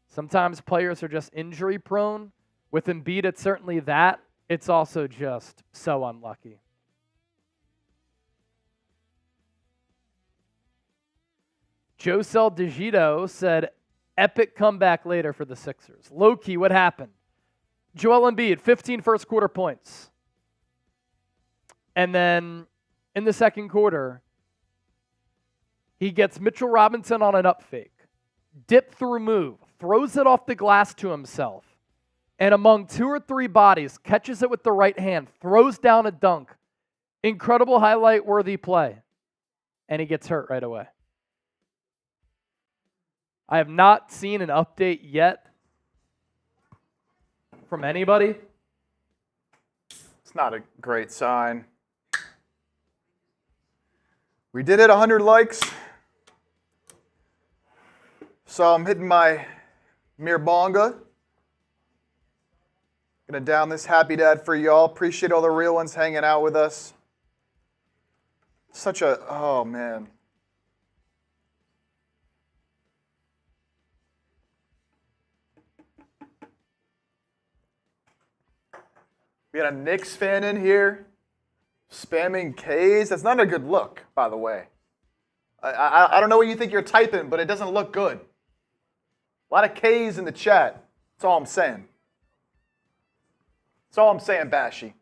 Sometimes players are just injury prone. With Embiid, it's certainly that. It's also just so unlucky. Josel DeGito said, epic comeback later for the Sixers. Low-key, what happened? Joel Embiid, 15 first quarter points. And then in the second quarter, he gets Mitchell Robinson on an up fake. Dip through move, throws it off the glass to himself. And among 2 or 3 bodies, catches it with the right hand, throws down a dunk. Incredible highlight-worthy play. And he gets hurt right away. I have not seen an update yet from anybody. It's not a great sign. We did it, 100 likes. So I'm hitting my Mirbonga. Gonna down this Happy Dad for y'all. Appreciate all the real ones hanging out with us. Such a, oh man. We got a Knicks fan in here spamming K's. That's not a good look, by the way. I don't know what you think you're typing, but it doesn't look good. A lot of K's in the chat. That's all I'm saying. That's all I'm saying, Bashy.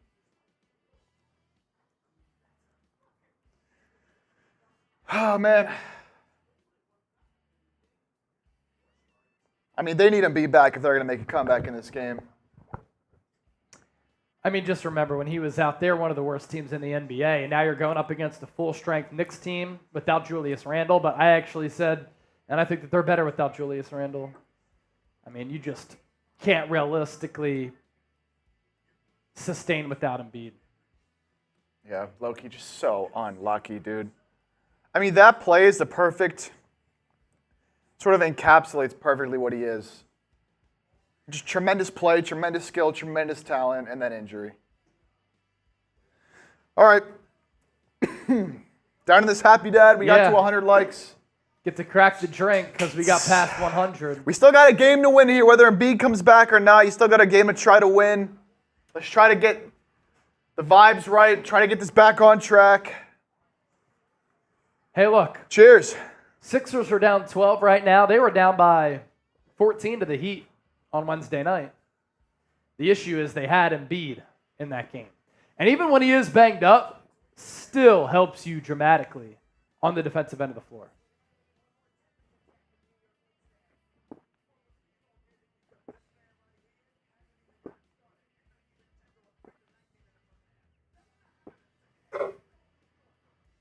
Oh, man. I mean, they need Embiid back if they're going to make a comeback in this game. I mean, just remember when he was out there, one of the worst teams in the NBA, and now you're going up against a full-strength Knicks team without Julius Randle, but I actually said, and I think that they're better without Julius Randle. I mean, you just can't realistically sustain without Embiid. Yeah, low-key just so unlucky, dude. I mean, that play is the perfect, sort of encapsulates perfectly what he is. Just tremendous play, tremendous skill, tremendous talent, and then injury. All right. Down to this happy dad. We got to 100 likes. Get to crack the drink because we got past 100. We still got a game to win here, whether Embiid comes back or not. You still got a game to try to win. Let's try to get the vibes right. Try to get this back on track. Hey, look. Cheers. Sixers are down 12 right now. They were down by 14 to the Heat on Wednesday night. The issue is they had Embiid in that game. And even when he is banged up, still helps you dramatically on the defensive end of the floor.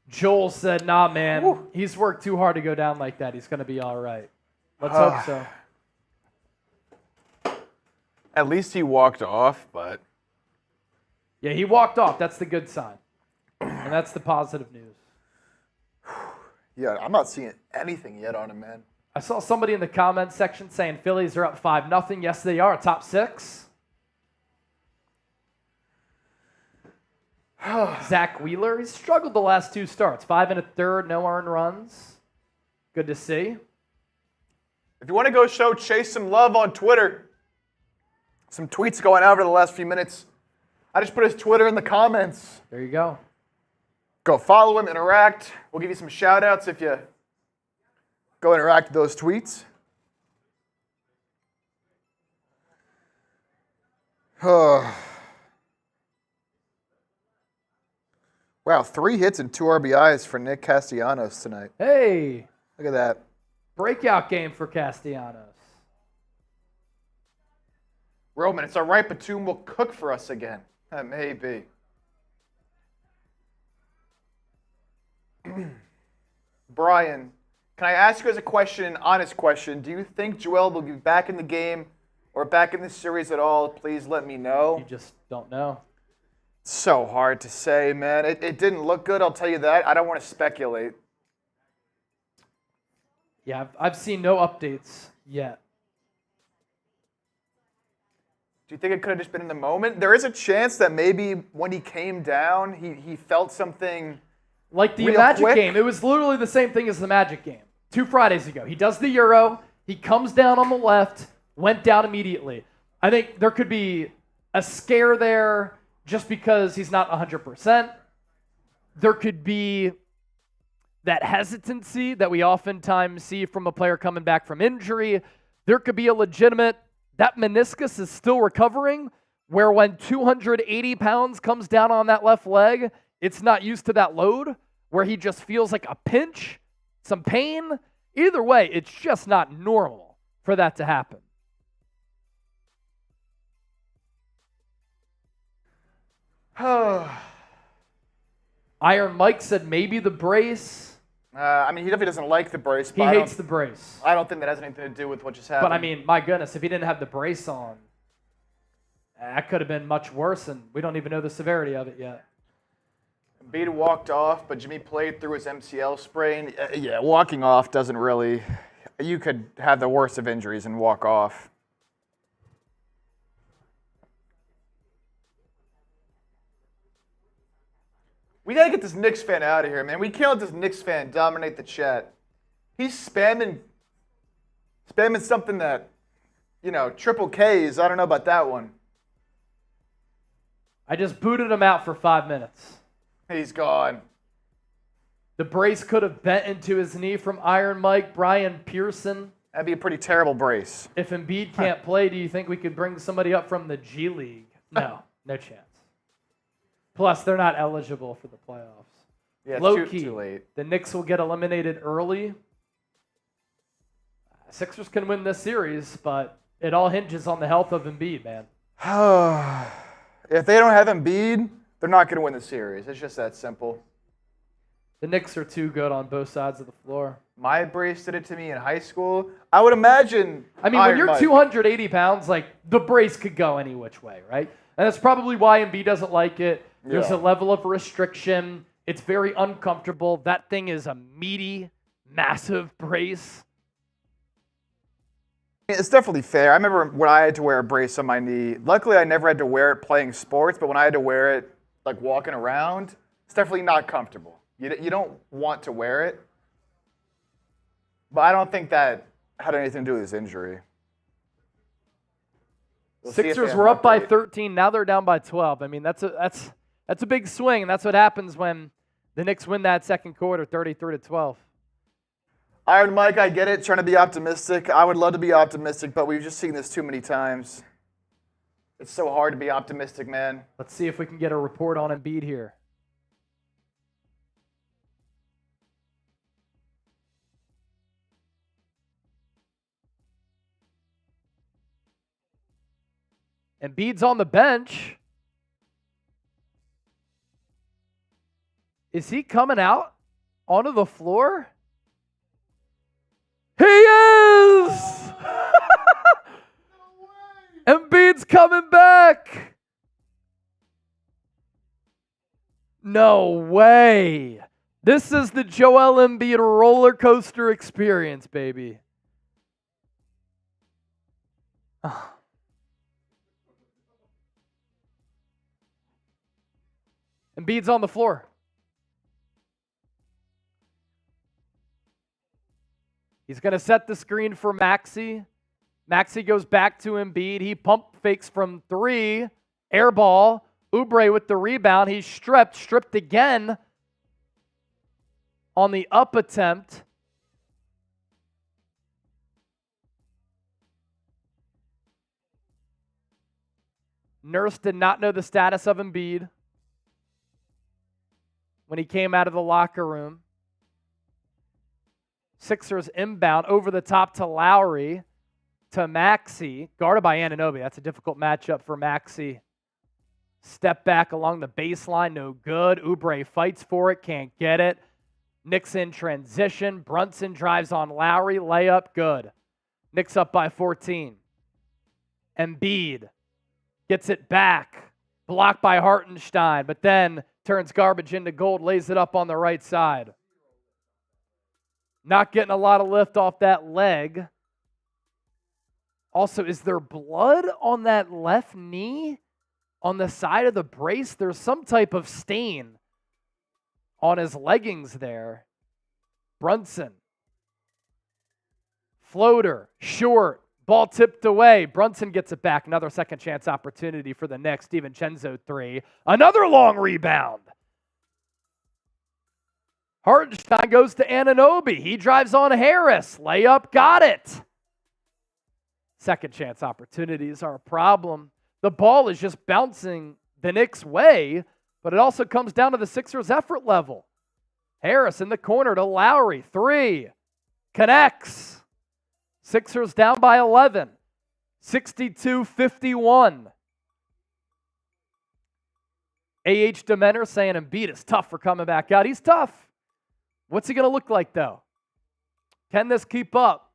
Joel said, nah, man, he's worked too hard to go down like that. He's going to be all right. Let's hope so. At least he walked off, but... Yeah, he walked off. That's the good sign. And that's the positive news. Yeah, I'm not seeing anything yet on him, man. I saw somebody in the comments section saying Phillies are up 5-0. Yes, they are. Top 6. Zach Wheeler, he's struggled the last 2 starts. 5 1/3, no earned runs. Good to see. If you want to go show Chase some love on Twitter, some tweets going out over the last few minutes. I just put his Twitter in the comments. There you go. Go follow him, interact. We'll give you some shout-outs if you go interact with those tweets. Wow, 3 hits and 2 RBIs for Nick Castellanos tonight. Hey. Look at that. Breakout game for Castellanos. Roman, it's all right. Batum will cook for us again. That may be. Brian, can I ask you as a question, an honest question? Do you think Joel will be back in the game or back in the series at all? Please let me know. You just don't know. So hard to say, man. It didn't look good, I'll tell you that. I don't want to speculate. Yeah, I've seen no updates yet. Do you think it could have just been in the moment? There is a chance that maybe when he came down, he felt something like the real Magic quick. game. It was literally the same thing as the Magic game. 2 Fridays ago. He does the Euro. He comes down on the left, went down immediately. I think there could be a scare there just because he's not 100%. There could be that hesitancy that we oftentimes see from a player coming back from injury. There could be a legitimate, that meniscus is still recovering, where when 280 pounds comes down on that left leg, it's not used to that load, where he just feels like a pinch, some pain. Either way, it's just not normal for that to happen. Iron Mike said maybe the brace. I mean, he definitely doesn't like the brace. He hates the brace. I don't think that has anything to do with what just happened. But, I mean, my goodness, if he didn't have the brace on, that could have been much worse, and we don't even know the severity of it yet. Embiid walked off, but Jimmy played through his MCL sprain. Yeah, walking off doesn't really... You could have the worst of injuries and walk off. We got to get this Knicks fan out of here, man. We can't let this Knicks fan dominate the chat. He's spamming something that, triple Ks. I don't know about that one. I just booted him out for 5 minutes. He's gone. The brace could have bent into his knee from Iron Mike, Brian Pearson. That'd be a pretty terrible brace. If Embiid can't play, do you think we could bring somebody up from the G League? No, no chance. Plus, they're not eligible for the playoffs. Yeah, Low too, key, too late. the Knicks will get eliminated early. Sixers can win this series, but it all hinges on the health of Embiid, man. If they don't have Embiid, they're not going to win the series. It's just that simple. The Knicks are too good on both sides of the floor. My brace did it to me in high school. I would imagine. I mean, when you're 280 pounds, like, the brace could go any which way, right? And that's probably why Embiid doesn't like it. There's a level of restriction. It's very uncomfortable. That thing is a meaty, massive brace. It's definitely fair. I remember when I had to wear a brace on my knee. Luckily, I never had to wear it playing sports, but when I had to wear it, like walking around, it's definitely not comfortable. You don't want to wear it. But I don't think that had anything to do with his injury. Sixers were up by 13. Now they're down by 12. I mean, that's a big swing, and that's what happens when the Knicks win that second quarter, 33-12. Iron Mike, I get it, trying to be optimistic. I would love to be optimistic, but we've just seen this too many times. It's so hard to be optimistic, man. Let's see if we can get a report on Embiid here. Embiid's on the bench. Is he coming out onto the floor? He is! Embiid's coming back! No way! This is the Joel Embiid roller coaster experience, baby. Embiid's on the floor. He's going to set the screen for Maxey. Maxey goes back to Embiid. He pump fakes from 3. Air ball. Oubre with the rebound. He's stripped again on the up attempt. Nurse did not know the status of Embiid when he came out of the locker room. Sixers inbound over the top to Lowry, to Maxey, guarded by Anunoby. That's a difficult matchup for Maxey. Step back along the baseline, no good. Oubre fights for it, can't get it. Knicks in transition. Brunson drives on Lowry, layup, good. Knicks up by 14. Embiid gets it back, blocked by Hartenstein, but then turns garbage into gold, lays it up on the right side. Not getting a lot of lift off that leg. Also, is there blood on that left knee? On the side of the brace? There's some type of stain on his leggings there. Brunson. Floater. Short. Ball tipped away. Brunson gets it back. Another second chance opportunity for the Knicks. DiVincenzo 3. Another long rebound. Hartenstein goes to Anunoby. He drives on Harris. Layup, got it. Second chance opportunities are a problem. The ball is just bouncing the Knicks' way, but it also comes down to the Sixers' effort level. Harris in the corner to Lowry. 3. Connects. Sixers down by 11. 62-51. A.H. Demeter saying Embiid is tough for coming back out. He's tough. What's he going to look like, though? Can this keep up?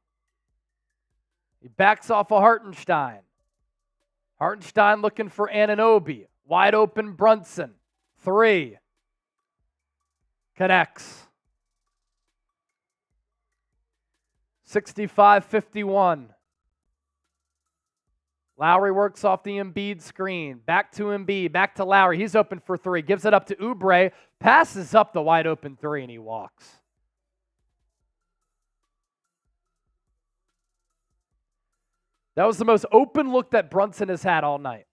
He backs off of Hartenstein. Hartenstein looking for Anunoby. Wide open Brunson. 3. Connects. 65-51. Lowry works off the Embiid screen. Back to Embiid. Back to Lowry. He's open for 3. Gives it up to Oubre. Passes up the wide open 3, and he walks. That was the most open look that Brunson has had all night,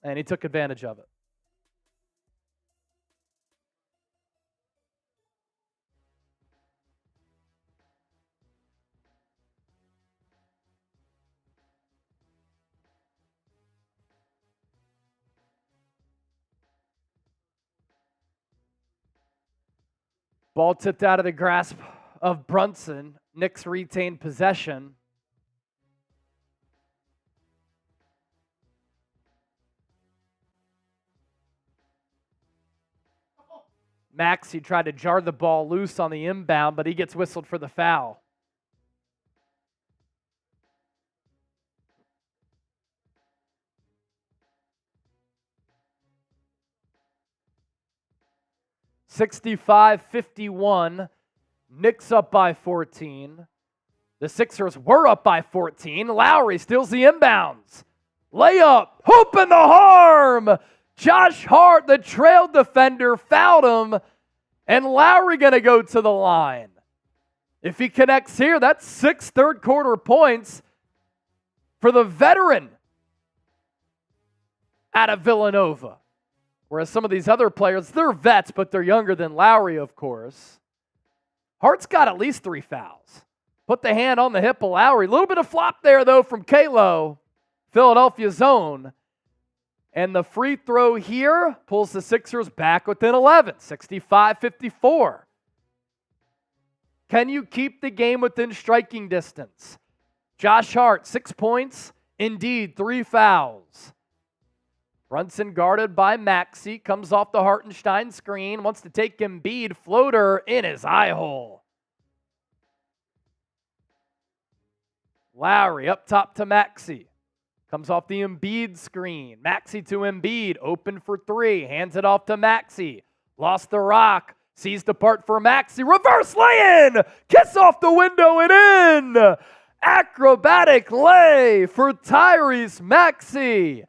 and he took advantage of it. Ball tipped out of the grasp of Brunson. Knicks retained possession. Maxey tried to jar the ball loose on the inbound, but he gets whistled for the foul. (65-51). Knicks up by 14. The Sixers were up by 14. Lowry steals the inbounds. Layup. Hoop in the harm. Josh Hart, the trail defender, fouled him. And Lowry going to go to the line. If he connects here, that's 6 third-quarter points for the veteran out of Villanova. Whereas some of these other players, they're vets, but they're younger than Lowry, of course. Hart's got at least 3 fouls. Put the hand on the hip of Lowry. A little bit of flop there, though, from Kalo, Philadelphia's own. And the free throw here pulls the Sixers back within 11, 65-54. Can you keep the game within striking distance? Josh Hart, 6 points. Indeed, 3 fouls. Brunson guarded by Maxey, comes off the Hartenstein screen, wants to take Embiid, floater in his eye hole. Lowry up top to Maxey. Comes off the Embiid screen. Maxey to Embiid, open for 3, hands it off to Maxey. Lost the rock, sees the part for Maxey, reverse lay-in! Kiss off the window and in! Acrobatic lay for Tyrese Maxey.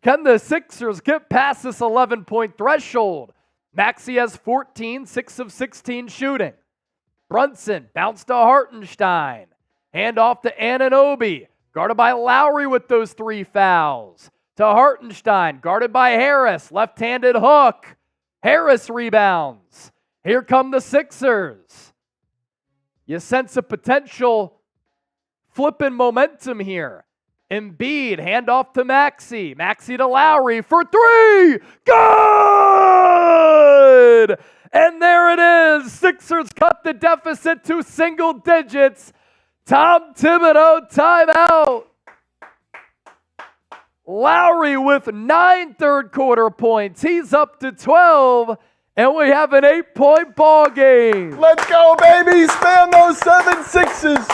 Can the Sixers get past this 11-point threshold? Maxey has 14, 6 of 16 shooting. Brunson bounced to Hartenstein. Hand off to Anunoby. Guarded by Lowry with those 3 fouls. To Hartenstein, guarded by Harris. Left-handed hook. Harris rebounds. Here come the Sixers. You sense a potential flipping momentum here. Embiid, hand off to Maxey. Maxey to Lowry for 3. Good! And there it is. Sixers cut the deficit to single digits. Tom Thibodeau timeout. Lowry with 9 third-quarter points. He's up to 12, and we have an 8-point ball game. Let's go, baby. Spam those 7-6s.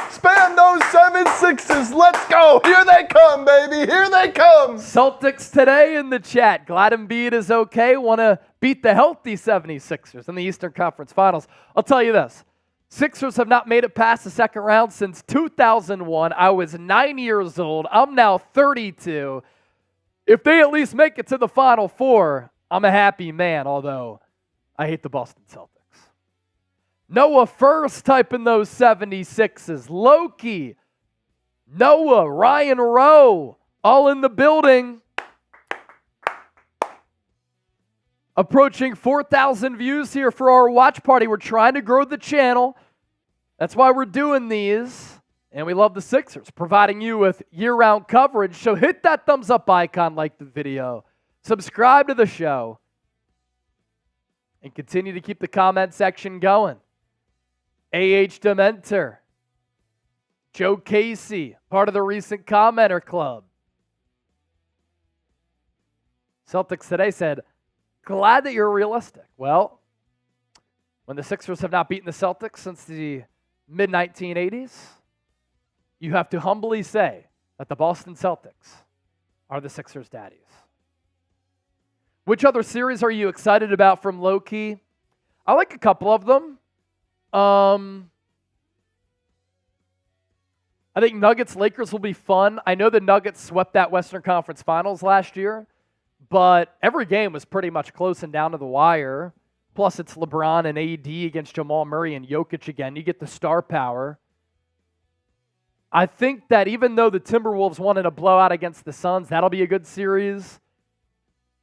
Spam those 7-6s. Let's go. Here they come, baby. Here they come. Celtics today in the chat. Glad Embiid is okay. Want to beat the healthy 76ers in the Eastern Conference Finals. I'll tell you this. Sixers have not made it past the second round since 2001. I was 9 years old. I'm now 32. If they at least make it to the Final Four, I'm a happy man, although I hate the Boston Celtics. Noah first typing those 76s. Loki, Noah, Ryan Rowe, all in the building. Approaching 4,000 views here for our watch party. We're trying to grow the channel. That's why we're doing these. And we love the Sixers, providing you with year-round coverage. So hit that thumbs up icon, like the video. Subscribe to the show. And continue to keep the comment section going. A.H. Dementor. Joe Casey, part of the recent commenter club. Celtics today said, glad that you're realistic. Well, when the Sixers have not beaten the Celtics since the mid-1980s, you have to humbly say that the Boston Celtics are the Sixers' daddies. Which other series are you excited about from low-key? I like a couple of them. I think Nuggets-Lakers will be fun. I know the Nuggets swept that Western Conference Finals last year, but every game was pretty much close and down to the wire. Plus, it's LeBron and AD against Jamal Murray and Jokic again. You get the star power. I think that even though the Timberwolves wanted a blowout against the Suns, that'll be a good series.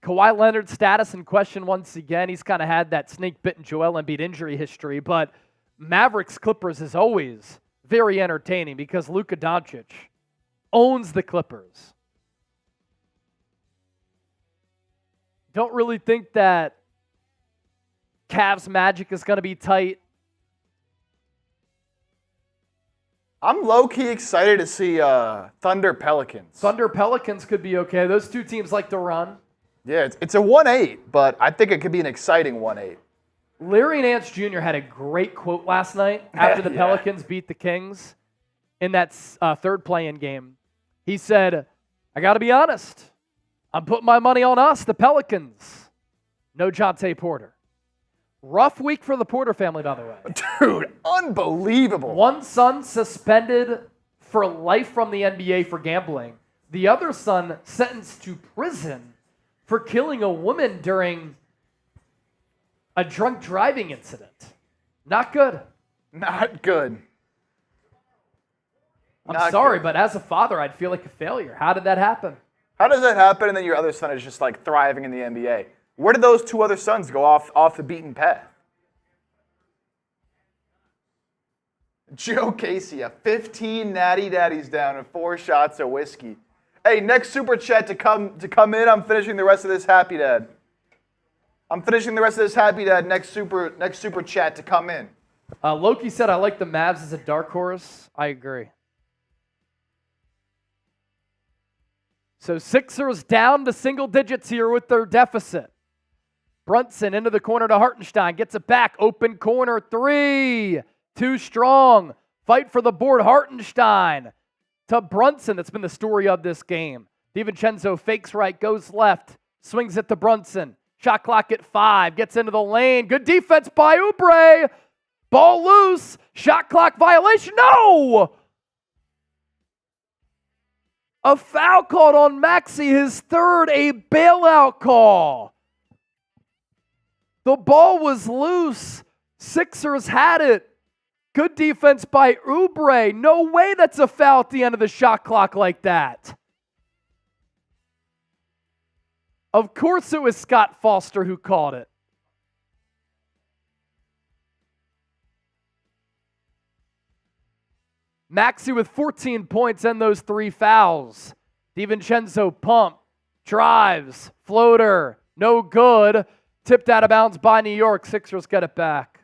Kawhi Leonard's status in question once again. He's kind of had that snake-bitten Joel Embiid injury history, but Mavericks-Clippers is always very entertaining because Luka Doncic owns the Clippers. Don't really think that Cavs Magic is going to be tight. I'm low-key excited to see Thunder Pelicans. Thunder Pelicans could be okay. Those two teams like to run. Yeah, it's a 1-8, but I think it could be an exciting 1-8. Larry Nance Jr. had a great quote last night after the Pelicans beat the Kings in that third play-in game. He said, I got to be honest. I'm putting my money on us, the Pelicans. No Jonte Porter. Rough week for the Porter family, by the way. Dude, unbelievable. One son suspended for life from the NBA for gambling. The other son sentenced to prison for killing a woman during a drunk driving incident. Not good. Not good. I'm sorry, but as a father, I'd feel like a failure. How did that happen? How does that happen and then your other son is just like thriving in the NBA? Where did those two other sons go off the beaten path? Joe Casey, a 15 natty daddies down and 4 shots of whiskey. Hey, next super chat to come in. I'm finishing the rest of this happy dad. Next super chat to come in. Loki said, I like the Mavs as a dark horse. I agree. So Sixers down to single digits here with their deficit. Brunson into the corner to Hartenstein. Gets it back. Open corner 3. Too strong. Fight for the board. Hartenstein to Brunson. That's been the story of this game. DiVincenzo fakes right, goes left. Swings it to Brunson. Shot clock at 5. Gets into the lane. Good defense by Oubre. Ball loose. Shot clock violation. No! A foul called on Maxey, his third, a bailout call. The ball was loose. Sixers had it. Good defense by Oubre. No way that's a foul at the end of the shot clock like that. Of course it was Scott Foster who called it. Maxey with 14 points and those 3 fouls. DiVincenzo pump, drives, floater, no good. Tipped out of bounds by New York. Sixers get it back.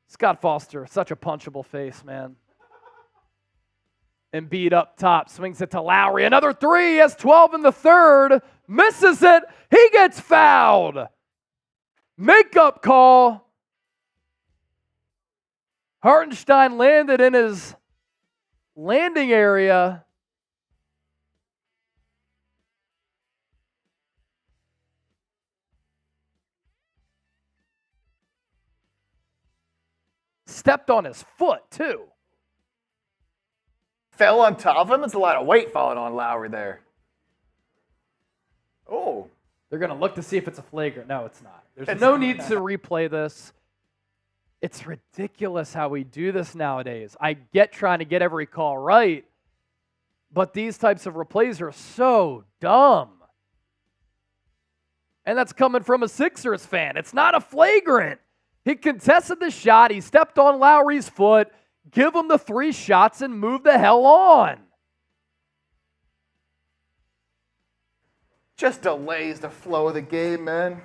Scott Foster, such a punchable face, man. Embiid up top, swings it to Lowry. Another 3, he has 12 in the third. Misses it, he gets fouled. Makeup call. Hartenstein landed in his landing area. Stepped on his foot, too. Fell on top of him. It's a lot of weight falling on Lowry there. Oh. They're going to look to see if it's a flagrant. No, it's not. There's no need to replay this. It's ridiculous how we do this nowadays. I get trying to get every call right, but these types of replays are so dumb. And that's coming from a Sixers fan. It's not a flagrant. He contested the shot. He stepped on Lowry's foot. Give him the 3 shots and move the hell on. Just delays the flow of the game, man.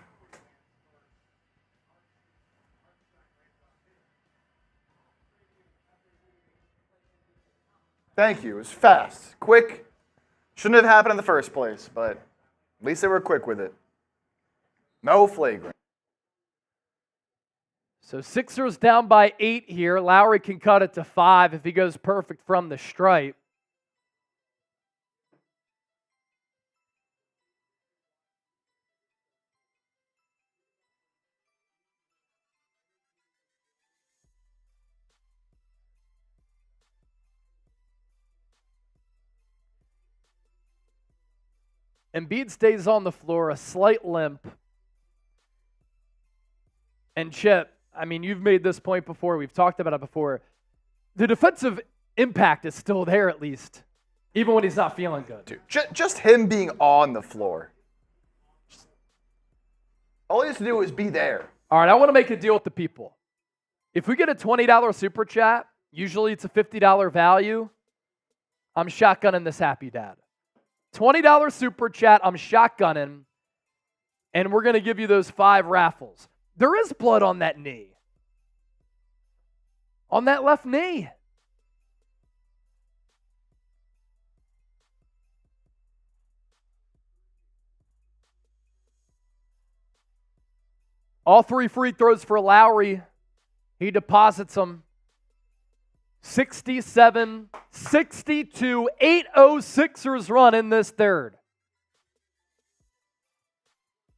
Thank you. It was fast, quick. Shouldn't have happened in the first place, but at least they were quick with it. No flagrant. So Sixers down by 8 here. Lowry can cut it to 5 if he goes perfect from the stripe. Embiid stays on the floor, a slight limp. And Chip, I mean, you've made this point before. We've talked about it before. The defensive impact is still there at least, even when he's not feeling good. Dude, just him being on the floor. All he has to do is be there. All right, I want to make a deal with the people. If we get a $20 super chat, usually it's a $50 value. I'm shotgunning this happy dad. $20 super chat, I'm shotgunning. And we're going to give you those 5 raffles. There is blood on that knee. On that left knee. All 3 free throws for Lowry. He deposits them. 67-62, 8-0 Sixers run in this third.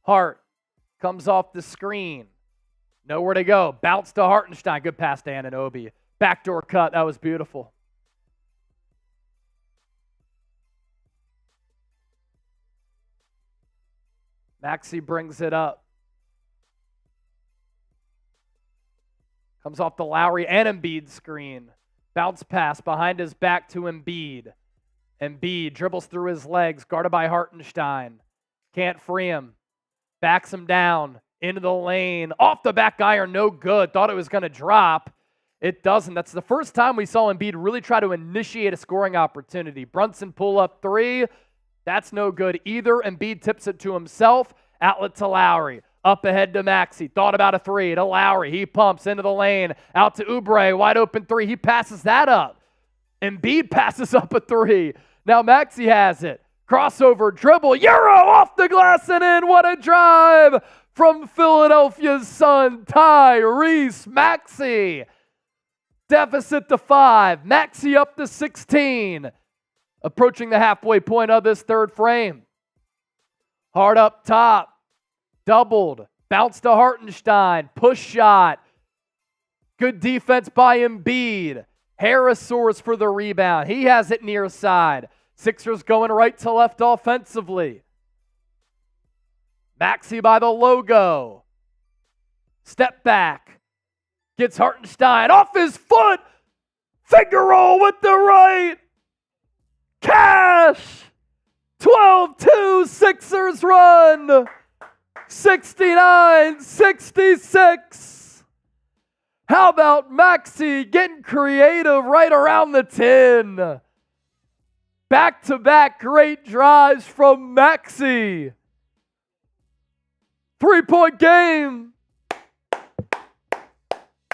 Hart comes off the screen. Nowhere to go. Bounce to Hartenstein. Good pass to Anunoby. Backdoor cut. That was beautiful. Maxey brings it up. Comes off the Lowry and Embiid screen. Bounce pass behind his back to Embiid. Embiid dribbles through his legs, guarded by Hartenstein. Can't free him. Backs him down into the lane. Off the back iron, no good. Thought it was going to drop. It doesn't. That's the first time we saw Embiid really try to initiate a scoring opportunity. Brunson pull up 3. That's no good either. Embiid tips it to himself. Outlet to Lowry. Up ahead to Maxey. Thought about a 3 to Lowry. He pumps into the lane. Out to Oubre. Wide open 3. He passes that up. Embiid passes up a 3. Now Maxey has it. Crossover, dribble, Euro off the glass and in. What a drive from Philadelphia's son, Tyrese Maxey. Deficit to 5. Maxey up to 16. Approaching the halfway point of this third frame. Hard up top. Doubled. Bounce to Hartenstein. Push shot. Good defense by Embiid. Harris soars for the rebound. He has it near side. Sixers going right to left offensively. Maxey by the logo. Step back. Gets Hartenstein off his foot. Finger roll with the right. Cash. 12-2 Sixers run. 69-66. How about Maxey getting creative right around the 10? Back-to-back great drives from Maxey. 3-point game.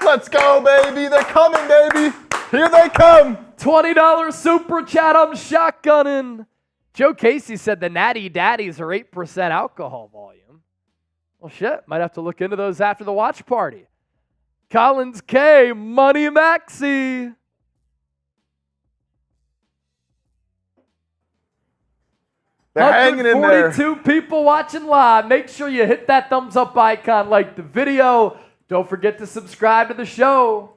Let's go, baby. They're coming, baby. Here they come. $20 super chat. I'm shotgunning. Joe Casey said the Natty Daddies are 8% alcohol volume. Well, shit. Might have to look into those after the watch party. Collins K. Money Maxey. They're hanging in there. 142 people watching live. Make sure you hit that thumbs up icon, like the video. Don't forget to subscribe to the show.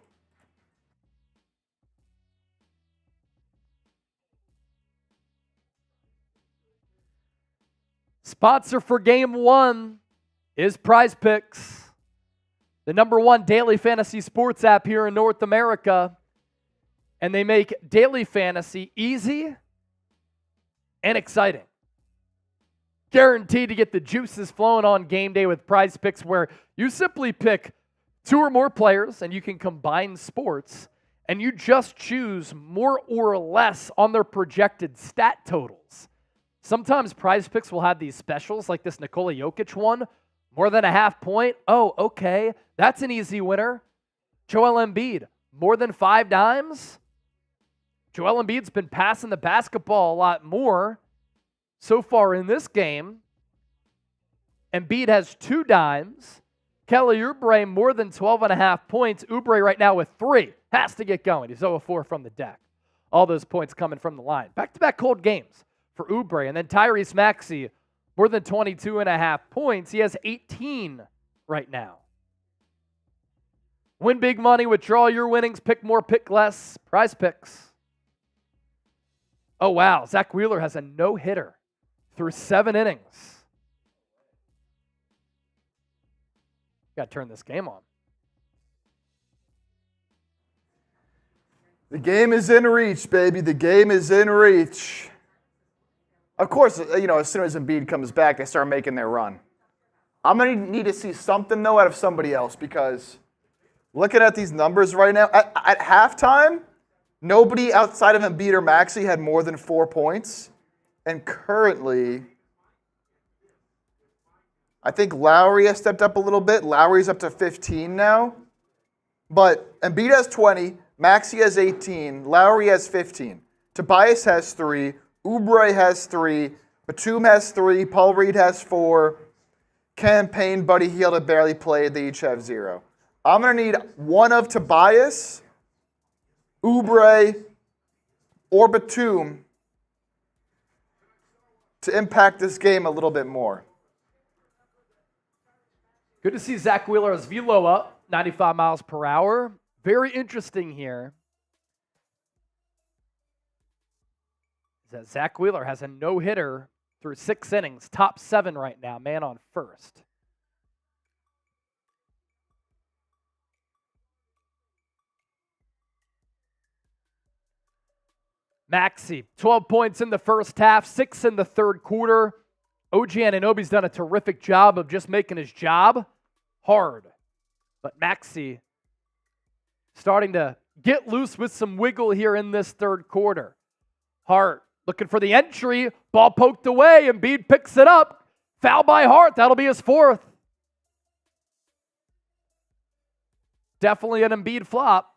Sponsor for Game 1 is Prize Picks, the #1 daily fantasy sports app here in North America. And they make daily fantasy easy and exciting. Guaranteed to get the juices flowing on game day with Prize Picks, where you simply pick 2 or more players and you can combine sports, and you just choose more or less on their projected stat totals. Sometimes Prize Picks will have these specials like this Nikola Jokic one, more than a half point. Oh, okay, that's an easy winner. Joel Embiid, more than 5 dimes. Joel Embiid's been passing the basketball a lot more so far in this game. Embiid has 2 dimes. Kelly Oubre more than 12.5 points. Oubre right now with 3. Has to get going. He's 0-4 from the deck. All those points coming from the line. Back-to-back cold games for Oubre. And then Tyrese Maxey, more than 22.5 points. He has 18 right now. Win big money, withdraw your winnings, pick more, pick less. Prize Picks. Oh, wow. Zach Wheeler has a no-hitter through 7 innings. Got to turn this game on. The game is in reach, baby. The game is in reach. Of course, as soon as Embiid comes back, they start making their run. I'm going to need to see something, though, out of somebody else, because looking at these numbers right now, at halftime, Nobody outside of Embiid or Maxey had more than 4 points. And currently, I think Lowry has stepped up a little bit. Lowry's up to 15 now. But Embiid has 20, Maxey has 18, Lowry has 15. Tobias has 3, Oubre has 3, Batum has 3, Paul Reed has 4, Campaign, Buddy Hield have barely played, they each have 0. I'm going to need one of Tobias, Oubre, or Batum to impact this game a little bit more. Good to see Zach Wheeler as velo up, 95 miles per hour. Very interesting here. That Zach Wheeler has a no-hitter through 6 innings, top 7 right now, man on first. Maxey, 12 points in the first half, 6 in the third quarter. OG Anunoby's done a terrific job of just making his job hard. But Maxey starting to get loose with some wiggle here in this third quarter. Hart looking for the entry. Ball poked away. Embiid picks it up. Foul by Hart. That'll be his 4th. Definitely an Embiid flop.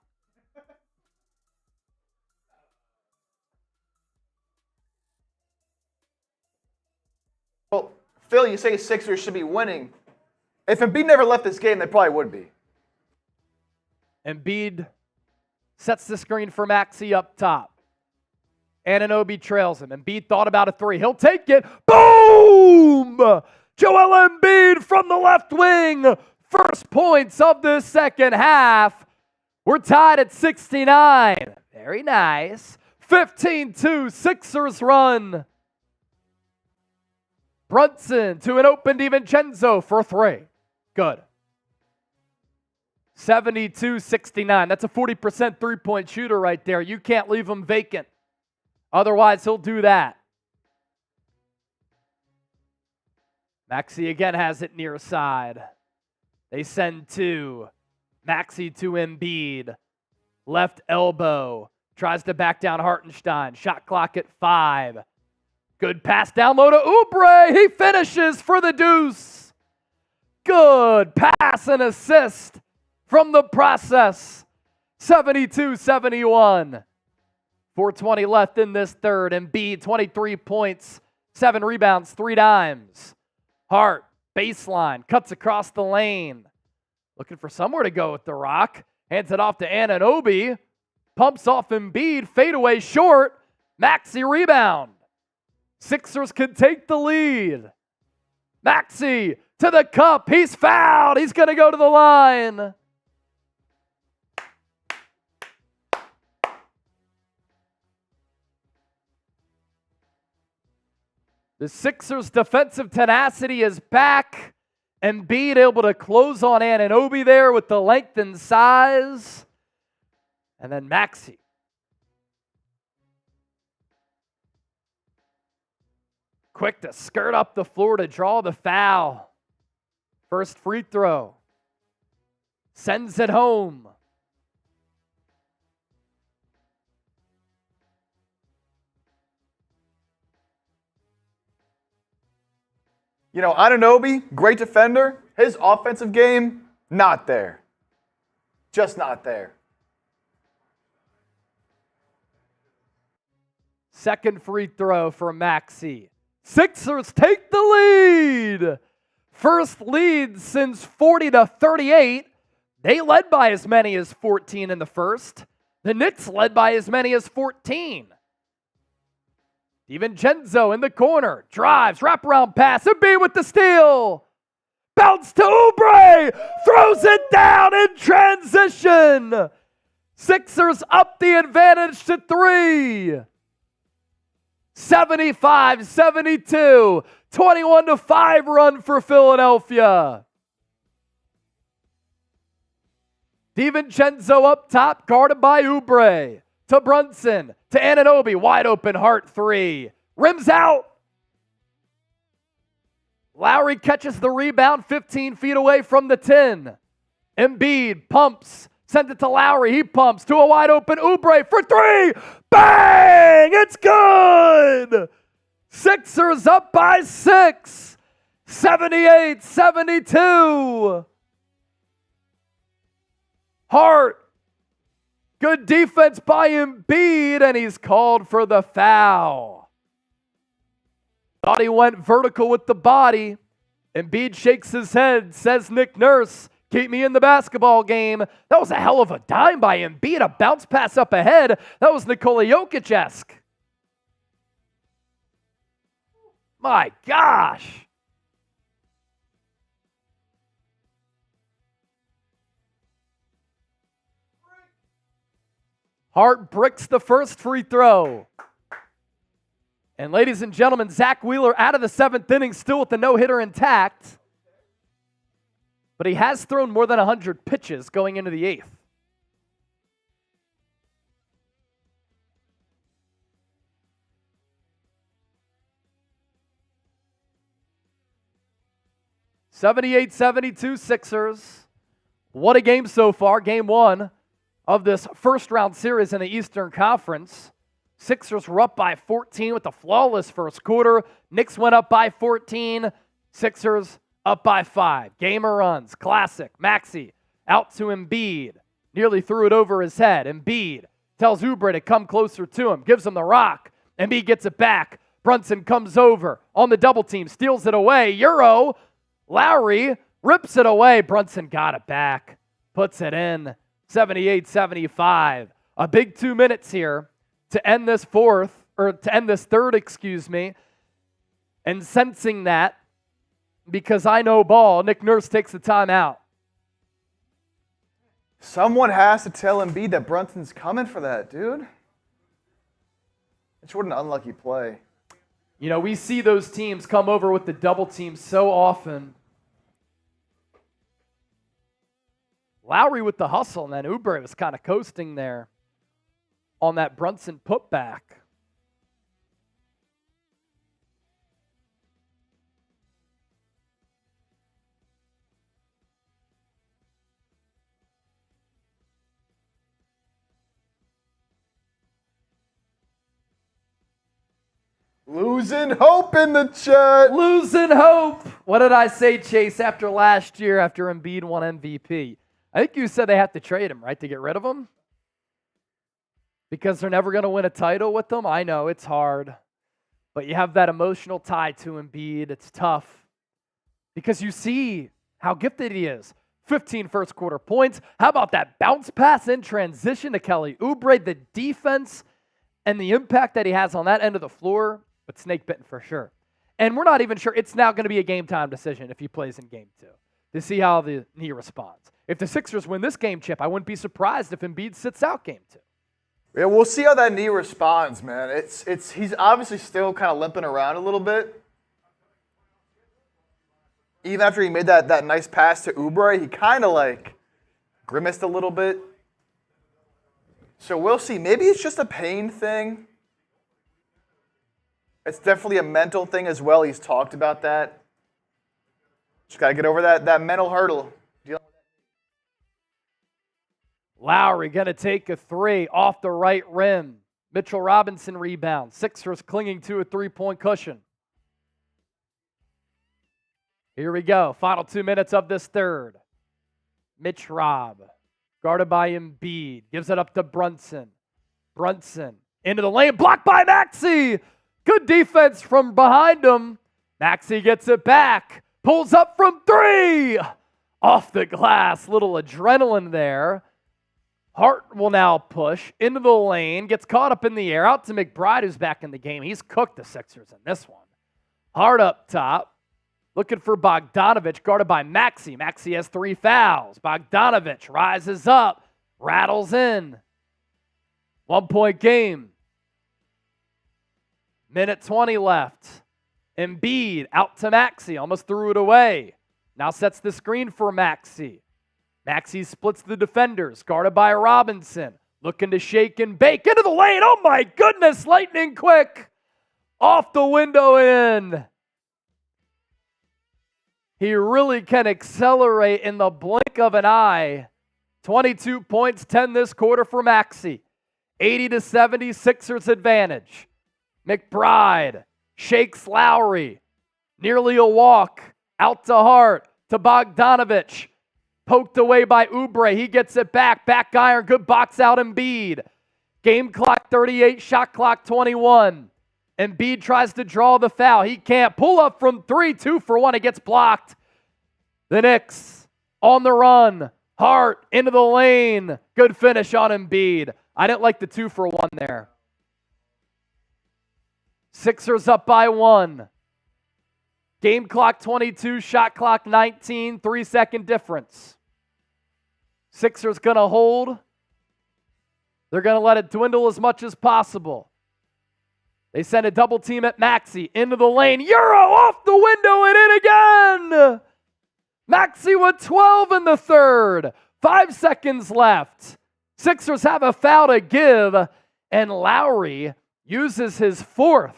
Well, Phil, you say Sixers should be winning. If Embiid never left this game, they probably would be. Embiid sets the screen for Maxey up top. Anunoby trails him. Embiid thought about a 3. He'll take it. Boom! Joel Embiid from the left wing. First points of the second half. We're tied at 69. Very nice. 15-2 Sixers run. Brunson to an open DiVincenzo for 3. Good. 72-69. That's a 40% three-point shooter right there. You can't leave him vacant. Otherwise, he'll do that. Maxey again has it near side. They send 2. Maxey to Embiid. Left elbow. Tries to back down Hartenstein. Shot clock at 5. Good pass down low to Oubre. He finishes for the deuce. Good pass and assist from the process. 72-71. 4:20 left in this third. Embiid, 23 points, 7 rebounds, 3 dimes. Hart, baseline, cuts across the lane. Looking for somewhere to go with the rock. Hands it off to Anunoby. Pumps off Embiid, fadeaway short. Maxey rebound. Sixers can take the lead. Maxey to the cup. He's fouled. He's going to go to the line. The Sixers' defensive tenacity is back. Embiid able to close on Anunoby there with the length and size. And then Maxey. Quick to skirt up the floor to draw the foul. First free throw. Sends it home. You know, Anunoby, great defender. His offensive game, not there. Just not there. Second free throw for Maxey. Sixers take the lead. First lead since 40-38. They led by as many as 14 in the first. The Knicks led by as many as 14. DiVincenzo in the corner. Drives, wraparound pass. Embiid with the steal. Bounce to Oubre. Throws it down in transition. Sixers up the advantage to 3. 75-72. 21-5 run for Philadelphia. DiVincenzo up top, guarded by Oubre. To Brunson, to Anunoby, wide open, Hart 3. Rims out. Lowry catches the rebound 15 feet away from the 10. Embiid pumps Sends it to Lowry. He pumps to a wide open Oubre for three. Bang! It's good! Sixers up by 6. 78-72. Hart. Good defense by Embiid, and he's called for the foul. Thought he went vertical with the body. Embiid shakes his head, says Nick Nurse, keep me in the basketball game. That was a hell of a dime by Embiid, a bounce pass up ahead. That was Nikola Jokic-esque. My gosh. Hart bricks the first free throw. And ladies and gentlemen, Zach Wheeler out of the 7th inning, still with the no-hitter intact. But he has thrown more than 100 pitches going into the 8th. (78-72) Sixers. What a game so far. Game 1 of this first-round series in the Eastern Conference. Sixers were up by 14 with a flawless first quarter. Knicks went up by 14. Sixers up by 5. Gamer runs. Classic. Maxey out to Embiid. Nearly threw it over his head. Embiid tells Oubre to come closer to him. Gives him the rock. Embiid gets it back. Brunson comes over on the double team. Steals it away. Euro. Lowry rips it away. Brunson got it back. Puts it in. 78-75. A big 2 minutes here to end this third, And sensing that, because I know ball, Nick Nurse takes the timeout. Someone has to tell Embiid that Brunson's coming for that, dude. It's what an unlucky play. You know, we see those teams come over with the double team so often. Lowry with the hustle, and then Oubre was kind of coasting there on that Brunson putback. Losing hope in the chat. Losing hope. What did I say, Chase, after last year, after Embiid won MVP? I think you said they have to trade him, right, to get rid of him? Because they're never going to win a title with them? I know, it's hard. But you have that emotional tie to Embiid. It's tough. Because you see how gifted he is. 15 first quarter points. How about that bounce pass in transition to Kelly Oubre? The defense and the impact that he has on that end of the floor, but snake bitten for sure. And we're not even sure. It's now going to be a game time decision if he plays in game 2 to see how the knee responds. If the Sixers win this game, Chip, I wouldn't be surprised if Embiid sits out game 2. Yeah, we'll see how that knee responds, man. He's obviously still kind of limping around a little bit. Even after he made that nice pass to Oubre, he kind of like grimaced a little bit. So we'll see. Maybe it's just a pain thing. It's definitely a mental thing as well. He's talked about that. Just got to get over that mental hurdle. Lowry going to take a 3 off the right rim. Mitchell Robinson rebounds. Sixers clinging to a 3-point cushion. Here we go. Final 2 minutes of this third. Mitch Rob, guarded by Embiid, gives it up to Brunson. Brunson into the lane, blocked by Maxey. Good defense from behind him. Maxey gets it back. Pulls up from 3. Off the glass. Little adrenaline there. Hart will now push into the lane. Gets caught up in the air. Out to McBride, who's back in the game. He's cooked the Sixers in this one. Hart up top. Looking for Bogdanovich, guarded by Maxey. Maxey has 3 fouls. Bogdanovich rises up. Rattles in. 1-point game. Minute 20 left. Embiid out to Maxey. Almost threw it away. Now sets the screen for Maxey. Maxey splits the defenders. Guarded by Robinson. Looking to shake and bake into the lane. Oh my goodness, lightning quick. Off the window in. He really can accelerate in the blink of an eye. 22 points, 10 this quarter for Maxey. 80-70, Sixers advantage. McBride shakes Lowry. Nearly a walk. Out to Hart. To Bogdanovich. Poked away by Oubre. He gets it back. Back iron. Good box out Embiid. Game clock 38. Shot clock 21. Embiid tries to draw the foul. He can't. Pull up from 3. 2 for 1. It gets blocked. The Knicks on the run. Hart into the lane. Good finish on Embiid. I didn't like the 2 for 1 there. Sixers up by 1. Game clock 22, shot clock 19, 3-second difference. Sixers going to hold. They're going to let it dwindle as much as possible. They send a double team at Maxey into the lane. Euro off the window and in again. Maxey with 12 in the third. 5 seconds left. Sixers have a foul to give, and Lowry uses his 4th.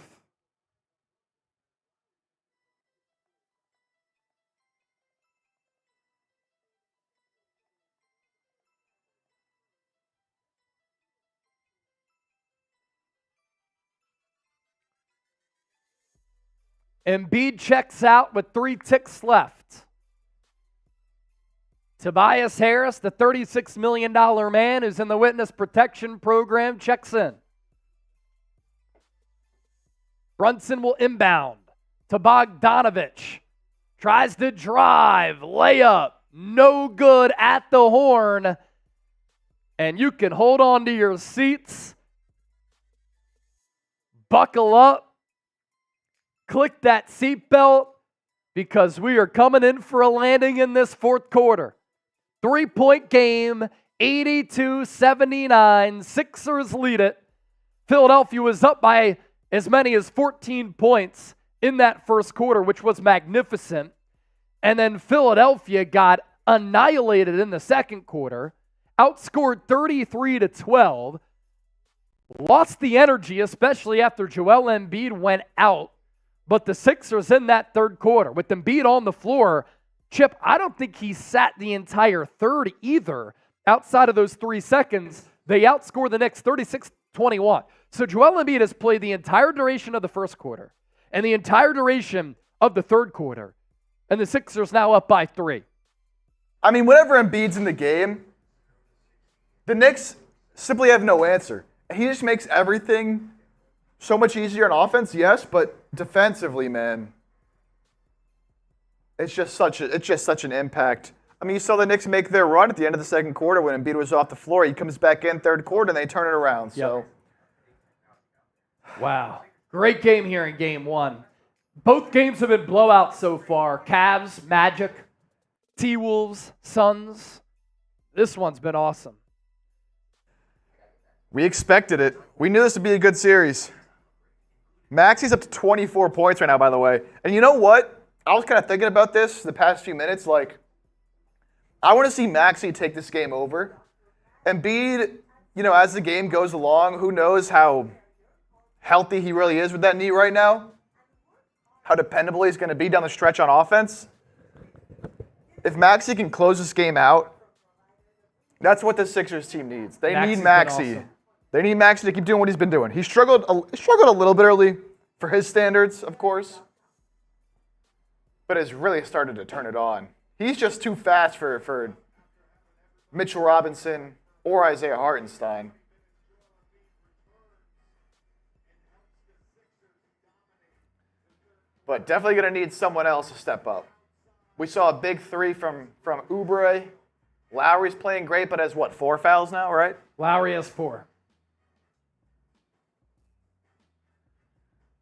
Embiid checks out with 3 ticks left. Tobias Harris, the $36 million man who's in the witness protection program, checks in. Brunson will inbound to Bogdanovich. Tries to drive. Layup. No good at the horn. And you can hold on to your seats. Buckle up. Click that seatbelt because we are coming in for a landing in this fourth quarter. 3-point game, 82-79. Sixers lead it. Philadelphia was up by as many as 14 points in that first quarter, which was magnificent. And then Philadelphia got annihilated in the second quarter, outscored 33-12, lost the energy, especially after Joel Embiid went out. But the Sixers in that third quarter, with Embiid on the floor, Chip, I don't think he sat the entire third either. Outside of those 3 seconds, they outscored the Knicks 36-21. So Joel Embiid has played the entire duration of the first quarter and the entire duration of the third quarter. And the Sixers now up by 3. I mean, whenever Embiid's in the game, the Knicks simply have no answer. He just makes everything so much easier on offense, yes, but defensively, man, it's just such an impact. I mean, you saw the Knicks make their run at the end of the second quarter when Embiid was off the floor. He comes back in third quarter and they turn it around. So, wow, great game here in Game 1. Both games have been blowouts so far. Cavs, Magic, T-Wolves, Suns. This one's been awesome. We expected it. We knew this would be a good series. Maxey's up to 24 points right now, by the way. And you know what? I was kind of thinking about this the past few minutes. Like, I want to see Maxey take this game over. Embiid, as the game goes along, who knows how healthy he really is with that knee right now? How dependable he's going to be down the stretch on offense? If Maxey can close this game out, that's what the Sixers team needs. They need Maxey. Awesome. They need Maxey to keep doing what he's been doing. He struggled a little bit early for his standards, of course, but has really started to turn it on. He's just too fast for Mitchell Robinson or Isaiah Hartenstein. But definitely going to need someone else to step up. We saw a big 3 from Oubre. Lowry's playing great, but has 4 fouls now, right? Lowry has 4.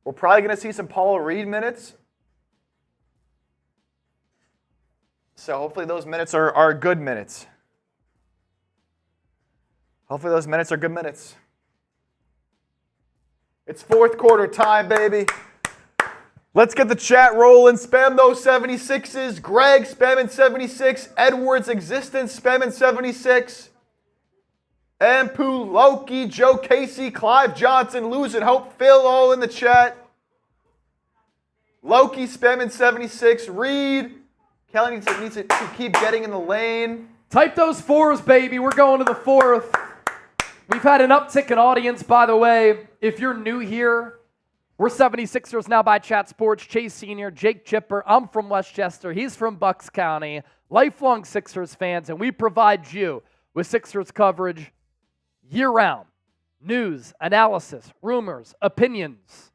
We're probably going to see some Paul Reed minutes. So hopefully those minutes are good minutes. Hopefully those minutes are good minutes. It's fourth quarter time, baby. Let's get the chat rolling. Spam those 76s. Greg, spamming 76. Edwards, Existence, spamming 76. Ampu, Loki, Joe Casey, Clive Johnson, Losing Hope, Phil, all in the chat. Loki spamming 76. Reed, Kelly needs to keep getting in the lane. Type those fours, baby. We're going to the fourth. We've had an uptick in audience, by the way. If you're new here, we're 76ers Now by Chat Sports. Chase Sr., Jake Chipper. I'm from Westchester. He's from Bucks County. Lifelong Sixers fans, and we provide you with Sixers coverage year-round. News, analysis, rumors, opinions,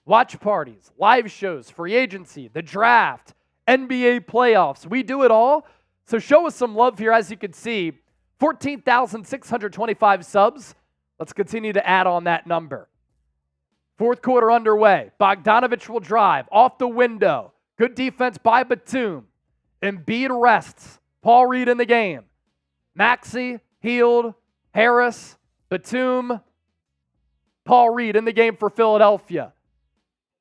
watch parties, live shows, free agency, the draft, NBA playoffs. We do it all. So show us some love here. As you can see, 14,625 subs. Let's continue to add on that number. Fourth quarter underway. Bogdanović will drive off the window. Good defense by Batum. Embiid rests. Paul Reed in the game. Maxey, Hield, Harris, Batum, Paul Reed in the game for Philadelphia.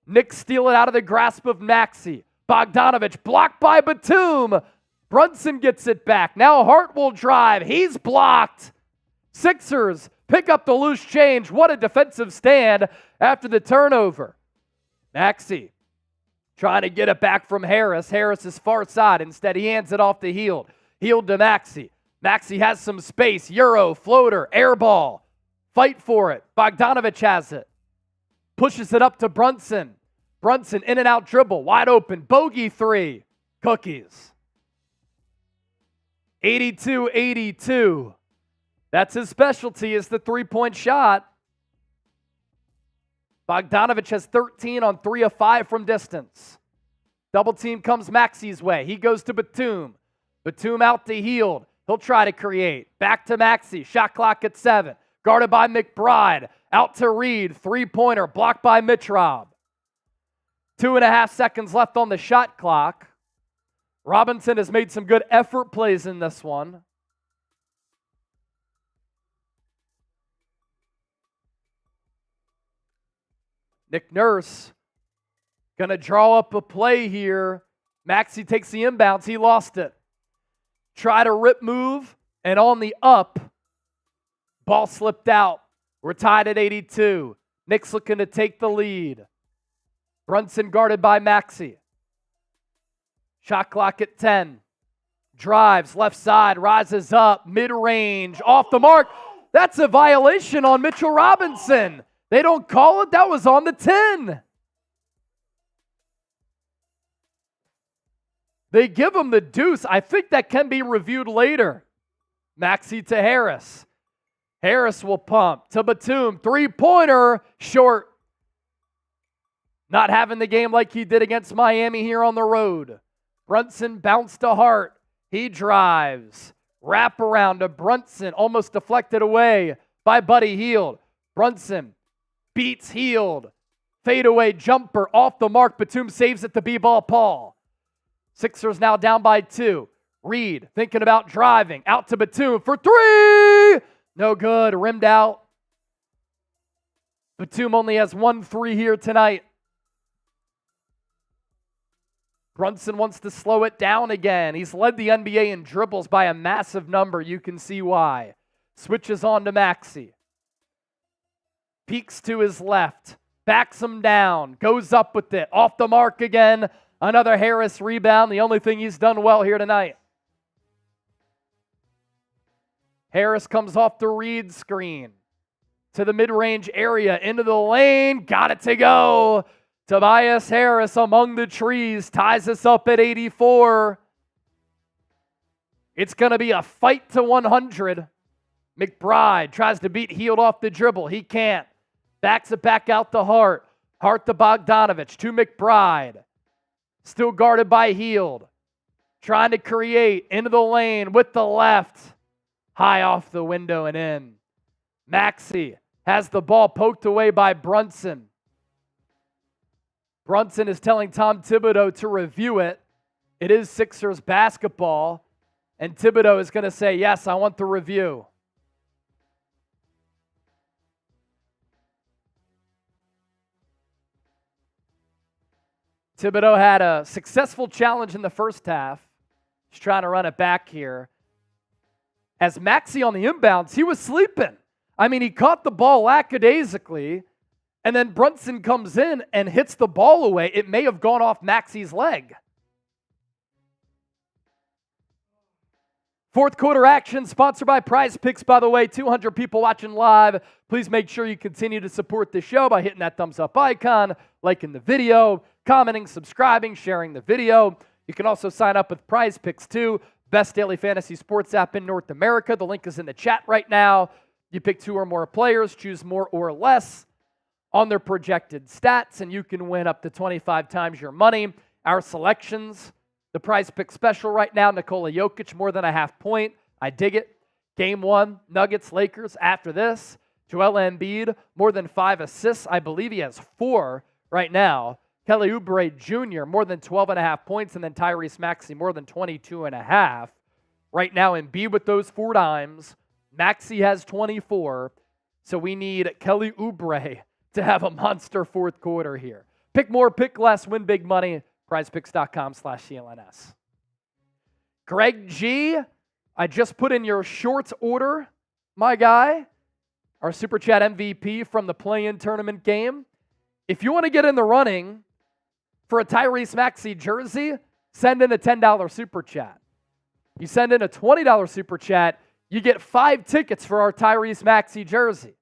Knicks steal it out of the grasp of Maxey. Bogdanović blocked by Batum. Brunson gets it back. Now Hart will drive. He's blocked. Sixers pick up the loose change. What a defensive stand after the turnover. Maxey trying to get it back from Harris. Harris is far side. Instead, he hands it off to Hield. Hield to Maxey. Maxey has some space. Euro, floater, air ball. Fight for it. Bogdanović has it. Pushes it up to Brunson. Brunson in and out dribble. Wide open. Bogey three. Cookies. 82-82. That's his specialty, is the three-point shot. Bogdanović has 13 on 3 of 5 from distance. Double team comes Maxey's way. He goes to Batum. Batum out to Hield. He'll try to create. Back to Maxey. Shot clock at 7. Guarded by McBride. Out to Reed. Three-pointer blocked by Mitrov. 2.5 seconds left on the shot clock. Robinson has made some good effort plays in this one. Nick Nurse going to draw up a play here. Maxey takes the inbounds. He lost it. Try to rip move, and on the up, ball slipped out. We're tied at 82. Knicks looking to take the lead. Brunson guarded by Maxey. Shot clock at 10. Drives, left side, rises up, mid-range, off the mark. That's a violation on Mitchell Robinson. They don't call it. That was on the 10. They give him the deuce. I think that can be reviewed later. Maxey to Harris. Harris will pump to Batum. Three-pointer, short. Not having the game like he did against Miami here on the road. Brunson bounced to Hart. He drives. Wrap around to Brunson. Almost deflected away by Buddy Hield. Brunson beats Hield. Fadeaway jumper off the mark. Batum saves it to B-ball Paul. Sixers now down by 2. Reed thinking about driving. Out to Batum for 3. No good. Rimmed out. Batum only has 1 3 here tonight. Brunson wants to slow it down again. He's led the NBA in dribbles by a massive number. You can see why. Switches on to Maxey. Peeks to his left. Backs him down. Goes up with it. Off the mark again. Another Harris rebound. The only thing he's done well here tonight. Harris comes off the Reed screen. To the mid-range area. Into the lane. Got it to go. Tobias Harris among the trees ties us up at 84. It's going to be a fight to 100. McBride tries to beat Hield off the dribble. He can't. Backs it back out to Hart. Hart to Bogdanović to McBride. Still guarded by Hield. Trying to create into the lane with the left. High off the window and in. Maxey has the ball poked away by Brunson. Brunson is telling Tom Thibodeau to review it. It is Sixers basketball. And Thibodeau is going to say, yes, I want the review. Thibodeau had a successful challenge in the first half. He's trying to run it back here. As Maxey on the inbounds, he was sleeping. I mean, he caught the ball lackadaisically. And then Brunson comes in and hits the ball away. It may have gone off Maxey's leg. Fourth quarter action sponsored by Prize Picks, by the way. 200 people watching live. Please make sure you continue to support the show by hitting that thumbs up icon, liking the video, commenting, subscribing, sharing the video. You can also sign up with Prize Picks too. Best daily fantasy sports app in North America. The link is in the chat right now. You pick 2 or more players, choose more or less on their projected stats, and you can win up to 25 times your money. Our selections, the Prize Pick special right now, Nikola Jokic, more than a half point. I dig it. Game 1, Nuggets, Lakers. After this, Joel Embiid, more than 5 assists. I believe he has 4 right now. Kelly Oubre Jr., more than 12.5 points. And then Tyrese Maxey, more than 22.5. Right now, Embiid with those 4 dimes. Maxey has 24. So we need Kelly Oubre to have a monster fourth quarter here. Pick more, pick less, win big money. PrizePicks.com/CLNS. Greg G, I just put in your shorts order, my guy, our Super Chat MVP from the play-in tournament game. If you want to get in the running for a Tyrese Maxey jersey, send in a $10 Super Chat. You send in a $20 Super Chat, you get 5 tickets for our Tyrese Maxey jersey.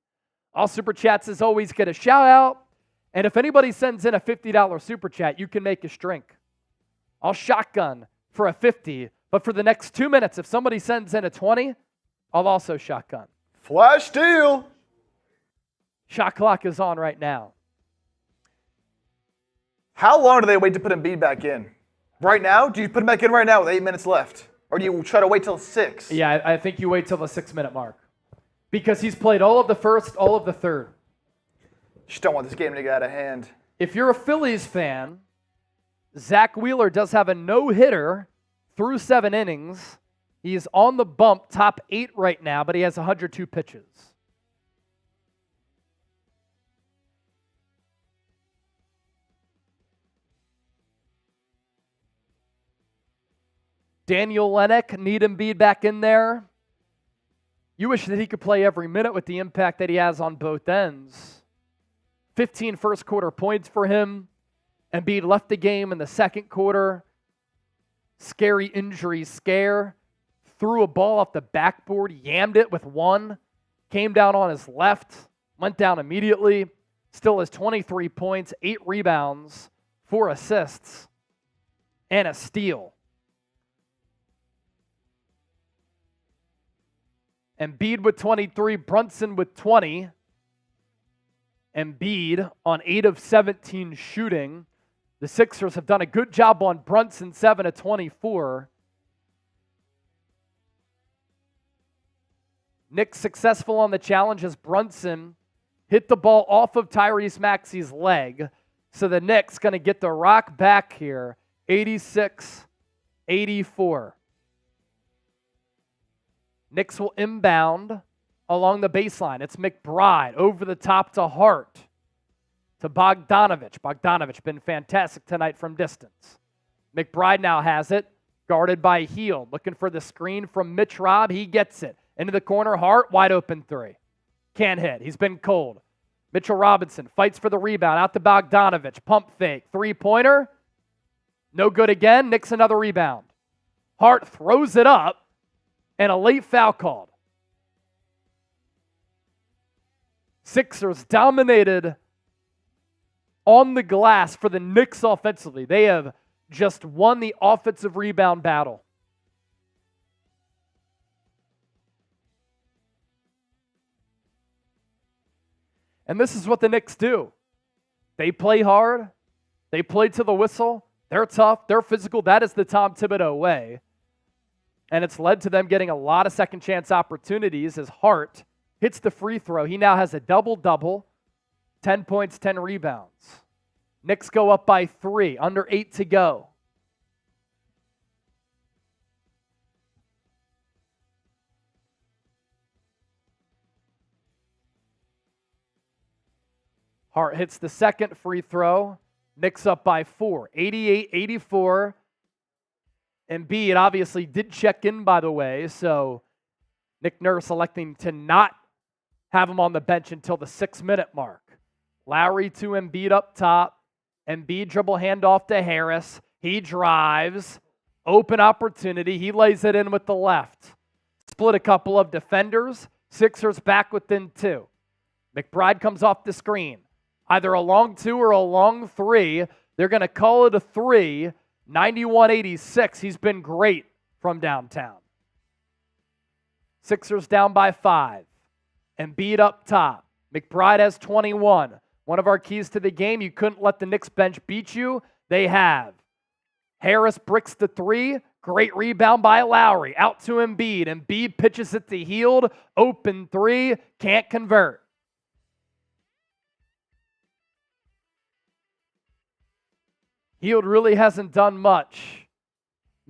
All Super Chats, as always, get a shout-out. And if anybody sends in a $50 Super Chat, you can make us drink. I'll shotgun for a 50, but for the next 2 minutes, if somebody sends in a 20, I'll also shotgun. Flash deal. Shot clock is on right now. How long do they wait to put Embiid back in? Right now? Do you put him back in right now with 8 minutes left? Or do you try to wait till 6? Yeah, I think you wait till the 6-minute mark. Because he's played all of the first, all of the third. Just don't want this game to get out of hand. If you're a Phillies fan, Zach Wheeler does have a no-hitter through 7 innings. He's on the bump, top 8 right now, but he has 102 pitches. Daniel Lennox, need Embiid back in there. You wish that he could play every minute with the impact that he has on both ends. 15 first quarter points for him. Embiid left the game in the second quarter. Scary injury scare. Threw a ball off the backboard, yammed it with 1. Came down on his left. Went down immediately. Still has 23 points, 8 rebounds, 4 assists, and a steal. Embiid with 23, Brunson with 20. Embiid on 8 of 17 shooting. The Sixers have done a good job on Brunson, 7 of 24. Knicks successful on the challenge as Brunson hit the ball off of Tyrese Maxey's leg. So the Knicks going to get the rock back here, 86-84. Knicks will inbound along the baseline. It's McBride over the top to Hart, to Bogdanovich. Bogdanovich been fantastic tonight from distance. McBride now has it, guarded by Hield. Looking for the screen from Mitch Robb. He gets it. Into the corner, Hart, wide open 3. Can't hit. He's been cold. Mitchell Robinson fights for the rebound. Out to Bogdanovich. Pump fake. 3-pointer. No good again. Knicks another rebound. Hart throws it up. And a late foul called. Sixers dominated on the glass for the Knicks offensively. They have just won the offensive rebound battle. And this is what the Knicks do. They play hard. They play to the whistle. They're tough. They're physical. That is the Tom Thibodeau way. And it's led to them getting a lot of second chance opportunities as Hart hits the free throw. He now has a double-double, 10 points, 10 rebounds. Knicks go up by 3, under 8 to go. Hart hits the second free throw. Knicks up by 4, 88-84. Embiid obviously did check in, by the way, so Nick Nurse electing to not have him on the bench until the 6-minute mark. Lowry to Embiid up top. Embiid dribble handoff to Harris. He drives. Open opportunity. He lays it in with the left. split a couple of defenders. Sixers back within 2. McBride comes off the screen. Either a long 2 or a long 3. They're going to call it a 3. 91-86. He's been great from downtown. Sixers down by 5. Embiid up top. McBride has 21. One of our keys to the game, you couldn't let the Knicks bench beat you. They have. Harris bricks the 3. Great rebound by Lowry. Out to Embiid. Embiid pitches it to Hield. Open 3. Can't convert. Hield really hasn't done much.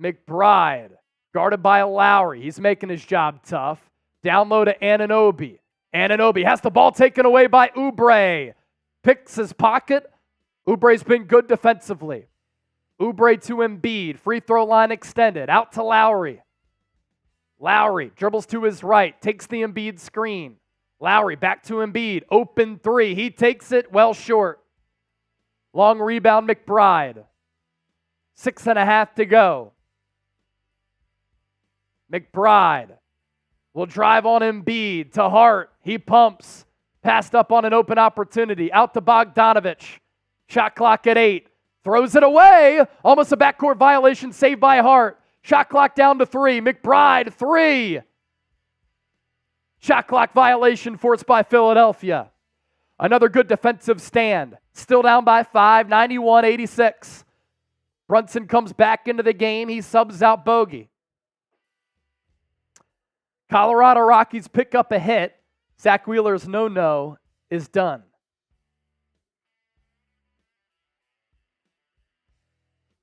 McBride, guarded by Lowry. He's making his job tough. Down low to Anunoby. Anunoby has the ball taken away by Oubre. Picks his pocket. Oubre's been good defensively. Oubre to Embiid. Free throw line extended. Out to Lowry. Lowry dribbles to his right. Takes the Embiid screen. Lowry back to Embiid. Open 3. He takes it well short. Long rebound, McBride. 6.5 to go. McBride will drive on Embiid to Hart. He pumps. Passed up on an open opportunity. Out to Bogdanovich. Shot clock at 8. Throws it away. Almost a backcourt violation saved by Hart. Shot clock down to 3. McBride, 3. Shot clock violation forced by Philadelphia. Another good defensive stand. Still down by 5, 91-86. Brunson comes back into the game. He subs out Bogey. Colorado Rockies pick up a hit. Zach Wheeler's no-no is done.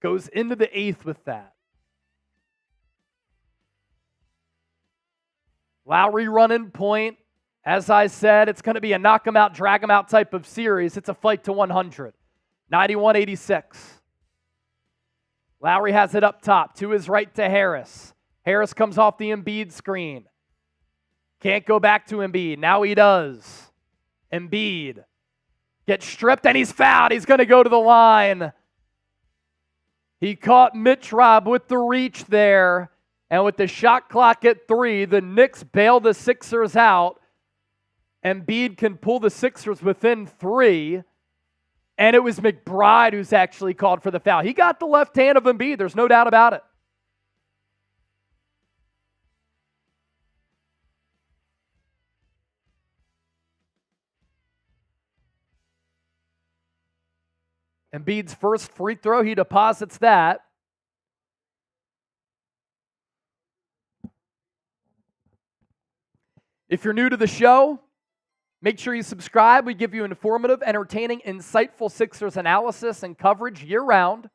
Goes into the 8th with that. Lowry running point. As I said, it's going to be a knock him out, drag him out type of series. It's a fight to 100. 91-86. Lowry has it up top. To his right to Harris. Harris comes off the Embiid screen. Can't go back to Embiid. Now he does. Embiid gets stripped and he's fouled. He's going to go to the line. He caught Mitch Robb with the reach there. And with the shot clock at 3, the Knicks bail the Sixers out. Embiid can pull the Sixers within 3. And it was McBride who's actually called for the foul. He got the left hand of Embiid. There's no doubt about it. Embiid's first free throw, he deposits that. If you're new to the show, make sure you subscribe. We give you informative, entertaining, insightful Sixers analysis and coverage year-round.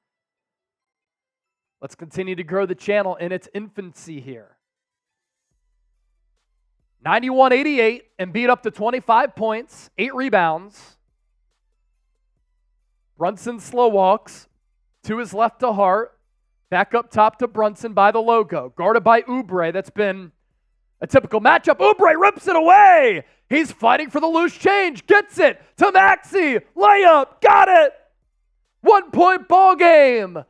Let's continue to grow the channel in its infancy here. 91-88, Embiid up to 25 points, 8 rebounds. Brunson slow walks to his left to Hart. Back up top to Brunson by the logo. Guarded by Oubre. That's been a typical matchup. Oubre rips it away. He's fighting for the loose change. Gets it to Maxey. Layup. Got it. 1-point ball game.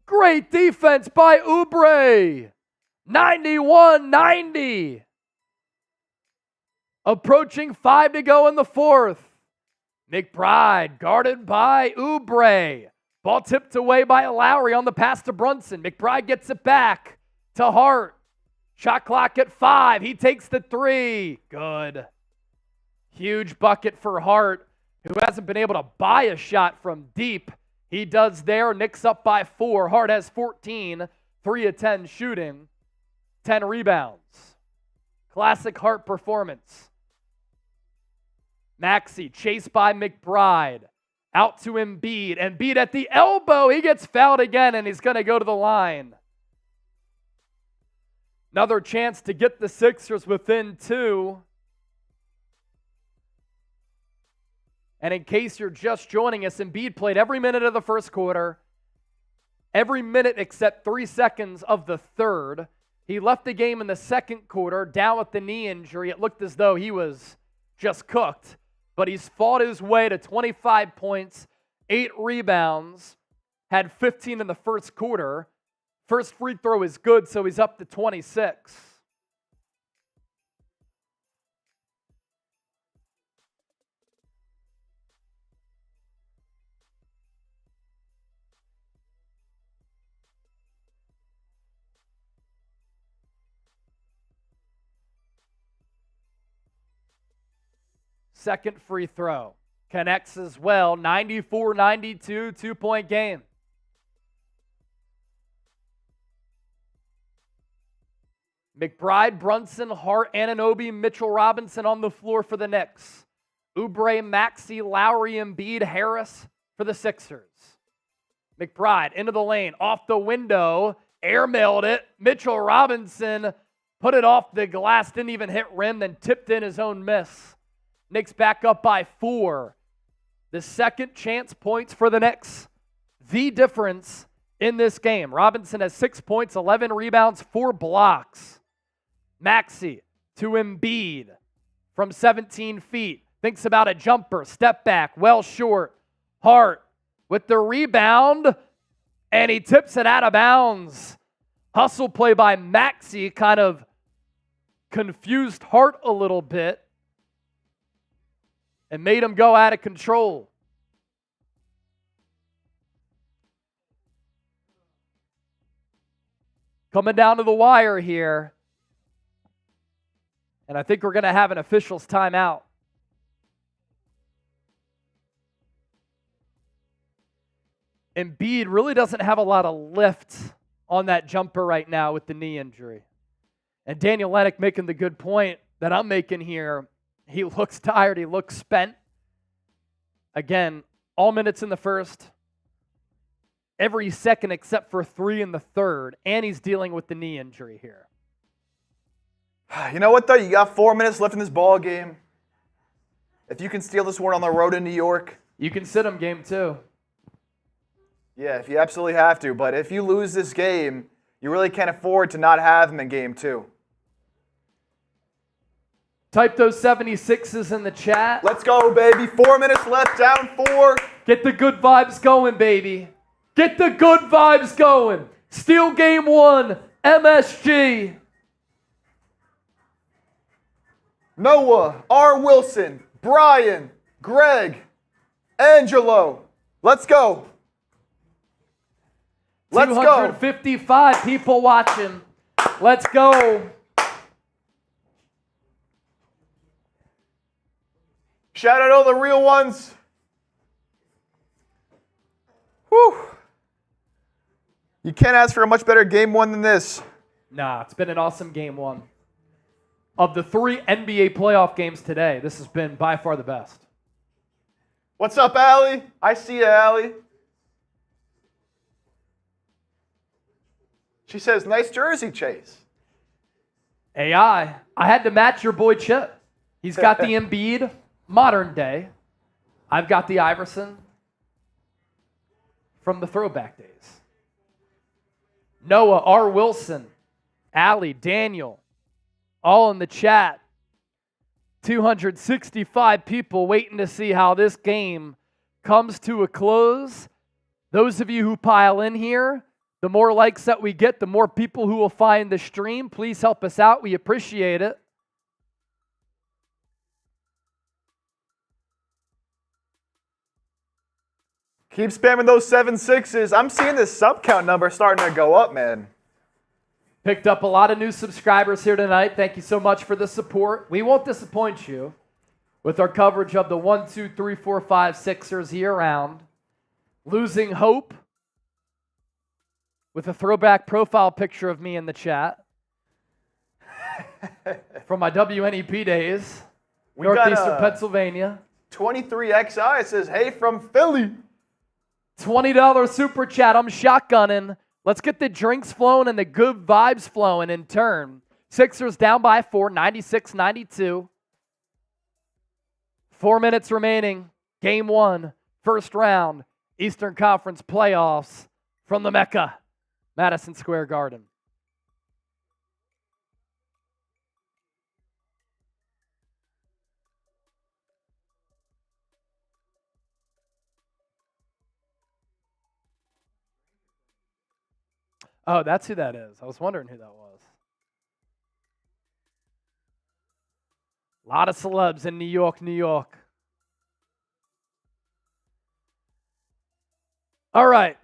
Great defense by Oubre. 91-90. Approaching 5 to go in the 4th. McBride guarded by Oubre. Ball tipped away by Lowry on the pass to Brunson. McBride gets it back to Hart. Shot clock at 5. He takes the 3. Good. Huge bucket for Hart, who hasn't been able to buy a shot from deep. He does there. Knicks up by 4. Hart has 14. 3 of 10 shooting. 10 rebounds. Classic Hart performance. Maxey chased by McBride. Out to Embiid. Embiid at the elbow. He gets fouled again, and he's going to go to the line. Another chance to get the Sixers within 2. And in case you're just joining us, Embiid played every minute of the first quarter, every minute except 3 seconds of the third. He left the game in the second quarter, down with the knee injury. It looked as though he was just cooked. But he's fought his way to 25 points, 8 rebounds, had 15 in the first quarter. First free throw is good, so he's up to 26. Second free throw. Connects as well. 94-92, 2-point game. McBride, Brunson, Hart, Anunoby, Mitchell Robinson on the floor for the Knicks. Oubre, Maxey, Lowry, Embiid, Harris for the Sixers. McBride into the lane, off the window, airmailed it. Mitchell Robinson put it off the glass, didn't even hit rim, then tipped in his own miss. Knicks back up by 4. The second chance points for the Knicks. The difference in this game. Robinson has 6 points, 11 rebounds, 4 blocks. Maxey to Embiid from 17 feet. Thinks about a jumper, step back, well short. Hart with the rebound, and he tips it out of bounds. Hustle play by Maxey kind of confused Hart a little bit and made him go out of control. Coming down to the wire here. And I think we're going to have an official's timeout. Embiid really doesn't have a lot of lift on that jumper right now with the knee injury. And Daniel Lennox making the good point that I'm making here. He looks tired. He looks spent. Again, all minutes in the first. Every second except for 3 in the third. And he's dealing with the knee injury here. You know what, though? You got 4 minutes left in this ball game. If you can steal this one on the road in New York. You can sit him game 2. Yeah, if you absolutely have to. But if you lose this game, you really can't afford to not have him in game 2. Type those 76s in the chat. Let's go, baby. 4 minutes left, down 4. Get the good vibes going, baby. Get the good vibes going. Steal game 1, MSG. Noah, R. Wilson, Brian, Greg, Angelo. Let's go. Let's go. 255 people watching. Let's go. Shout out all the real ones. Whew. You can't ask for a much better game 1 than this. Nah, it's been an awesome game 1. Of the 3 NBA playoff games today, this has been by far the best. What's up, Allie? I see you, Allie. She says, nice jersey, Chase. AI, I had to match your boy Chip. He's got the Embiid, modern day. I've got the Iverson from the throwback days. Noah, R. Wilson, Allie, Daniel, all in the chat. 265 people waiting to see how this game comes to a close. Those of you who pile in here, the more likes that we get, the more people who will find the stream. Please help us out. We appreciate it. Keep spamming those 7-6s. I'm seeing this sub count number starting to go up, man. Picked up a lot of new subscribers here tonight. Thank you so much for the support. We won't disappoint you with our coverage of the 1, 2, 3, 4, 5 Sixers year-round. Losing hope with a throwback profile picture of me in the chat from my WNEP days, Northeastern Pennsylvania. 23XI says, hey, from Philly. $20 super chat. I'm shotgunning. Let's get the drinks flowing and the good vibes flowing in turn. Sixers down by 4, 96-92. 4 minutes remaining. Game 1, first round, Eastern Conference playoffs from the Mecca, Madison Square Garden. Oh, that's who that is. I was wondering who that was. A lot of celebs in New York, New York. All right.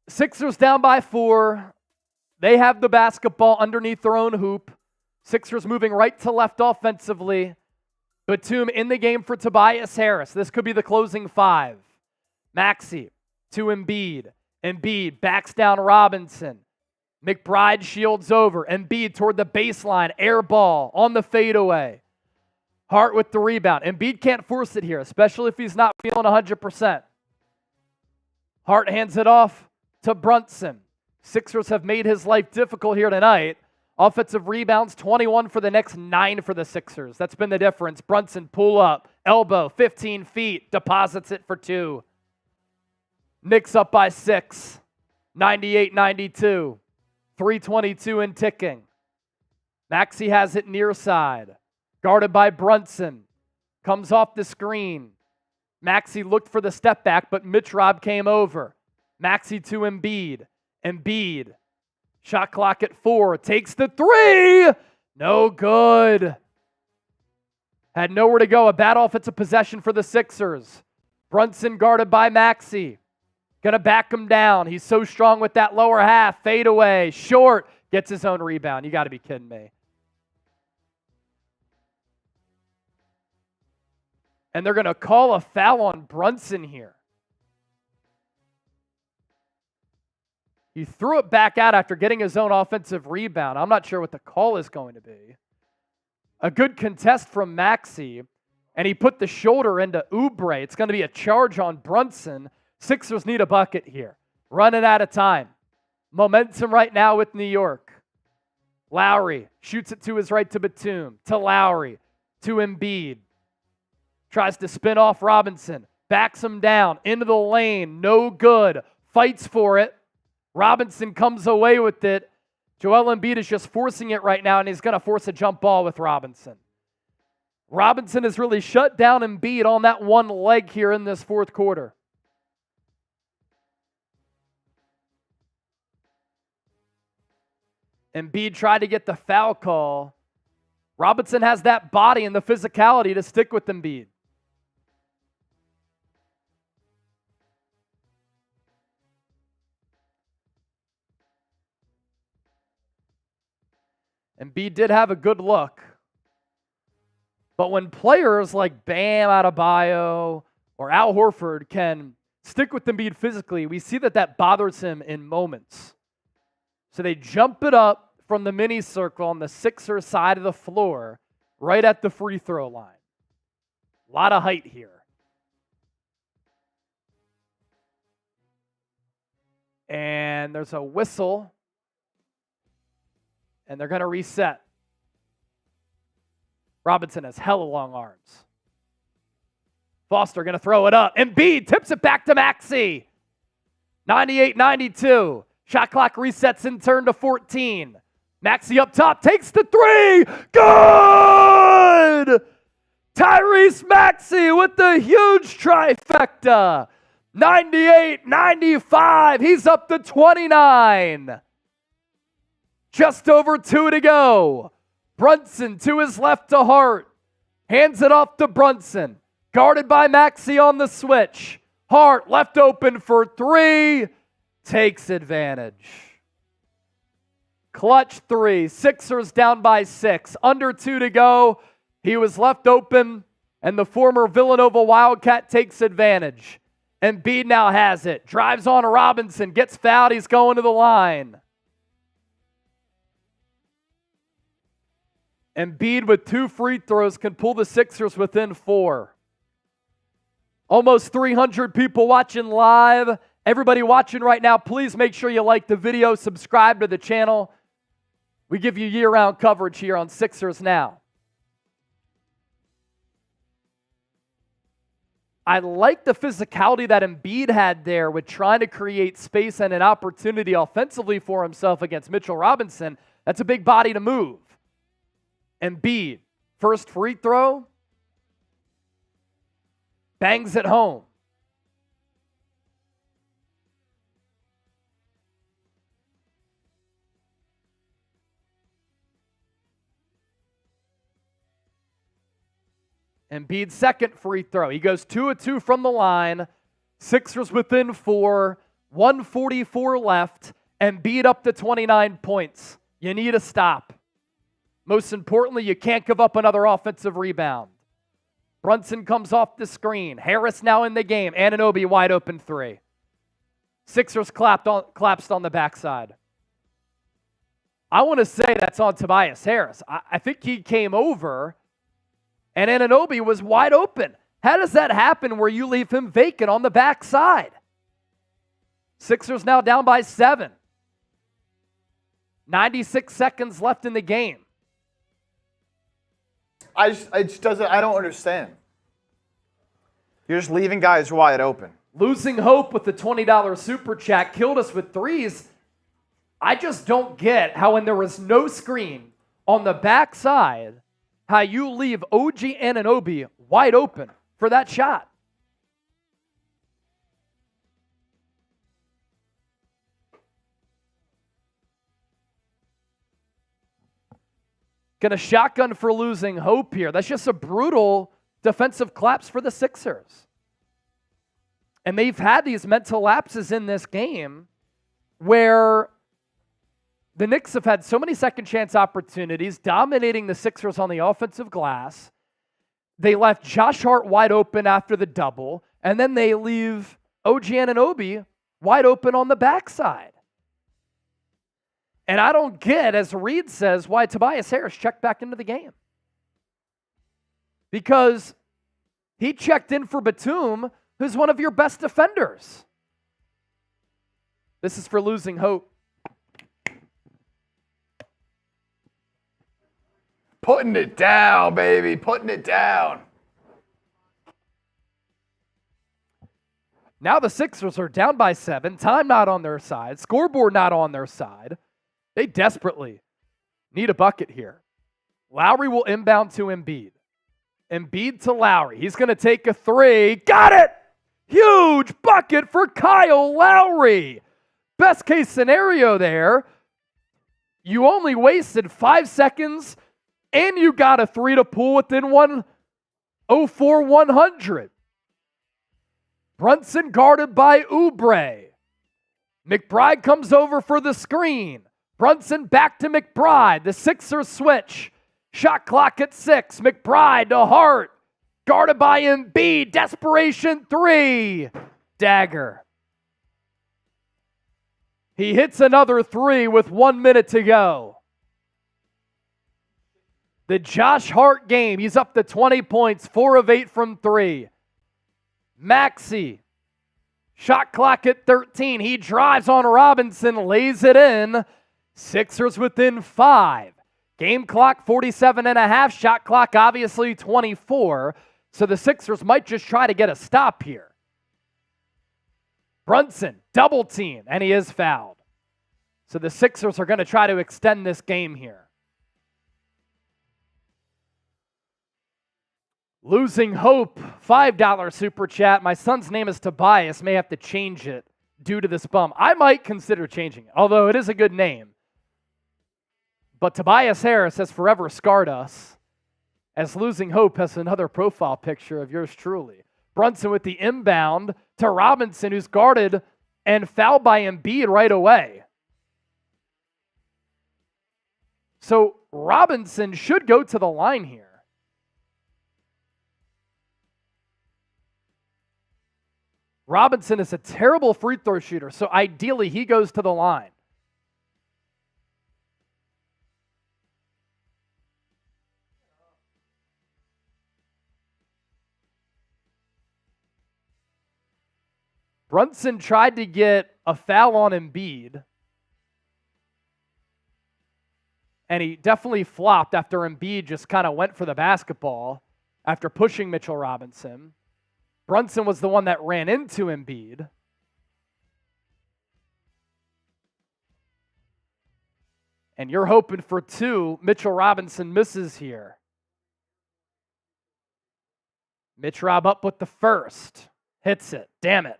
Sixers down by 4. They have the basketball underneath their own hoop. Sixers moving right to left offensively. Batum in the game for Tobias Harris. This could be the closing five. Maxey to Embiid. Embiid backs down Robinson. McBride shields over. Embiid toward the baseline. Air ball on the fadeaway. Hart with the rebound. Embiid can't force it here, especially if he's not feeling 100%. Hart hands it off to Brunson. Sixers have made his life difficult here tonight. Offensive rebounds, 21 for the next 9 for the Sixers. That's been the difference. Brunson pull up, elbow, 15 feet, deposits it for 2. Knicks up by 6, 98-92, 3:22 and ticking. Maxey has it near side, guarded by Brunson. Comes off the screen. Maxey looked for the step back, but Mitch Rob came over. Maxey to Embiid. Embiid. Shot clock at 4. Takes the 3. No good. Had nowhere to go. A bad offensive possession for the Sixers. Brunson guarded by Maxey. Gonna back him down. He's so strong with that lower half. Fade away. Short. Gets his own rebound. You got to be kidding me. And they're going to call a foul on Brunson here. He threw it back out after getting his own offensive rebound. I'm not sure what the call is going to be. A good contest from Maxey, and he put the shoulder into Oubre. It's going to be a charge on Brunson. Sixers need a bucket here. Running out of time. Momentum right now with New York. Lowry shoots it to his right to Batum. To Lowry. To Embiid. Tries to spin off Robinson. Backs him down. Into the lane. No good. Fights for it. Robinson comes away with it. Joel Embiid is just forcing it right now, and he's going to force a jump ball with Robinson. Robinson has really shut down Embiid on that one leg here in this fourth quarter. Embiid tried to get the foul call. Robinson has that body and the physicality to stick with Embiid. Embiid did have a good look. But when players like Bam Adebayo or Al Horford can stick with Embiid physically, we see that bothers him in moments. So they jump it up from the mini circle on the Sixers side of the floor, right at the free throw line. A lot of height here. And there's a whistle. And they're going to reset. Robinson has hella long arms. Foster going to throw it up. Embiid tips it back to Maxey. 98-92. Shot clock resets in turn to 14. Maxey up top, takes the 3. Good! Tyrese Maxey with the huge trifecta. 98-95. He's up to 29. Just over 2 to go. Brunson to his left to Hart. Hands it off to Brunson. Guarded by Maxey on the switch. Hart left open for 3. Takes advantage. Clutch 3. Sixers down by 6. Under 2 to go. He was left open, and the former Villanova Wildcat takes advantage. Embiid now has it. Drives on Robinson. Gets fouled. He's going to the line. Embiid with 2 free throws can pull the Sixers within 4. Almost 300 people watching live. Everybody watching right now, please make sure you like the video, subscribe to the channel. We give you year-round coverage here on Sixers Now. I like the physicality that Embiid had there with trying to create space and an opportunity offensively for himself against Mitchell Robinson. That's a big body to move. Embiid, first free throw, bangs it home. Embiid's second free throw. He goes 2 of 2 from the line. Sixers within 4. 1:44 left. Embiid up to 29 points. You need a stop. Most importantly, you can't give up another offensive rebound. Brunson comes off the screen. Harris now in the game. Anunoby wide open three. Sixers collapsed on the backside. I want to say that's on Tobias Harris. I think he came over and Anunoby was wide open. How does that happen where you leave him vacant on the backside? Sixers now down by 7. 96 seconds left in the game. I don't understand. You're just leaving guys wide open. Losing hope with the $20 super chat killed us with threes. I just don't get how when there was no screen on the backside, how you leave OG Anunoby wide open for that shot. Gonna shotgun for losing hope here. That's just a brutal defensive collapse for the Sixers. And they've had these mental lapses in this game where the Knicks have had so many second chance opportunities, dominating the Sixers on the offensive glass. They left Josh Hart wide open after the double, and then they leave OG Anunoby wide open on the backside. And I don't get, as Reed says, why Tobias Harris checked back into the game. Because he checked in for Batum, who's one of your best defenders. This is for losing hope. Putting it down, baby. Putting it down. Now the Sixers are down by 7. Time not on their side. Scoreboard not on their side. They desperately need a bucket here. Lowry will inbound to Embiid. Embiid to Lowry. He's going to take a three. Got it! Huge bucket for Kyle Lowry. Best case scenario there. You only wasted 5 seconds and you got a three to pull within 1:04-100. Brunson guarded by Oubre. McBride comes over for the screen. Brunson back to McBride. The Sixers switch. Shot clock at 6. McBride to Hart. Guarded by Embiid. Desperation three. Dagger. He hits another three with 1 minute to go. The Josh Hart game. He's up to 20 points. 4 of 8 from 3. Maxey. Shot clock at 13. He drives on Robinson. Lays it in. Sixers within 5. Game clock 47 and a half. Shot clock obviously 24. So the Sixers might just try to get a stop here. Brunson, double team, and he is fouled. So the Sixers are going to try to extend this game here. Losing hope, $5 super chat. My son's name is Tobias. May have to change it due to this bum. I might consider changing it, although it is a good name. But Tobias Harris has forever scarred us, as losing hope has another profile picture of yours truly. Brunson with the inbound to Robinson, who's guarded and fouled by Embiid right away. So Robinson should go to the line here. Robinson is a terrible free throw shooter, so ideally he goes to the line. Brunson tried to get a foul on Embiid, and he definitely flopped after Embiid just kind of went for the basketball after pushing Mitchell Robinson. Brunson was the one that ran into Embiid. And you're hoping for 2. Mitchell Robinson misses here. Mitch Rob up with the first. Hits it. Damn it.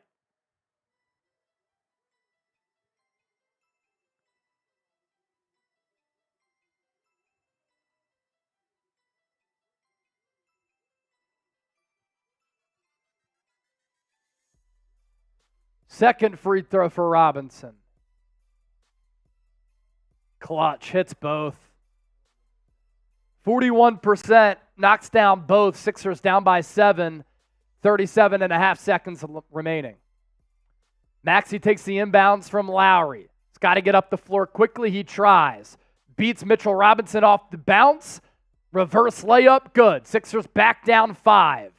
Second free throw for Robinson. Clutch, hits both. 41%. knocks down both. Sixers down by 7, 37 and a half seconds remaining. Maxey takes the inbounds from Lowry. He's got to get up the floor quickly. He tries. Beats Mitchell Robinson off the bounce. Reverse layup, good. Sixers back down 5.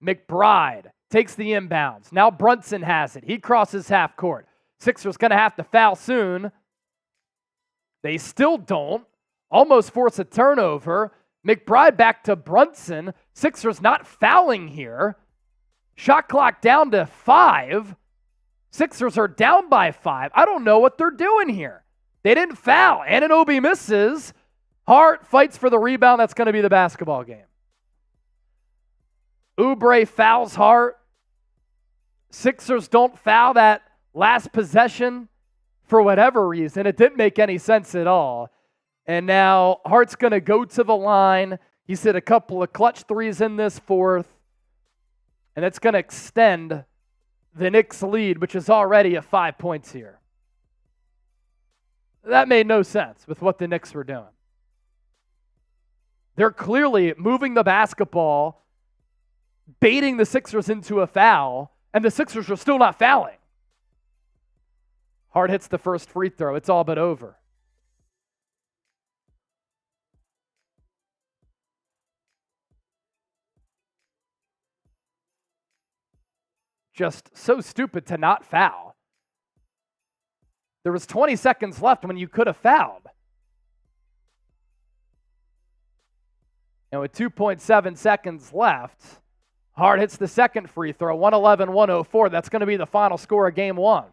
McBride takes the inbounds. Now Brunson has it. He crosses half court. Sixers going to have to foul soon. They still don't. Almost force a turnover. McBride back to Brunson. Sixers not fouling here. Shot clock down to 5. Sixers are down by 5. I don't know what they're doing here. They didn't foul. Anunoby misses. Hart fights for the rebound. That's going to be the basketball game. Oubre fouls Hart. Sixers don't foul that last possession for whatever reason. It didn't make any sense at all. And now Hart's going to go to the line. He's hit a couple of clutch threes in this fourth. And that's going to extend the Knicks lead, which is already at 5 points here. That made no sense with what the Knicks were doing. They're clearly moving the basketball, baiting the Sixers into a foul, and the Sixers are still not fouling. Hart hits the first free throw. It's all but over. Just so stupid to not foul. There was 20 seconds left when you could have fouled. And with 2.7 seconds left, Hart hits the second free throw, 111-104. That's going to be the final score of game 1.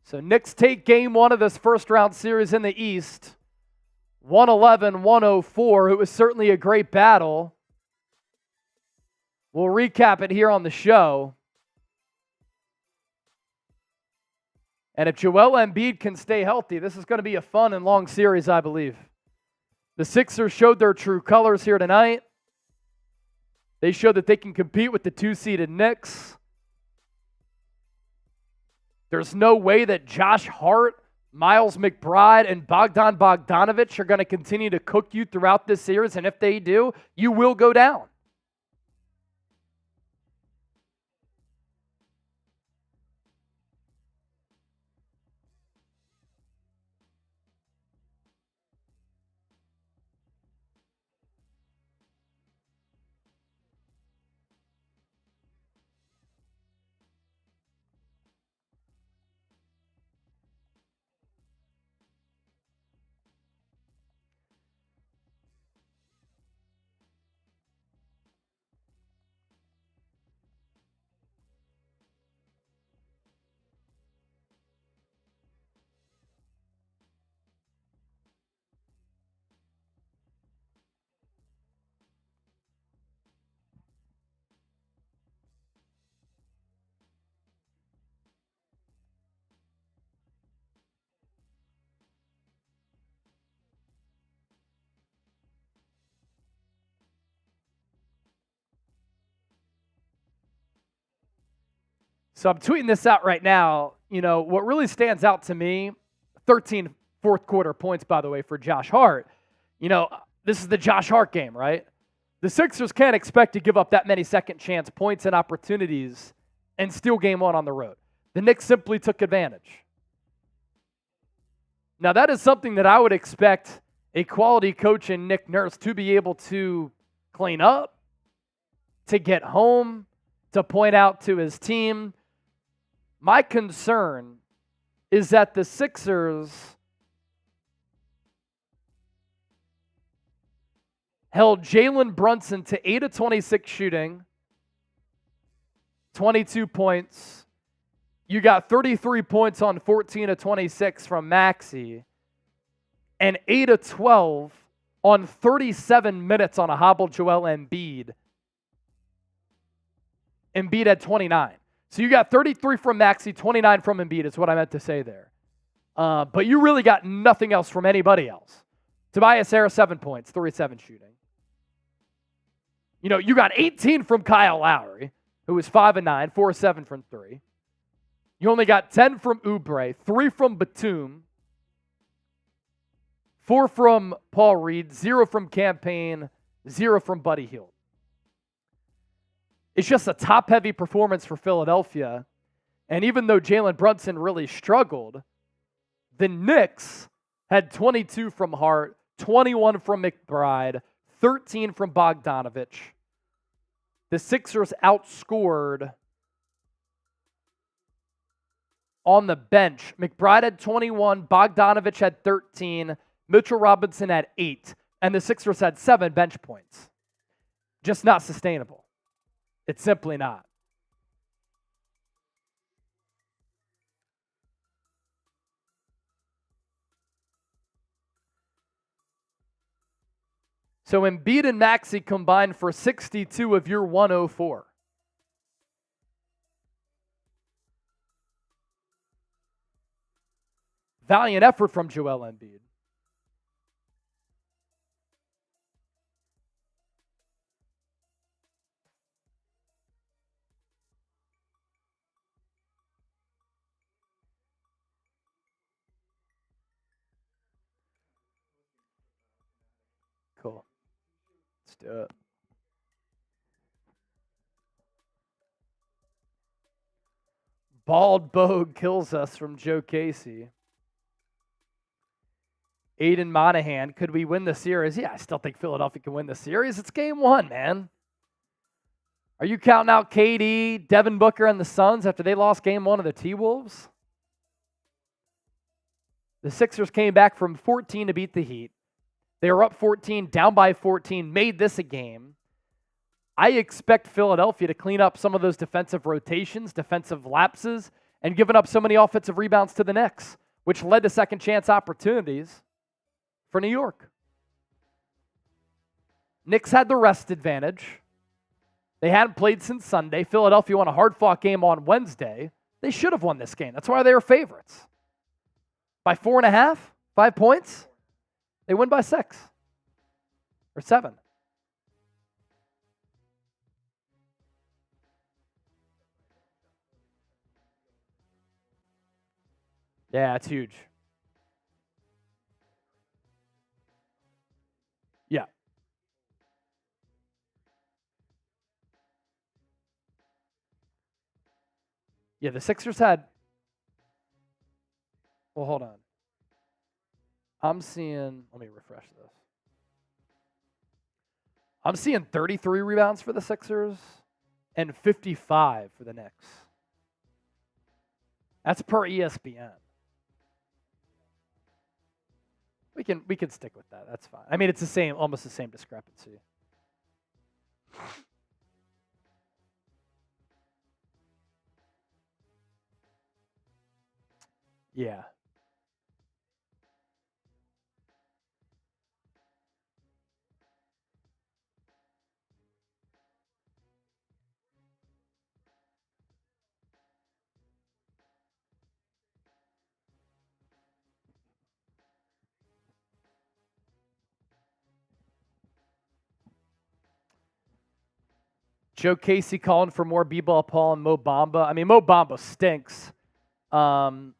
So Knicks take game 1 of this first round series in the East. 111-104. It was certainly a great battle. We'll recap it here on the show. And if Joel Embiid can stay healthy, this is going to be a fun and long series, I believe. The Sixers showed their true colors here tonight. They showed that they can compete with the 2-seeded Knicks. There's no way that Josh Hart, Miles McBride, and Bogdan Bogdanovic are going to continue to cook you throughout this series, and if they do, you will go down. So I'm tweeting this out right now. You know, what really stands out to me, 13 fourth quarter points, by the way, for Josh Hart. You know, this is the Josh Hart game, right? The Sixers can't expect to give up that many second chance points and opportunities and steal game 1 on the road. The Knicks simply took advantage. Now, that is something that I would expect a quality coach in Nick Nurse to be able to clean up, to get home, to point out to his team. My concern is that the Sixers held Jalen Brunson to 8 of 26 shooting, 22 points. You got 33 points on 14 of 26 from Maxey, and 8 of 12 on 37 minutes on a hobbled Joel Embiid. Embiid had 29. So you got 33 from Maxey, 29 from Embiid is what I meant to say there. But you really got nothing else from anybody else. Tobias Harris, 7 points, 37 shooting. You know, you got 18 from Kyle Lowry, who was 5 of 9, 4 of 7 from 3. You only got 10 from Oubre, 3 from Batum, 4 from Paul Reed, 0 from Campaign, 0 from Buddy Hield. It's just a top-heavy performance for Philadelphia. And even though Jalen Brunson really struggled, the Knicks had 22 from Hart, 21 from McBride, 13 from Bogdanovich. The Sixers outscored on the bench. McBride had 21, Bogdanovich had 13, Mitchell Robinson had 8, and the Sixers had 7 bench points. Just not sustainable. It's simply not. So Embiid and Maxey combined for 62 of your 104. Valiant effort from Joel Embiid. Cool. Let's do it. Bald Bogue kills us from Joe Casey. Aiden Monahan, could we win the series? Yeah, I still think Philadelphia can win the series. It's game 1, man. Are you counting out KD, Devin Booker, and the Suns after they lost game 1 of the T-Wolves? The Sixers came back from 14 to beat the Heat. They were up 14, down by 14, made this a game. I expect Philadelphia to clean up some of those defensive rotations, defensive lapses, and giving up so many offensive rebounds to the Knicks, which led to second chance opportunities for New York. Knicks had the rest advantage. They hadn't played since Sunday. Philadelphia won a hard-fought game on Wednesday. They should have won this game. That's why they were favorites. By 4.5, 5 points. They win by 6 or 7. Yeah, it's huge. Yeah. Yeah, the Sixers had... Well, hold on. I'm seeing... Let me refresh this. I'm seeing 33 rebounds for the Sixers and 55 for the Knicks. That's per ESPN. We can stick with that. That's fine. I mean, it's the same, almost the same discrepancy. Yeah. Joe Casey calling for more B-ball Paul and Mo Bamba. I mean, Mo Bamba stinks. Can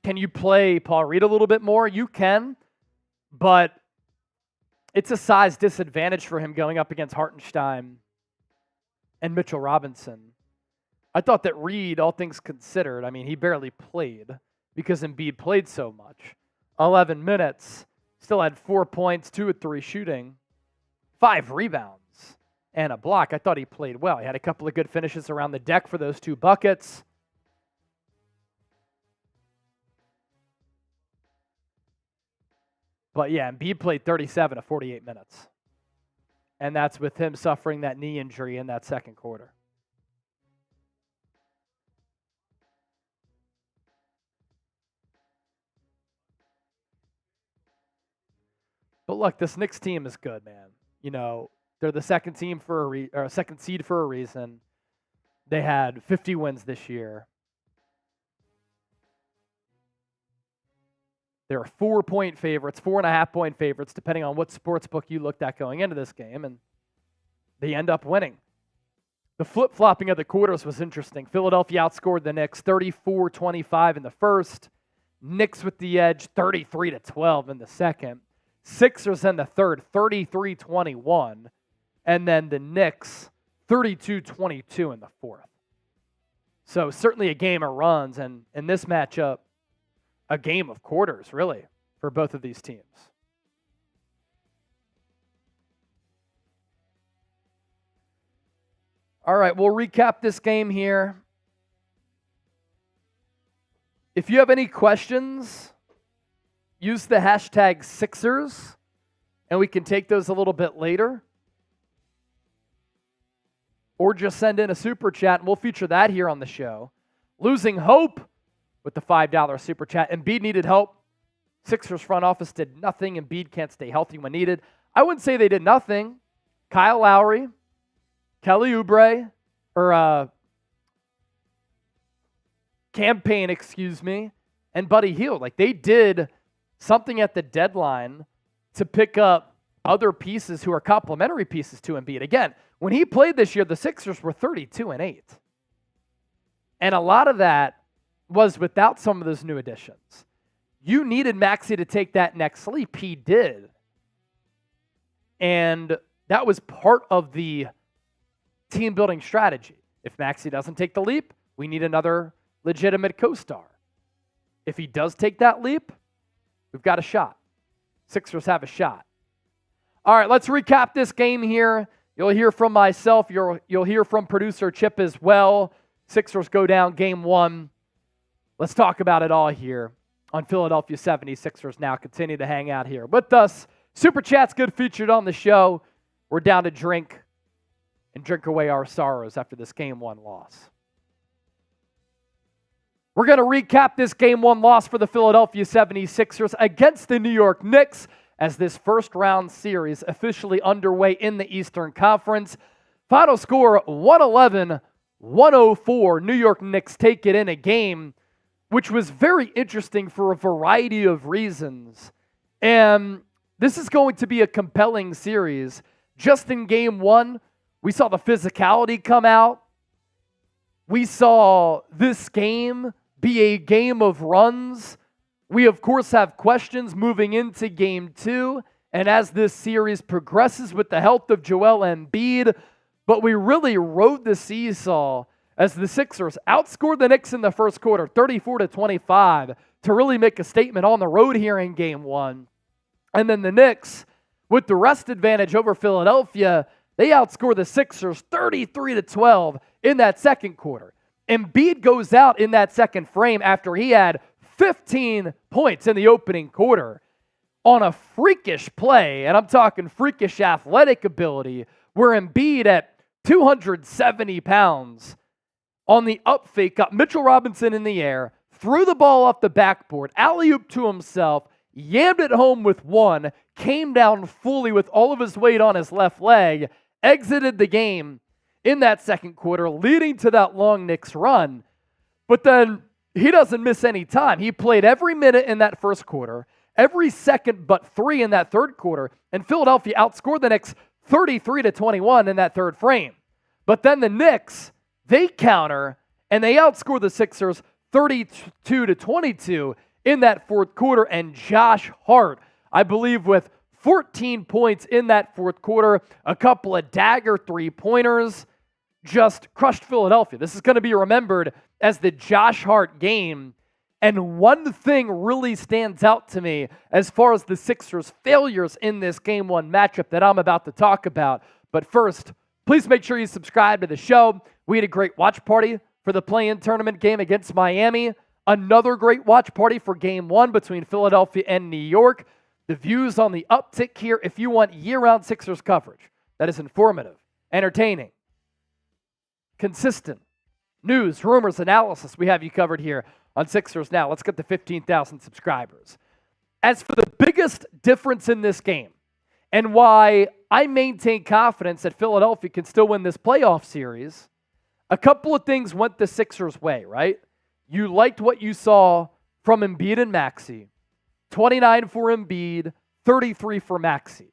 you play Paul Reed a little bit more? You can, but it's a size disadvantage for him going up against Hartenstein and Mitchell Robinson. I thought that Reed, all things considered, I mean, he barely played because Embiid played so much. 11 minutes, still had 4 points, 2 of 3 shooting, 5 rebounds, and a block. I thought he played well. He had a couple of good finishes around the deck for those 2 buckets. But yeah, Embiid played 37 of 48 minutes. And that's with him suffering that knee injury in that second quarter. But look, this Knicks team is good, man. You know, they're the second team for second seed for a reason. They had 50 wins this year. They're 4-point favorites, 4.5-point favorites, depending on what sports book you looked at going into this game, and they end up winning. The flip-flopping of the quarters was interesting. Philadelphia outscored the Knicks 34-25 in the first. Knicks with the edge, 33-12 in the second. Sixers in the third, 33-21. And then the Knicks, 32-22 in the fourth. So certainly a game of runs, and in this matchup, a game of quarters, really, for both of these teams. All right, we'll recap this game here. If you have any questions, use the hashtag Sixers, and we can take those a little bit later. Or just send in a super chat, and we'll feature that here on the show. Losing hope with the $5 super chat. Embiid needed help. Sixers front office did nothing. Embiid can't stay healthy when needed. I wouldn't say they did nothing. Kyle Lowry, Kelly Oubre, Campaign, and Buddy Hield. Like, they did something at the deadline to pick up other pieces who are complementary pieces to Embiid. Again, when he played this year, the Sixers were 32-8. And a lot of that was without some of those new additions. You needed Maxey to take that next leap. He did. And that was part of the team-building strategy. If Maxey doesn't take the leap, we need another legitimate co-star. If he does take that leap, we've got a shot. Sixers have a shot. All right, let's recap this game here. You'll hear from myself. You'll hear from producer Chip as well. Sixers go down game one. Let's talk about it all here on Philadelphia 76ers Now. Continue to hang out here with us. Super Chat's good featured on the show. We're down to drink and drink away our sorrows after this game one loss. We're going to recap this game one loss for the Philadelphia 76ers against the New York Knicks as this first round series officially underway in the Eastern Conference. Final score 111-104. New York Knicks take it in a game which was very interesting for a variety of reasons. And this is going to be a compelling series. Just in game one, we saw the physicality come out. We saw this game be a game of runs. We, of course, have questions moving into game two, and as this series progresses with the health of Joel Embiid, but we really rode the seesaw as the Sixers outscored the Knicks in the first quarter, 34-25, to really make a statement on the road here in game one. And then the Knicks, with the rest advantage over Philadelphia, they outscore the Sixers 33-12 in that second quarter. Embiid goes out in that second frame after he had 15 points in the opening quarter on a freakish play, and I'm talking freakish athletic ability, where Embiid at 270 pounds on the up fake got Mitchell Robinson in the air, threw the ball off the backboard, alley-oop to himself, yammed it home with one, came down fully with all of his weight on his left leg, exited the game in that second quarter, leading to that long Knicks run. But then he doesn't miss any time. He played every minute in that first quarter, every second but three in that third quarter, and Philadelphia outscored the Knicks 33-21 in that third frame. But then the Knicks, they counter, and they outscore the Sixers 32-22 in that fourth quarter, and Josh Hart, I believe with 14 points in that fourth quarter, a couple of dagger three-pointers, just crushed Philadelphia. This is going to be remembered as the Josh Hart game. And one thing really stands out to me as far as the Sixers' failures in this game one matchup that I'm about to talk about. But first, please make sure you subscribe to the show. We had a great watch party for the play-in tournament game against Miami. Another great watch party for game one between Philadelphia and New York. The views on the uptick here if you want year-round Sixers coverage that is informative, entertaining, consistent, news, rumors, analysis. We have you covered here on Sixers Now. Let's get to 15,000 subscribers. As for the biggest difference in this game and why I maintain confidence that Philadelphia can still win this playoff series, a couple of things went the Sixers' way, right? You liked what you saw from Embiid and Maxey. 29 for Embiid, 33 for Maxey.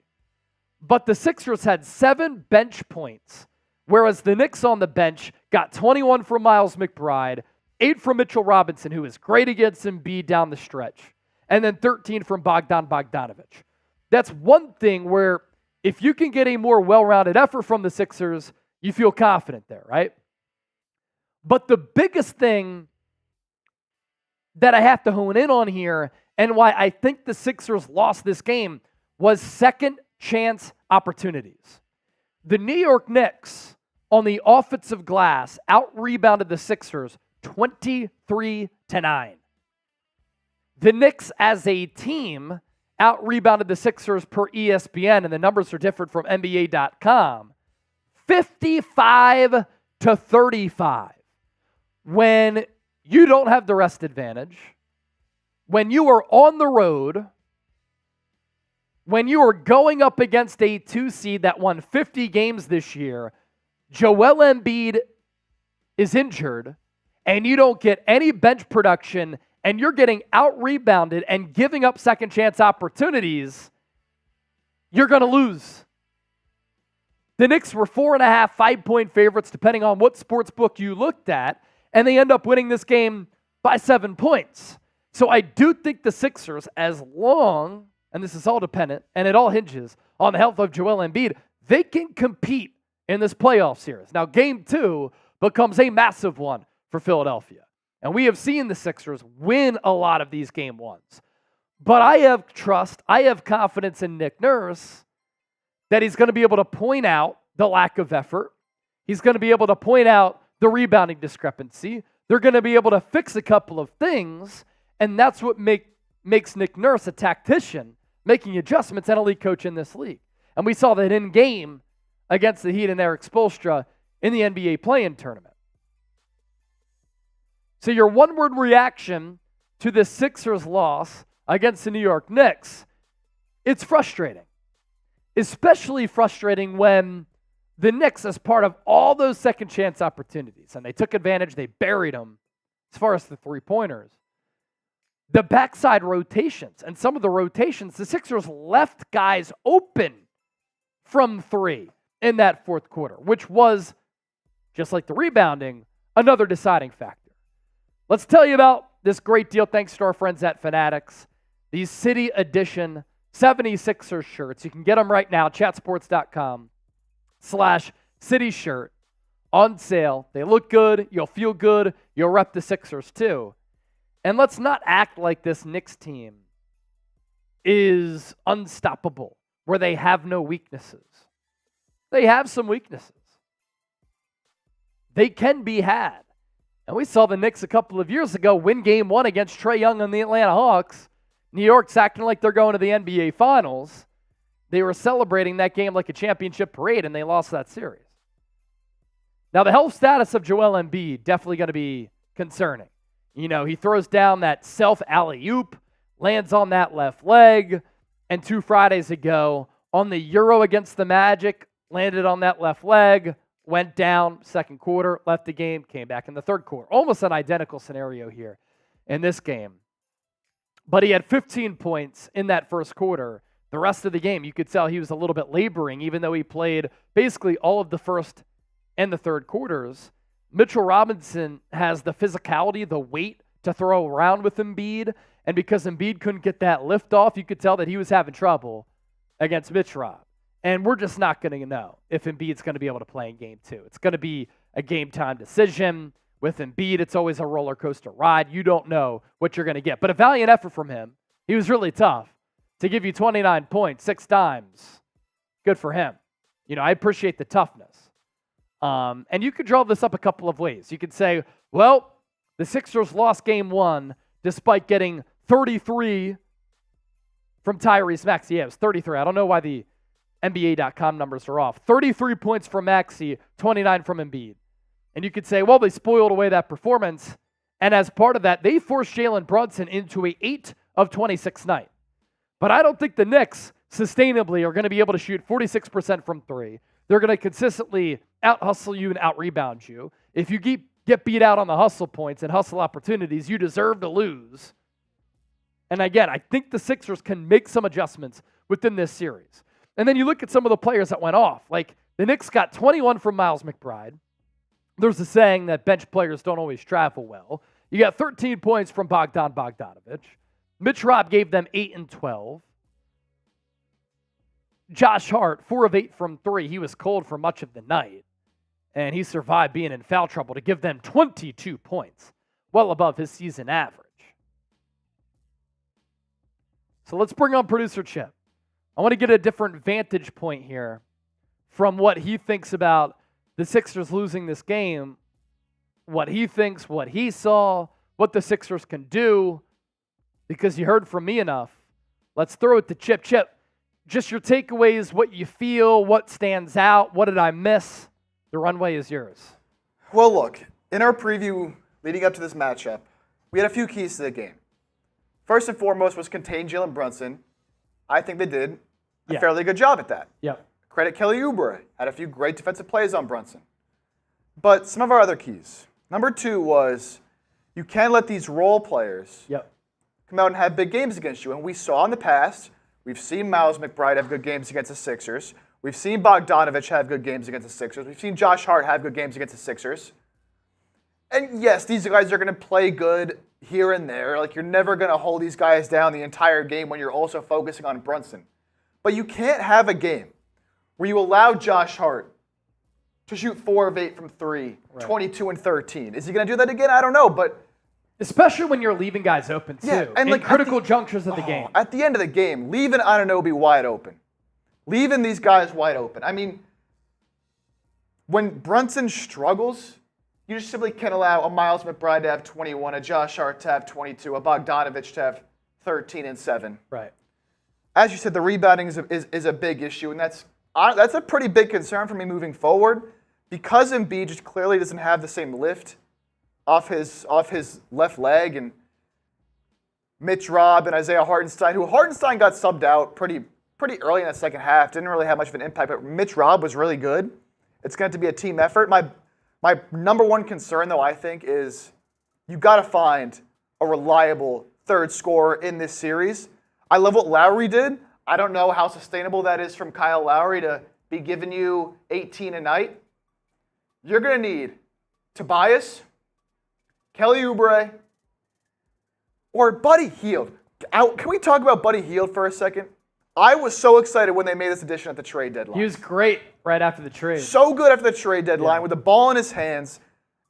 But the Sixers had 7 bench points, whereas the Knicks on the bench got 21 from Miles McBride, 8 from Mitchell Robinson, who is great against Embiid down the stretch, and then 13 from Bogdan Bogdanovic. That's one thing where if you can get a more well-rounded effort from the Sixers, you feel confident there, right? But the biggest thing that I have to hone in on here and why I think the Sixers lost this game was second chance opportunities. The New York Knicks on the offensive glass out-rebounded the Sixers 23-9. The Knicks as a team out-rebounded the Sixers per ESPN, and the numbers are different from NBA.com, 55-35. When you don't have the rest advantage, when you are on the road, when you are going up against a 2 seed that won 50 games this year, Joel Embiid is injured, and you don't get any bench production, and you're getting out-rebounded and giving up second-chance opportunities, you're going to lose. The Knicks were 4.5, 5-point favorites, depending on what sports book you looked at, and they end up winning this game by 7 points. So I do think the Sixers, as long, and this is all dependent, and it all hinges on the health of Joel Embiid, they can compete in this playoff series. Now, Game 2 becomes a massive one for Philadelphia. And we have seen the Sixers win a lot of these Game 1s. But I have trust, I have confidence in Nick Nurse that he's going to be able to point out the lack of effort. He's going to be able to point out the rebounding discrepancy. They're going to be able to fix a couple of things, and that's what makes Nick Nurse a tactician, making adjustments and a league coach in this league. And we saw that in game against the Heat and Eric Spoelstra in the NBA play-in tournament. So your one-word reaction to the Sixers' loss against the New York Knicks, it's frustrating. Especially frustrating when the Knicks, as part of all those second-chance opportunities, and they took advantage, they buried them as far as the three-pointers, the backside rotations, and some of the rotations, the Sixers left guys open from three in that fourth quarter, which was, just like the rebounding, another deciding factor. Let's tell you about this great deal thanks to our friends at Fanatics. These City Edition 76ers shirts. You can get them right now, chatsports.com/CityShirt on sale. They look good. You'll feel good. You'll rep the Sixers too. And let's not act like this Knicks team is unstoppable, where they have no weaknesses. They have some weaknesses. They can be had. And we saw the Knicks a couple of years ago win Game 1 against Trae Young and the Atlanta Hawks. New York's acting like they're going to the NBA Finals. They were celebrating that game like a championship parade, and they lost that series. Now, the health status of Joel Embiid definitely going to be concerning. You know, he throws down that self-alley-oop, lands on that left leg, and 2 Fridays ago on the Euro against the Magic, landed on that left leg, went down second quarter, left the game, came back in the third quarter. Almost an identical scenario here in this game. But he had 15 points in that first quarter. The rest of the game, you could tell he was a little bit laboring, even though he played basically all of the first and the third quarters. Mitchell Robinson has the physicality, the weight to throw around with Embiid. And because Embiid couldn't get that lift off, you could tell that he was having trouble against Mitch Rob. And we're just not going to know if Embiid's going to be able to play in Game 2. It's going to be a game-time decision. With Embiid, it's always a roller coaster ride. You don't know what you're going to get. But a valiant effort from him. He was really tough to give you 29 points 6 times. Good for him. You know, I appreciate the toughness. And you could draw this up a couple of ways. You could say, well, the Sixers lost Game 1 despite getting 33 from Tyrese Maxey. Yeah, it was 33. I don't know why the NBA.com numbers are off. 33 points from Maxey, 29 from Embiid. And you could say, well, they spoiled away that performance. And as part of that, they forced Jalen Brunson into a 8 of 26 night. But I don't think the Knicks sustainably are going to be able to shoot 46% from 3. They're going to consistently out-hustle you and out-rebound you. If you get beat out on the hustle points and hustle opportunities, you deserve to lose. And again, I think the Sixers can make some adjustments within this series. And then you look at some of the players that went off. Like, the Knicks got 21 from Miles McBride. There's a saying that bench players don't always travel well. You got 13 points from Bogdan Bogdanovic. Mitch Rob gave them 8 and 12. Josh Hart, 4 of 8 from 3. He was cold for much of the night, and he survived being in foul trouble to give them 22 points, well above his season average. So let's bring on producer Chip. I want to get a different vantage point here from what he thinks about the Sixers losing this game, what he thinks, what he saw, what the Sixers can do, because you heard from me enough. Let's throw it to Chip. Chip, just your takeaways, what you feel, what stands out, what did I miss? The runway is yours. Well, look, in our preview leading up to this matchup, we had a few keys to the game. First and foremost was contain Jalen Brunson. I think they did a fairly good job at that. Yep. Credit Kelly Oubre. Had a few great defensive plays on Brunson. But some of our other keys. Number 2 was you can't let these role players come out and have big games against you. And we saw in the past, we've seen Miles McBride have good games against the Sixers. We've seen Bogdanovich have good games against the Sixers. We've seen Josh Hart have good games against the Sixers. And yes, these guys are going to play good here and there. Like, you're never going to hold these guys down the entire game when you're also focusing on Brunson. But you can't have a game where you allow Josh Hart to shoot 4 of 8 from 3, 22 and 13. Is he going to do that again? I don't know, but especially when you're leaving guys open, too, and in critical junctures of the game. At the end of the game, leaving Anunoby wide open. Leaving these guys wide open. I mean, when Brunson struggles, you just simply can't allow a Miles McBride to have 21, a Josh Hart to have 22, a Bogdanovich to have 13 and 7. Right. As you said, the rebounding is a big issue, and that's a pretty big concern for me moving forward, because Embiid just clearly doesn't have the same lift off his left leg, and Mitch Robb and Isaiah Hartenstein, who Hartenstein got subbed out pretty early in that second half, didn't really have much of an impact, but Mitch Robb was really good. It's going to be a team effort. My number one concern, though, I think, is you got to find a reliable third scorer in this series. I love what Lowry did. I don't know how sustainable that is from Kyle Lowry to be giving you 18 a night. You're going to need Tobias, Kelly Oubre, or Buddy Hield. Can we talk about Buddy Hield for a second? I was so excited when they made this addition at the trade deadline. He was great right after the trade. So good after the trade deadline with the ball in his hands.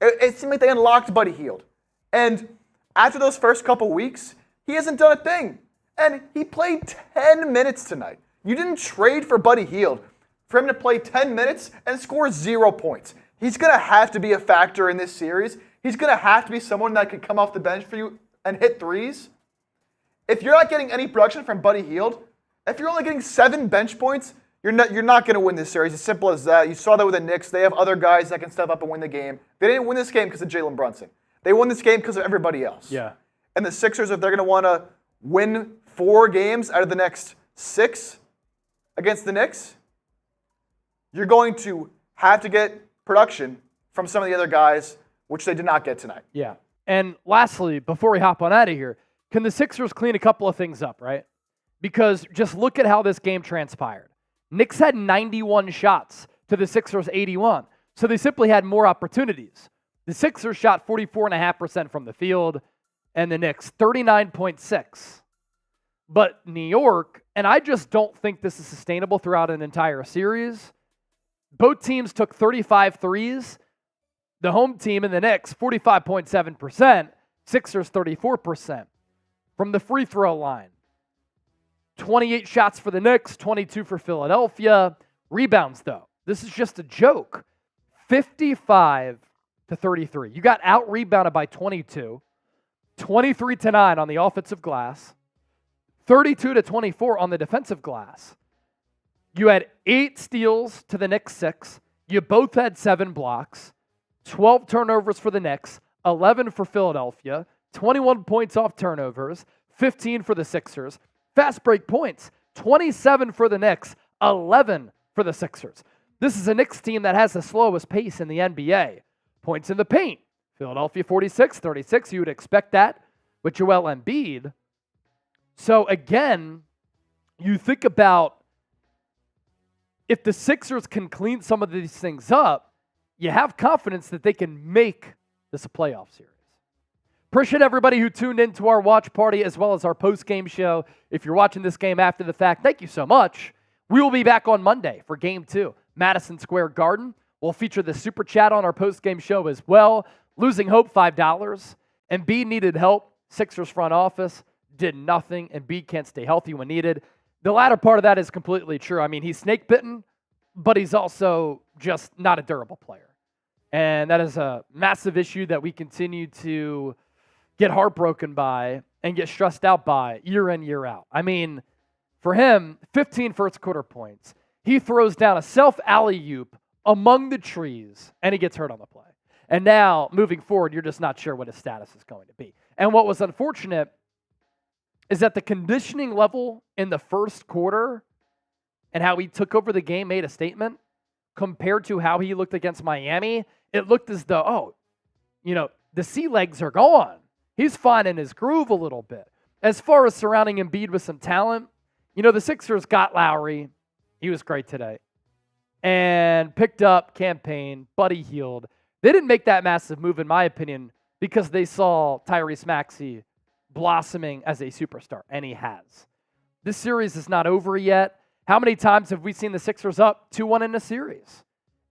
It seemed like they unlocked Buddy Hield. And after those first couple weeks, he hasn't done a thing. And he played 10 minutes tonight. You didn't trade for Buddy Hield for him to play 10 minutes and score 0 points. He's going to have to be a factor in this series. He's going to have to be someone that can come off the bench for you and hit threes. If you're not getting any production from Buddy Hield, if you're only getting 7 bench points, you're not going to win this series. As simple as that. You saw that with the Knicks. They have other guys that can step up and win the game. They didn't win this game because of Jalen Brunson. They won this game because of everybody else. Yeah. And the Sixers, if they're going to want to win 4 games out of the next 6 against the Knicks, you're going to have to get production from some of the other guys, which they did not get tonight. Yeah. And lastly, before we hop on out of here, can the Sixers clean a couple of things up, right? Because just look at how this game transpired. Knicks had 91 shots to the Sixers' 81, so they simply had more opportunities. The Sixers shot 44.5% from the field, and the Knicks 39.6%. But New York, and I just don't think this is sustainable throughout an entire series, both teams took 35 threes. The home team and the Knicks, 45.7%, Sixers 34%. From the free throw line, 28 shots for the Knicks, 22 for Philadelphia. Rebounds, though. This is just a joke. 55 to 33. You got out-rebounded by 22. 23 to 9 on the offensive glass. 32 to 24 on the defensive glass. You had 8 steals to the Knicks 6. You both had 7 blocks. 12 turnovers for the Knicks. 11 for Philadelphia. 21 points off turnovers. 15 for the Sixers. Fast break points, 27 for the Knicks, 11 for the Sixers. This is a Knicks team that has the slowest pace in the NBA. Points in the paint, Philadelphia 46-36. You would expect that with Joel Embiid. So again, you think about if the Sixers can clean some of these things up, you have confidence that they can make this a playoff series. Appreciate everybody who tuned in to our watch party as well as our post-game show. If you're watching this game after the fact, thank you so much. We will be back on Monday for Game 2. Madison Square Garden. We'll feature the Super Chat on our post-game show as well. Losing hope, $5. Embiid needed help. Sixers front office did nothing. Embiid can't stay healthy when needed. The latter part of that is completely true. I mean, he's snake-bitten, but he's also just not a durable player. And that is a massive issue that we continue to get heartbroken by and get stressed out by year in, year out. I mean, for him, 15 first quarter points. He throws down a self alley-oop among the trees, and he gets hurt on the play. And now, moving forward, you're just not sure what his status is going to be. And what was unfortunate is that the conditioning level in the first quarter and how he took over the game made a statement compared to how he looked against Miami. It looked as though, the sea legs are gone. He's finding his groove a little bit. As far as surrounding Embiid with some talent, the Sixers got Lowry. He was great today. And picked up campaign, Buddy Hield. They didn't make that massive move, in my opinion, because they saw Tyrese Maxey blossoming as a superstar, and he has. This series is not over yet. How many times have we seen the Sixers up 2-1 in a series?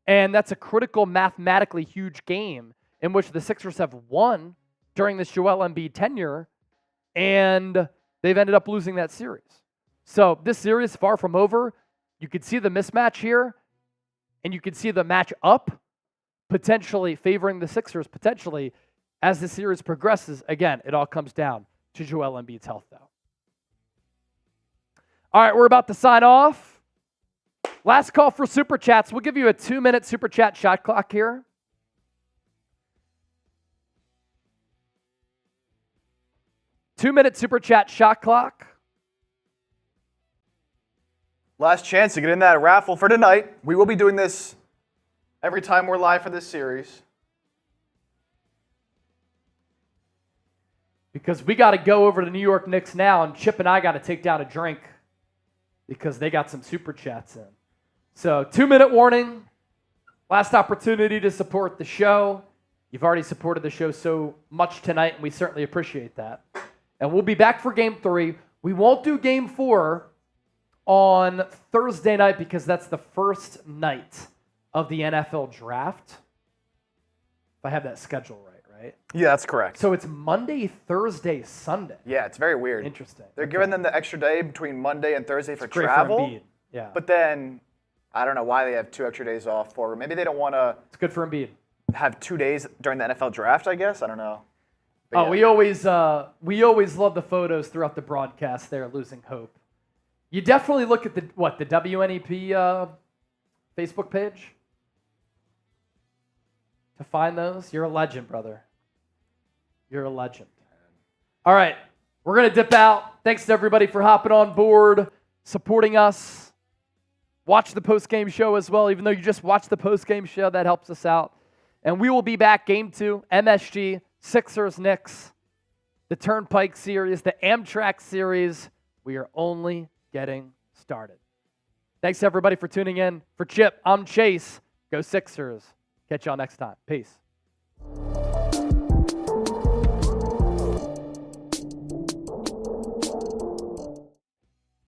And that's a critical, mathematically huge game in which the Sixers have won during this Joel Embiid tenure, and they've ended up losing that series. So this series, far from over. You could see the mismatch here, and you could see the match up, potentially favoring the Sixers, potentially, as the series progresses. Again, it all comes down to Joel Embiid's health, though. All right, we're about to sign off. Last call for Super Chats. We'll give you a 2-minute Super Chat shot clock here. Two-minute Super Chat shot clock. Last chance to get in that raffle for tonight. We will be doing this every time we're live for this series. Because we got to go over to the New York Knicks now, and Chip and I got to take down a drink because they got some Super Chats in. So 2-minute warning. Last opportunity to support the show. You've already supported the show so much tonight, and we certainly appreciate that. And we'll be back for Game 3. We won't do Game 4 on Thursday night because that's the first night of the NFL draft. If I have that schedule right? Yeah, that's correct. So it's Monday, Thursday, Sunday. Yeah, it's very weird. Interesting. They're giving them the extra day between Monday and Thursday for great travel. for Embiid. Yeah. But then, I don't know why they have 2 extra days off for. Maybe they don't want to. It's good for Embiid. Have 2 days during the NFL draft, I guess. I don't know. But we always love the photos throughout the broadcast there, losing hope. You definitely look at the WNEP Facebook page to find those. You're a legend, brother. You're a legend. All right, we're going to dip out. Thanks to everybody for hopping on board, supporting us. Watch the post-game show as well. Even though you just watched the post-game show, that helps us out. And we will be back Game 2, MSG, Sixers, Knicks, the Turnpike Series, the Amtrak Series. We are only getting started. Thanks, everybody, for tuning in. For Chip, I'm Chase. Go Sixers. Catch y'all next time. Peace.